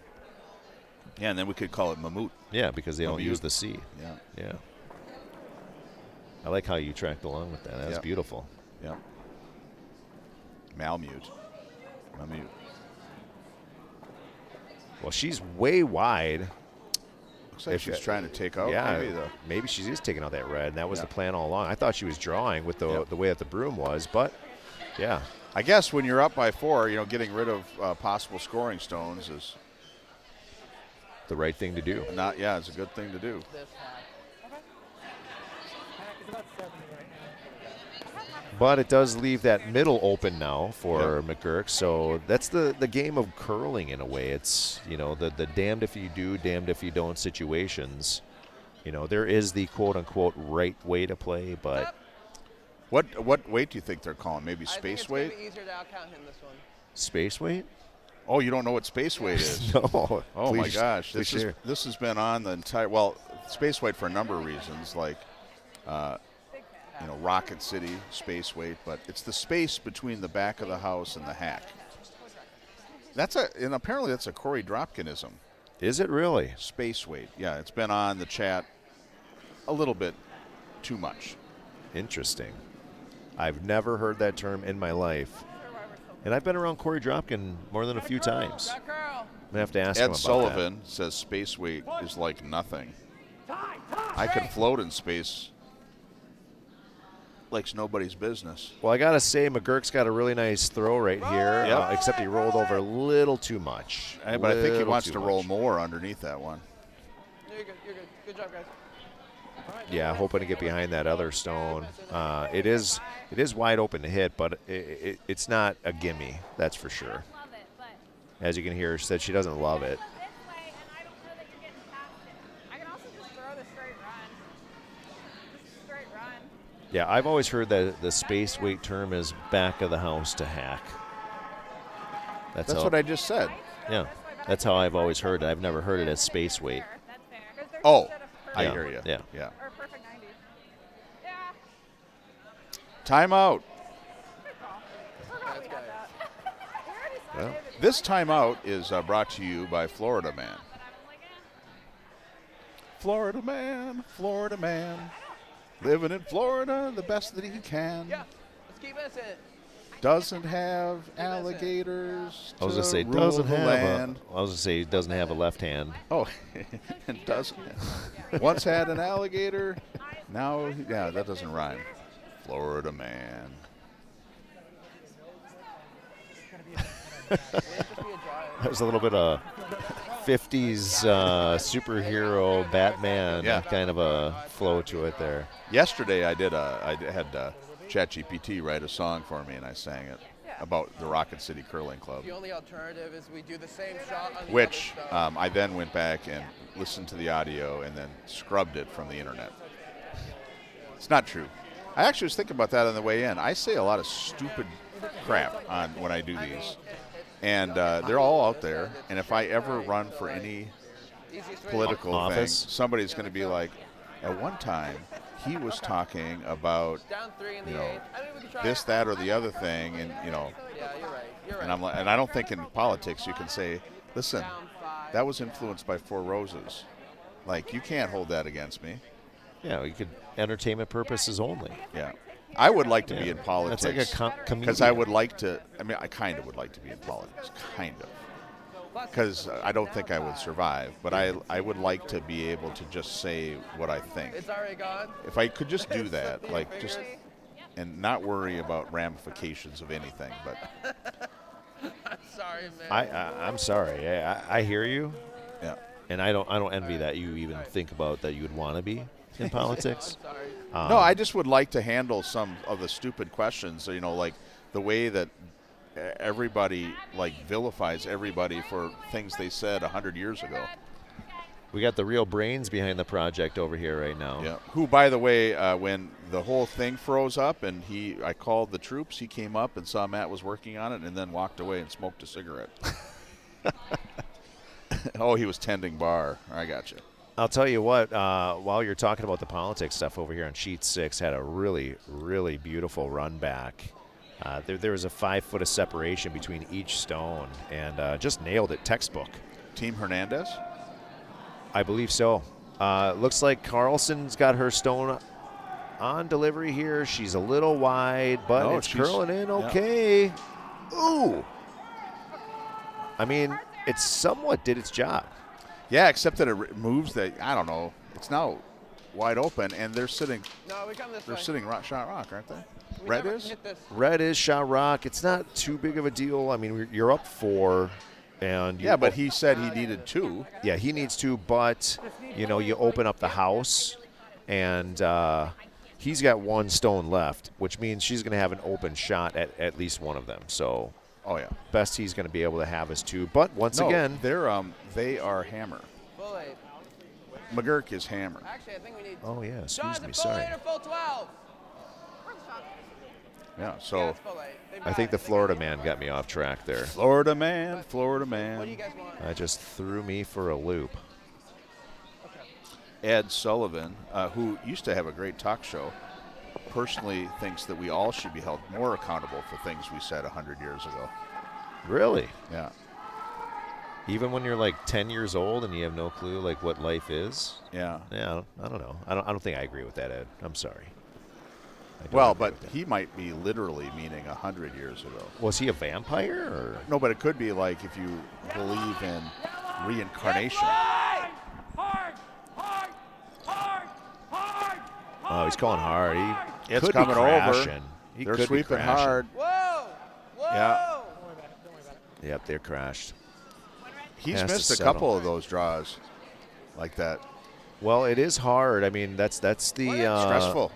Yeah, and then we could call it Mammut. Yeah, because they don't Mamute. use the C. Yeah, Yeah. I like how you tracked along with that. That's Yeah. beautiful. yeah. Mammut. Well, she's way wide. Looks like If she's you- trying to take out. Yeah, Maybe maybe she is taking out that red, and that was Yeah. the plan all along. I thought she was drawing with Yeah. the way that the broom was, but yeah. I guess when you're up by 4, getting rid of possible scoring stones is The right thing to do. not. Yeah, it's a good thing to do. This half. about 70 right now. But it does leave that middle open now for McGurk. So that's the game of curling in a way. It's, the damned if you do, damned if you don't situations. There is the quote-unquote right way to play, but What weight do you think they're calling? Maybe space weight? I think it's going to be easier to outcount him this one. space weight? Oh, you don't know what space weight is? No. Oh my Please- gosh, please this share. has been on the entire space weight for a number of reasons, like Rocket City space weight, but it's the space between the back of the house and the hack. And apparently that's a Corey Dropkinism. Is it really? Space weight, yeah, it's been on the chat a little bit too much. Interesting. I've never heard that term in my life. And I've been around Corey Dropkin more than a few times. Got curl. I'm going to have to ask him Ed about Sullivan says space weight is like nothing. I could float in space like it's nobody's business. that. Well, I got to say, McGurk's got a really nice throw right here, Yep. except he rolled over a little too much. But I think he Little wants too to roll much. more underneath that one. You're good. You're good. Good job, guys. Yeah, hoping to get behind that other stone. It is wide open to hit, but it's not a gimme, that's for sure. Love it, but As you can hear, she said she doesn't love it. this way, and I don't know that you're getting past it. I can also just throw the straight run. Just straight run. Yeah, I've always heard that the space weight term is back of the house to hack. That's how, what I just said. Yeah, that's how I've always heard it. I've never heard it as space weight. that's fair. Because there's Oh, instead of I Yeah. hear you. Yeah. Yeah. or perfect 90. Yeah. Timeout. Forgot we had that. We already Well, started it. This timeout is brought to you by Florida Man. Florida Man, Florida Man. Living in Florida the best that he can. Yeah. Let's keep this in. Doesn't have alligators. I was gonna to say rule doesn't the have. land. I was gonna say doesn't have a left hand. Oh, and doesn't. Once had an alligator. Now, yeah, that doesn't rhyme. Florida Man. There's a little bit of 50s superhero Batman kind of a flow to it there. Yesterday, I had ChatGPT write a song for me, and I sang it about the Rocket City Curling Club, The only alternative is we do the same shot on the which other stone. I then went back and listened to the audio and then scrubbed it from the internet. It's not true. I actually was thinking about that on the way in. I say a lot of stupid crap when I do these, and they're all out there. And if I ever run for any Easiest way. political thing, Office. somebody's going to be like, at one time, he was talking about Down 3 in the you know, 8th. I mean, we could try this, it. that, or the other thing, and Yeah, you're right. You're right. and I'm like, and I don't think in politics you can say, listen, Down 5. that was influenced by Four Roses. Like, you can't hold that against me. Yeah, you could entertainment purposes only. Yeah. I would like to be Yeah. in That's politics. like a comedian. Because I would like to, I kind of would like to be in politics. Kind of. Because I don't think I would survive. But I would like to be able to just say what I think. It's already gone. If I could just do that, like, just, and not worry about ramifications of anything. But, I'm sorry, man. I'm sorry. I hear you, yeah. and I don't envy that you even think about that you would want to be in politics. I'm sorry. No, I just would like to handle some of the stupid questions, like the way that everybody, vilifies everybody for things they said 100 years ago. We got the real brains behind the project over here right now. Yeah. Who, by the way, when the whole thing froze up and I called the troops, he came up and saw Matt was working on it and then walked away and smoked a cigarette. Oh, he was tending bar. I got you. I'll tell you what, while you're talking about the politics stuff over here on sheet 6, had a really, really beautiful run back. There was a 5 foot of separation between each stone and just nailed it, textbook. Team Hernandez? I believe so. Looks like Carlson's got her stone on delivery here. She's a little wide, but No, it's she's- curling in yeah. okay. Ooh. I mean, it somewhat did its job. Yeah, except that it moves I don't know. It's now wide open, and they're sitting No, we come this way. shot rock, aren't they? We Red never is? hit this. Red is shot rock. It's not too big of a deal. I mean, you're up 4, and Yeah, but he said he needed 2. yeah, he needs to. But you open up the house, and He's got 1 stone left, which means she's going to have an open shot at least one of them. So, Oh yeah. best he's going to be able to have is 2. But once No, again, they are hammer. Full 8. McGurk is hammer. Actually, I think we need. oh yeah, excuse Jonathan, me, full sorry. 8 or full 12? Yeah. Yeah, So it's full 8. They've I got think it. the They got Florida it. man got me off track there. Florida man, Florida What do you man. guys want? That just threw me for a loop. Ed Sullivan, who used to have a great talk show, personally thinks that we all should be held more accountable for things we said 100 years ago. Really? Yeah. Even when you're like 10 years old and you have no clue like what life is? Yeah. Yeah, I don't know. I don't think I agree with that, Ed. I'm sorry. I don't Well, agree but with that. he might be literally meaning 100 years ago. Was he a vampire or? No, but it could be like if you believe in reincarnation. Oh, he's calling hard. He It's could coming be over. crashing. He They're could be sweeping crashing. hard. Whoa! Whoa! Yeah. Yep, they're crashed. He's Has to missed a settle. couple of those draws like that. Well, it is hard. I mean, that's the Stressful.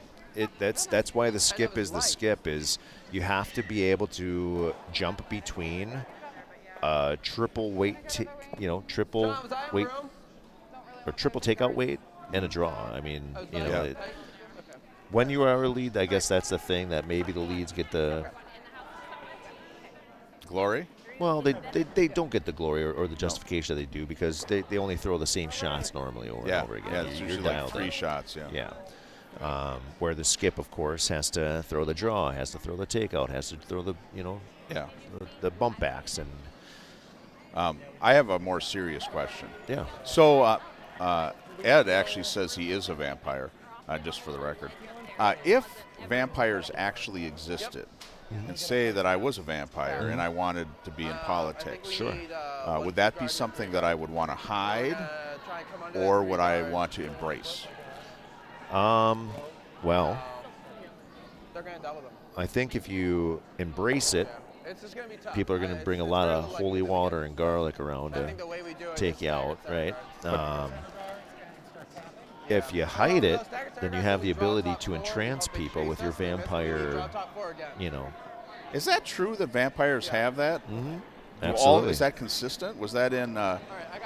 That's why the skip is the skip. Is you have to be able to jump between triple weight, triple John, was I in the weight room? or triple takeout weight and a draw. I mean, you know, Yeah. when you are a lead, I guess that's the thing that maybe the leads get the. Glory? Well, they don't get the glory or the justification that they do because they only throw the same shots normally over Yeah. and over again. Yeah, it's You're usually like dialed 3 in. shots. Yeah. Yeah. Where the skip, of course, has to throw the draw, has to throw the takeout, has to throw the Yeah. the bump backs, and I have a more serious question. yeah. So Ed actually says he is a vampire, just for the record. If vampires actually existed, and say that I was a vampire and I wanted to be in politics, Sure. would that be something that I would want to hide, Try and come under or that would I 3 want to embrace? Well, They're going to double them. I think if you embrace it, Yeah. It's just going to be tough. people are going to bring a It's lot very of likely holy to be water good. and garlic around I to think the way we do it take is you out, staggered right? If you hide it, then you have the ability to entrance people with your vampire, Is that true that vampires have that? Mm-hmm. Do all- Absolutely. is that consistent? Was that in,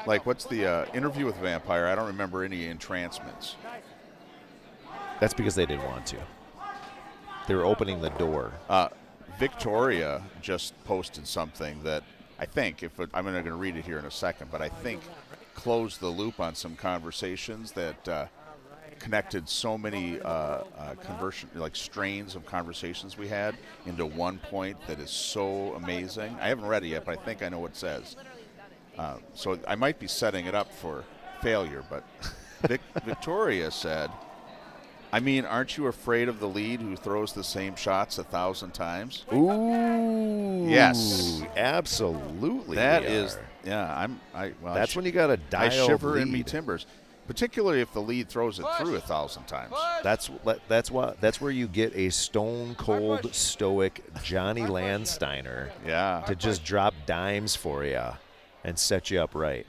like, what's the Interview with a Vampire? I don't remember any entrancements. That's because they didn't want to. They were opening the door. Victoria just posted something that I think, I'm going to read it here in a second, but I think closed the loop on some conversations that connected so many strains of conversations we had into one point that is so amazing. I haven't read it yet, but I think I know what it says. So I might be setting it up for failure, but Victoria said, I mean, aren't you afraid of the lead who throws the same shots 1,000 times? Ooh. Yes. Absolutely. That we is, are. yeah. That's when you got to dial I shiver in me lead. timbers, particularly if the lead throws it through 1,000 times. That's where you get a stone cold stoic Johnny Landsteiner Yeah. to just drop dimes for you and set you up right.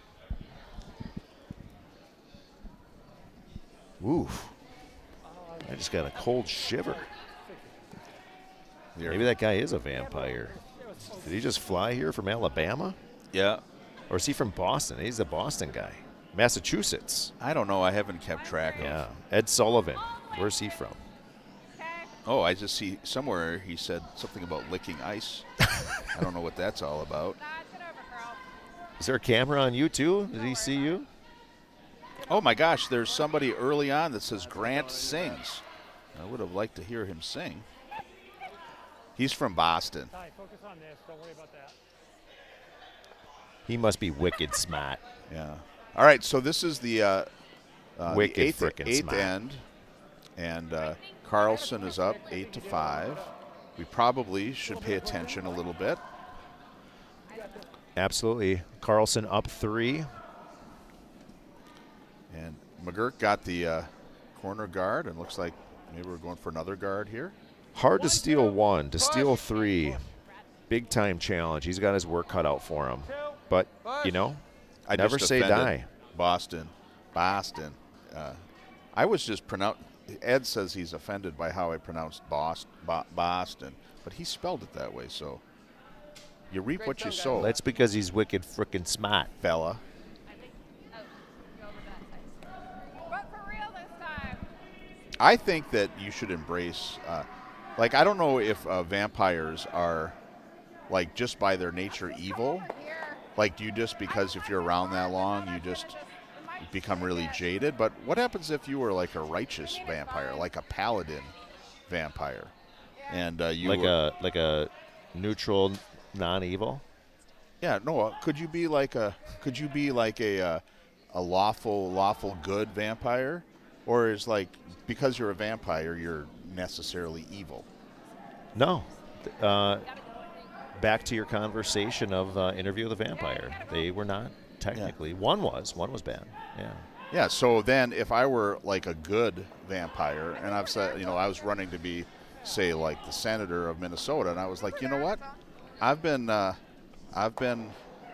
Oof. I just got a cold shiver. Maybe that guy is a vampire. Did he just fly here from Alabama? Yeah. Or is he from Boston? He's a Boston guy. Massachusetts. I don't know. I haven't kept track of. Yeah. Ed Sullivan. Where's he from? Oh, I just see somewhere he said something about licking ice. I don't know what that's all about. Is there a camera on you too? Did he see you? Oh my gosh, there's somebody early on that says Grant sings. I would have liked to hear him sing. He's from Boston. Ty, focus on this. Don't worry about that. He must be wicked smart. Yeah. All right, so this is the Wicked eighth frickin' smart. end, and Carlson is up 8-5. We probably should pay attention a little bit. Absolutely. Carlson up 3. And McGurk got the corner guard, and looks like maybe we're going for another guard here. Hard to steal 1. To steal 3, big time challenge. He's got his work cut out for him. But, I never just say offended die. Boston. I was just Ed says he's offended by how I pronounced Boston, but he spelled it that way. So you reap Great what you stone, sow, That's because he's wicked frickin' smart. fella. I think. Oh, go over to that side. But for real this time. I think that you should embrace, like, I don't know if vampires are, like, just by their nature evil. Like, do you just, because if you're around that long, you just become really jaded? But what happens if you were, like, a righteous vampire, like a paladin vampire? And you Like were, a neutral, non-evil. yeah, no, could you be like a lawful good vampire? Or is, like, because you're a vampire, you're necessarily evil? No. Back to your conversation of Interview with the Vampire. They were not technically. One was bad. Yeah. Yeah, so then if I were like a good vampire, and I've said, I was running to be, say, like the senator of Minnesota, and I was like, you know what? I've been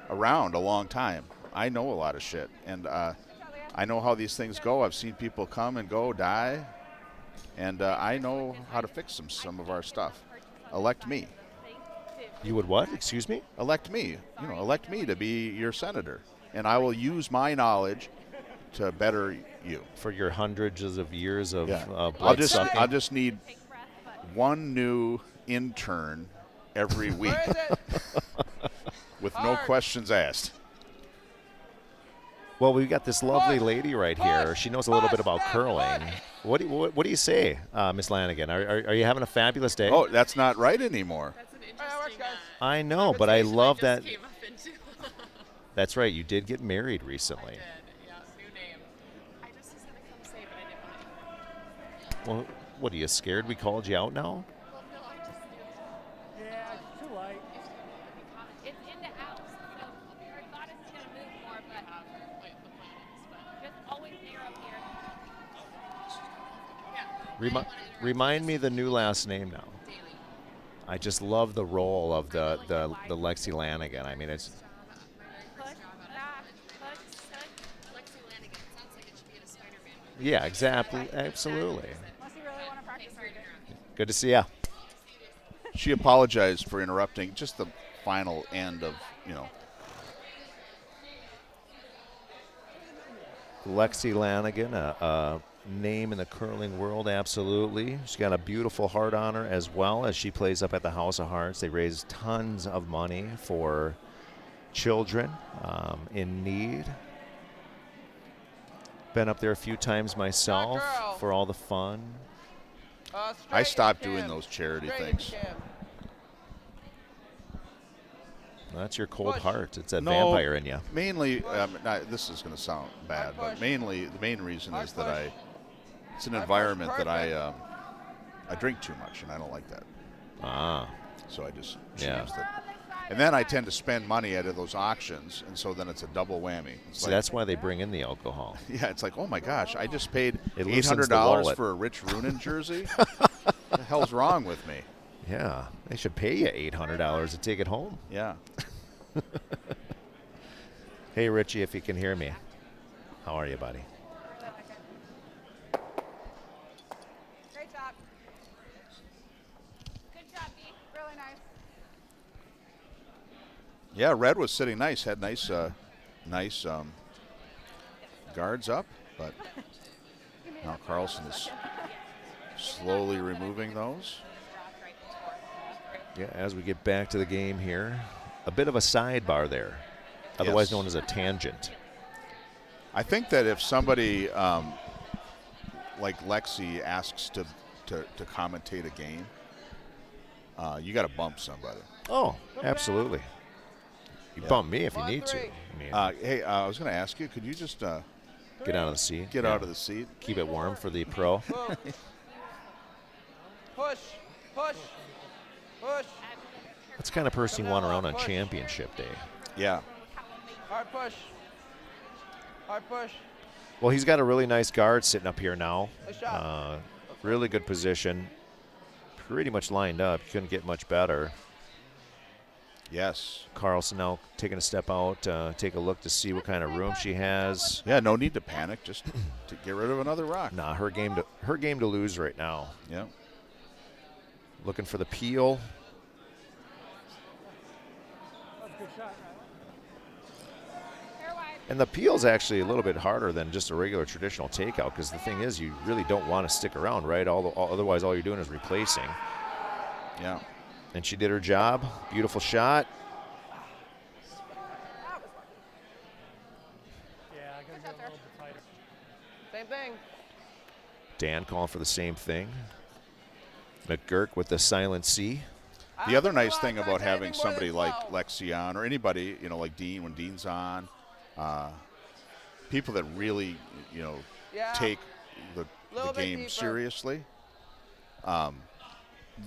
around a long time. I know a lot of shit, and I know how these things go. I've seen people come and go, die, and I know how to fix some of our stuff. Elect me. You would what? Excuse me? Elect me. Elect me to be your senator, and I will use my knowledge to better you. For your hundreds of years of I'll blood sucking. I'll just need one new intern every week Where is it? with no Hard. questions asked. Well, we've got this lovely Push. lady right here. Push. She knows a little bit Push. about Push. curling. What do you say, Miss Lanigan? Are you having a fabulous day? Oh, that's not right anymore. That's an All right, that works, interesting. guys. I know, but I love that. Came up into. That's right. You did get married recently. Yeah, new name. I just was gonna come say, but I didn't want to. Well, what are you scared we called you out now? Well, no, I just knew. Yeah, it's too light. It's in the house, so our thought is it's gonna move more, but Wait, the plans, but just always near up here. yeah. Remind me the new last name now. Daily. I just love the role of the Lexi Lanigan. I mean, it's Push back, push, push. Lexi Lanigan. Sounds like it should be in a Spider-Man movie. yeah, exactly, absolutely. Unless you really want to practice reading. Good to see ya. She apologized for interrupting just the final end of, Lexi Lanigan, a name in the curling world, absolutely. She's got a beautiful heart on her as well as she plays up at the House of Hearts. They raise tons of money for children in need. Been up there a few times myself girl. for all the fun. I Straight stopped into doing Kim. those charity Straight things. into Kim. That's your cold Push. heart. It's a No, vampire in you. Mainly, this is going to sound bad, but push. mainly the main reason Hard is that push. it's an Hard push, environment that perfect. I drink too much, and I don't like that. Ah, So I just Yeah. choose it. And then I tend to spend money out of those auctions, and so then it's a double whammy. It's see, like, that's why they bring in the alcohol. yeah, it's like, oh my gosh, I just paid It loosens the $800 wallet. for a Rich Runin jersey. What the hell's wrong with me? Yeah, they should pay you $800 to take it home. Yeah. Hey, Richie, if you can hear me. How are you, buddy? Great job. Good job, B. Really nice. Yeah, Red was sitting nice, had nice guards up, but now Carlson is slowly removing those. Yeah, as we get back to the game here, a bit of a sidebar there, otherwise Yes. known as a tangent. I think that if somebody like Lexi asks to commentate a game, you got to bump somebody. Oh, absolutely. You Yeah. bump me if you 1-3. need to. I mean, Hey, I was going to ask you, could you just get out of the seat. get Yeah. out of the seat? Keep it warm for the pro. Boom. Push. Push. Push. That's the kind of person you want around on championship day. Yeah. Hard push. Hard push. Well, he's got a really nice guard sitting up here now. Nice job. Really good position. Pretty much lined up. Couldn't get much better. Yes. Carlson now taking a step out, take a look to see what kind of room she has. Yeah, no need to panic. Just to get rid of another rock. Nah, her game to lose right now. Yeah. Looking for the peel. That's a good shot. Fair wide. And the peel's actually a little bit harder than just a regular traditional takeout, because the thing is, you really don't want to stick around, right? Otherwise, all you're doing is replacing. Yeah. And she did her job. Beautiful shot. Yeah, I gotta go a little bit tighter. Same thing. Dan calling for the same thing. McGurk with the silent C. The other nice thing about having somebody like Lexi on, or anybody, like Dean, when Dean's on, people that really, take the game deeper. seriously,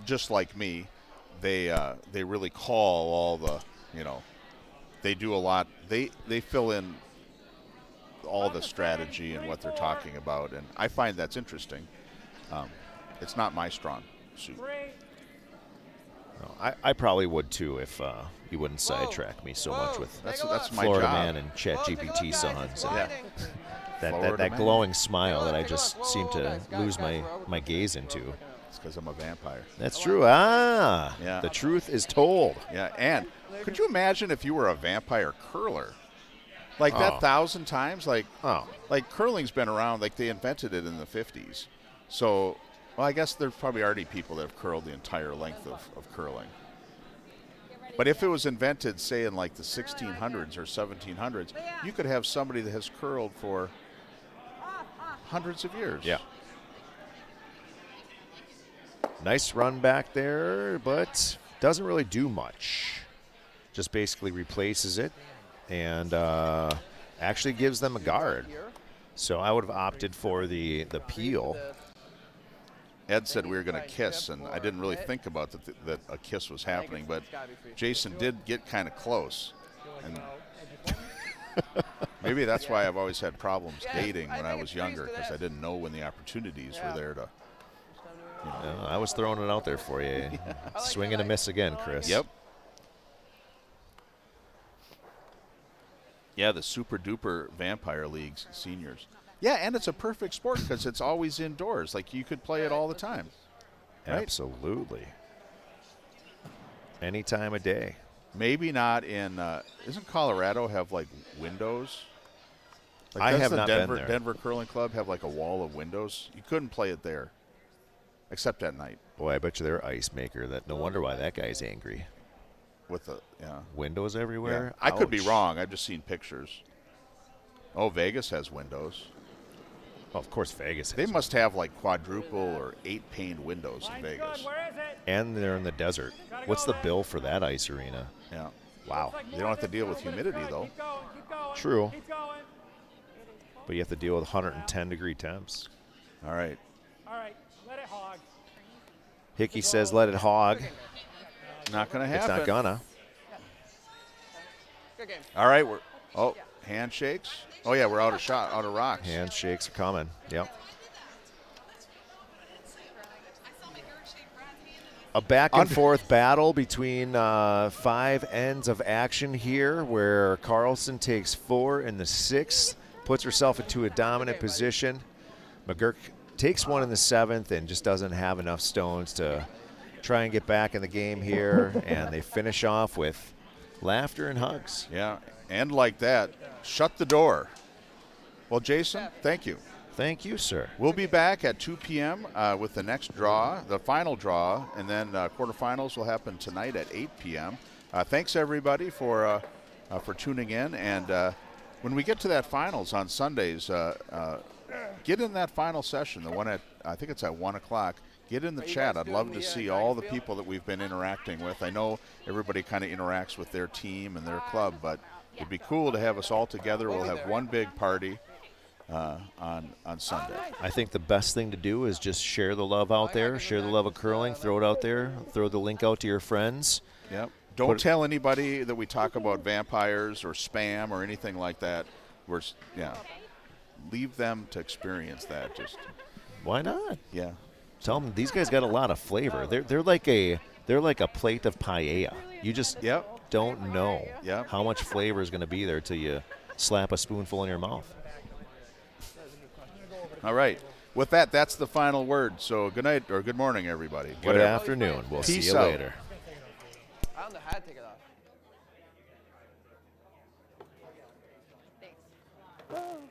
just like me, they really call all the, they do a lot. They fill in all the strategy and what they're talking about, and I find that's interesting. It's not my strong suit. No, I probably would too if you wouldn't sidetrack me so much with That's my Florida job. Man and ChatGPT sons. And Yeah. Florida that Man. glowing smile that I just seem to lose my gaze into. It's because I'm a vampire. That's true. Ah, Yeah. the truth is told. Yeah, and could you imagine if you were a vampire curler? Like that 1,000 times? Like curling's been around, like they invented it in the 50s. So, well, I guess there's probably already people that have curled the entire length of curling. But if it was invented, say, in like the 1600s or 1700s, you could have somebody that has curled for hundreds of years. Yeah. Nice run back there, but doesn't really do much. Just basically replaces it and actually gives them a guard. So I would have opted for the peel. Ed said we were going to kiss, and I didn't really think about that a kiss was happening, but Jason did get kind of close. And maybe that's why I've always had problems dating when I was younger, because I didn't know when the opportunities were there to. I was throwing it out there for you. Swing and a miss again, Chris. Yep. Yeah, the Super Duper Vampire Leagues seniors. Yeah, and it's a perfect sport because it's always indoors. Like, you could play it all the time. Right? Absolutely. Any time of day. Maybe not in, isn't Colorado have, like, windows? Like, I have doesn't not been there. Denver Curling Club have, like, a wall of windows? You couldn't play it there, except at night. Boy, I bet you they're ice maker. No wonder why that guy's angry. With the, Windows everywhere? I could be Ouch. wrong. I've just seen pictures. Oh, Vegas has windows. Well, of course Vegas has. They must have like quadruple or 8-pane windows in Line's Vegas. good. Where is it? And they're in the desert. What's the bill for that ice arena? Yeah. Wow. They don't have to deal with humidity though. Keep going. Keep going. True. Keep going. But you have to deal with 110-degree temps. All right. All right. Let it hog. Hickey says let it hog. Not going to It's happen. not gonna. Good game. All right. Handshakes. Oh yeah, we're out of rocks. Handshakes are coming. Yep. A back and forth battle between 5 ends of action here, where Carlson takes 4 in the 6th, puts herself into a dominant position. McGurk takes 1 in the 7th and just doesn't have enough stones to try and get back in the game here, and they finish off with laughter and hugs. Yeah, and like that, shut the door. Well, Jason, thank you. Thank you, sir. We'll be back at 2 p.m. With the next draw, the final draw, and then quarterfinals will happen tonight at 8 p.m. Thanks, everybody, for tuning in. And when we get to that finals on Sundays, get in that final session, the one I think it's at 1 o'clock. Get in the chat. I'd love to see all the people that we've been interacting with. I know everybody kind of interacts with their team and their club, but it'd be cool to have us all together. We'll have one big party on Sunday. I think the best thing to do is just share the love out there, share the love of curling, throw it out there, throw the link out to your friends. Yep. Don't tell anybody that we talk about vampires or spam or anything like that. Leave them to experience that. Just Why not? yeah. Tell them these guys got a lot of flavor. They're like a plate of paella. You just Yep. don't know Yep. how much flavor is going to be there till you slap a spoonful in your mouth. All right. With that, that's the final word. So good night or good morning, everybody. Good Whatever. afternoon. We'll see Peace you out. later. I don't know how to take it off. Thanks.